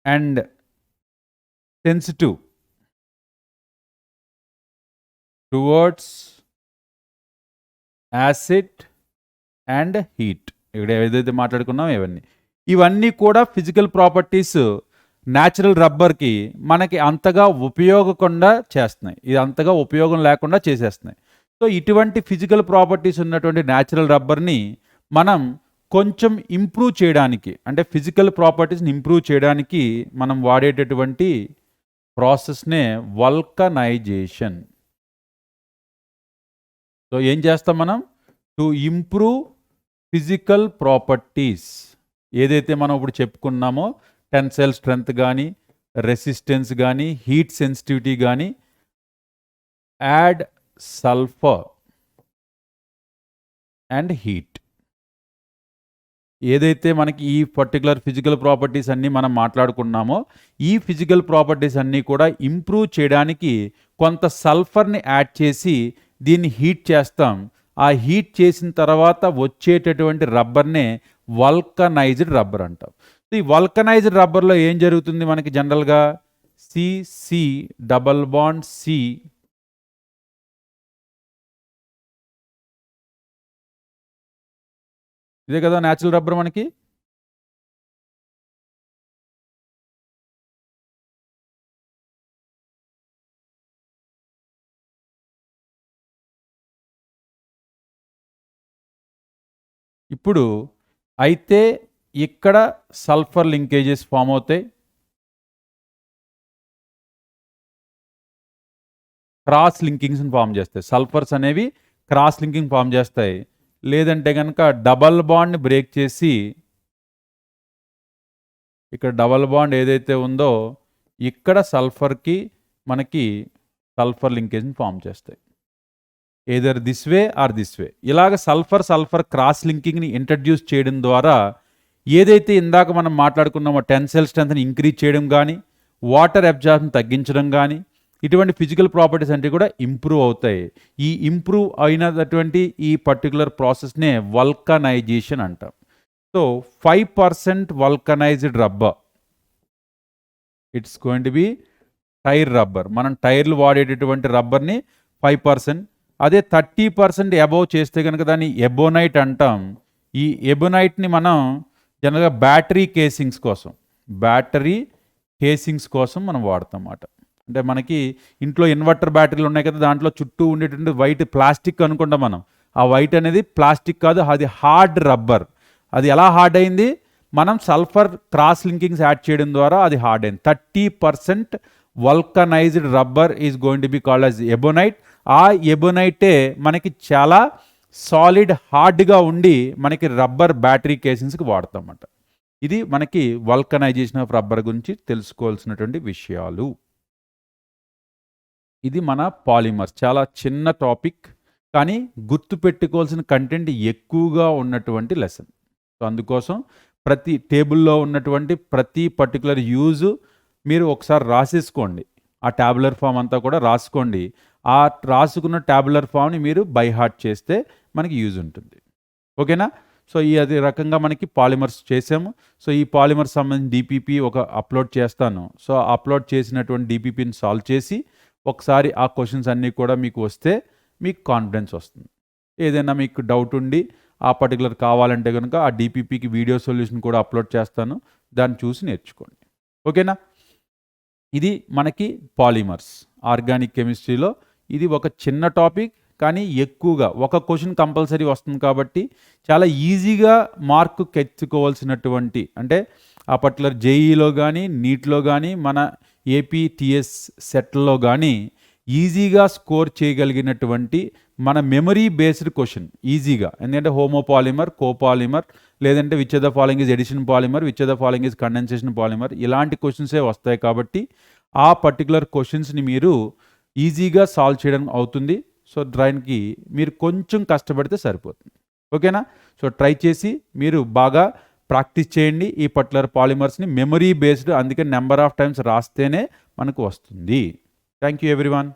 and sensitive towards acid and heat. ఇక్కడ ఏదైతే మాట్లాడుకున్నామో ఇవన్నీ కూడా ఫిజికల్ ప్రాపర్టీస్ న్యాచురల్ రబ్బర్కి మనకి అంతగా ఉపయోగకుండా చేస్తున్నాయి, ఇది అంతగా ఉపయోగం లేకుండా చేసేస్తున్నాయి. సో ఇటువంటి ఫిజికల్ ప్రాపర్టీస్ ఉన్నటువంటి న్యాచురల్ రబ్బర్ని మనం కొంచెం ఇంప్రూవ్ చేయడానికి, అంటే ఫిజికల్ ప్రాపర్టీస్ని ఇంప్రూవ్ చేయడానికి మనం వాడేటటువంటి ప్రాసెస్నే వల్కనైజేషన్. సో ఏం చేస్తాం మనం? టు ఇంప్రూవ్ ఫిజికల్ ప్రాపర్టీస్, ఏదైతే మనం ఇప్పుడు చెప్పుకున్నామో టెన్సైల్ స్ట్రెంగ్త్ కానీ, రెసిస్టెన్స్ కానీ, హీట్ సెన్సిటివిటీ కానీ, యాడ్ సల్ఫర్ అండ్ హీట్, ఏదైతే మనకి ఈ పర్టికులర్ ఫిజికల్ ప్రాపర్టీస్ అన్నీ మనం మాట్లాడుకున్నామో ఈ ఫిజికల్ ప్రాపర్టీస్ అన్నీ కూడా ఇంప్రూవ్ చేయడానికి కొంత సల్ఫర్ని యాడ్ చేసి దీన్ని హీట్ చేస్తాం. ఆ హీట్ చేసిన తర్వాత వచ్చేటటువంటి రబ్బర్నే వల్కనైజ్డ్ రబ్బర్ అంటాం. ఈ వల్కనైజ్డ్ రబ్బర్లో ఏం జరుగుతుంది మనకి జనరల్గా? సి డబల్ బాండ్ సి ఇదే కదా న్యాచురల్ రబ్బర్ మనకి. ఇప్పుడు అయితే ఇక్కడ సల్ఫర్ లింకేజెస్ ఫామ్ అవుతాయి, క్రాస్ లింకింగ్స్ని ఫామ్ చేస్తాయి. సల్ఫర్స్ అనేవి క్రాస్ లింకింగ్ ఫామ్ చేస్తాయి. లేదంటే కనుక డబల్ బాండ్ని బ్రేక్ చేసి ఇక్కడ డబల్ బాండ్ ఏదైతే ఉందో ఇక్కడ సల్ఫర్కి మనకి సల్ఫర్ లింకేజ్ని ఫామ్ చేస్తాయి. Either this way or this way. ఇలాగ సల్ఫర్ క్రాస్ లింకింగ్ని ఇంట్రడ్యూస్ చేయడం ద్వారా ఏదైతే ఇందాక మనం మాట్లాడుకున్నామో టెన్సైల్ స్ట్రెంగ్త్ని ఇంక్రీజ్ చేయడం కానీ, వాటర్ అబ్జార్ప్షన్ తగ్గించడం కానీ, ఇటువంటి ఫిజికల్ ప్రాపర్టీస్ అంటే కూడా ఇంప్రూవ్ అవుతాయి. ఈ ఇంప్రూవ్ అయినటువంటి ఈ పర్టికులర్ ప్రాసెస్నే వల్కనైజేషన్ అంటాం. So 5% vulcanized rubber, it's going to be tyre rubber. మనం టైర్లు వాడేటటువంటి రబ్బర్ని 5%, అదే 30% అబోవ్ చేస్తే కనుక దాన్ని ఎబోనైట్ అంటాం. ఈ ఎబోనైట్ని మనం జనరల్గా బ్యాటరీ కేసింగ్స్ కోసం మనం వాడతాం అన్నమాట. అంటే మనకి ఇంట్లో ఇన్వర్టర్ బ్యాటరీలు ఉన్నాయి కదా, దాంట్లో చుట్టూ ఉండేటువంటి వైట్ ప్లాస్టిక్ అనుకుంటాం మనం. ఆ వైట్ అనేది ప్లాస్టిక్ కాదు, అది హార్డ్ రబ్బర్. అది ఎలా హార్డ్ అయింది? మనం సల్ఫర్ క్రాస్ లింకింగ్స్ యాడ్ చేయడం ద్వారా అది హార్డ్ అయింది. 30% vulcanized rubber is going to be called as ebonite. ఆ ఎబోనైటే మనకి చాలా సాలిడ్ హార్డ్గా ఉండి మనకి రబ్బర్ బ్యాటరీ కేసింగ్స్కి వాడతామన్నమాట. ఇది మనకి వల్కనైజేషన్ ఆఫ్ రబ్బర్ గురించి తెలుసుకోవాల్సినటువంటి విషయాలు. ఇది మన పాలిమర్స్. చాలా చిన్న టాపిక్, కానీ గుర్తుపెట్టుకోవాల్సిన కంటెంట్ ఎక్కువగా ఉన్నటువంటి లెసన్. సో అందుకోసం ప్రతి టేబుల్లో ఉన్నటువంటి ప్రతి పర్టికులర్ యూజ్ మీరు ఒకసారి రాసేసుకోండి. ఆ ట్యాబులర్ ఫామ్ అంతా కూడా రాసుకోండి. ఆ రాసుకున్న ట్యాబులర్ ఫామ్ని మీరు బై హార్ట్ చేస్తే మనకి యూజ్ ఉంటుంది. ఓకేనా? సో ఈ అది రకంగా మనకి పాలిమర్స్ చేసాము. సో ఈ పాలిమర్స్ సంబంధించి డిపిపి ఒక అప్లోడ్ చేస్తాను. సో అప్లోడ్ చేసినటువంటి డిపిపిని సాల్వ్ చేసి ఒకసారి ఆ క్వశ్చన్స్ అన్నీ కూడా మీకు వస్తే మీకు కాన్ఫిడెన్స్ వస్తుంది. ఏదైనా మీకు డౌట్ ఉండి ఆ పర్టికులర్ కావాలంటే కనుక ఆ డిపిపికి వీడియో సొల్యూషన్ కూడా అప్లోడ్ చేస్తాను, దాన్ని చూసి నేర్చుకోండి. ఓకేనా? ఇది మనకి పాలిమర్స్ ఆర్గానిక్ కెమిస్ట్రీలో. ఇది ఒక చిన్న టాపిక్, కానీ ఎక్కువగా ఒక క్వశ్చన్ కంపల్సరీ వస్తుంది కాబట్టి చాలా ఈజీగా మార్కు కెచ్చుకోవాల్సినటువంటి, అంటే ఆ పర్టికులర్ జేఈలో కానీ నీట్లో కానీ మన ఏపీటీఎస్ సెట్లో కానీ ఈజీగా స్కోర్ చేయగలిగినటువంటి మన మెమరీ బేస్డ్ క్వశ్చన్ ఈజీగా. ఎందుకంటే హోమోపాలిమర్, కోపాలిమర్, లేదంటే which of the following is addition polymer, which of the following is condensation polymer, ఇలాంటి క్వశ్చన్సే వస్తాయి కాబట్టి ఆ పర్టికులర్ క్వశ్చన్స్ని మీరు ఈజీగా సాల్వ్ చేయడం అవుతుంది. సో దానికి మీరు కొంచెం కష్టపడితే సరిపోతుంది. ఓకేనా? సో ట్రై చేసి మీరు బాగా ప్రాక్టీస్ చేయండి ఈ పర్టికులర్ పాలిమర్స్ని. మెమరీ బేస్డ్, అందుకని నెంబర్ ఆఫ్ టైమ్స్ రాస్తేనే మనకు వస్తుంది. Thank you everyone.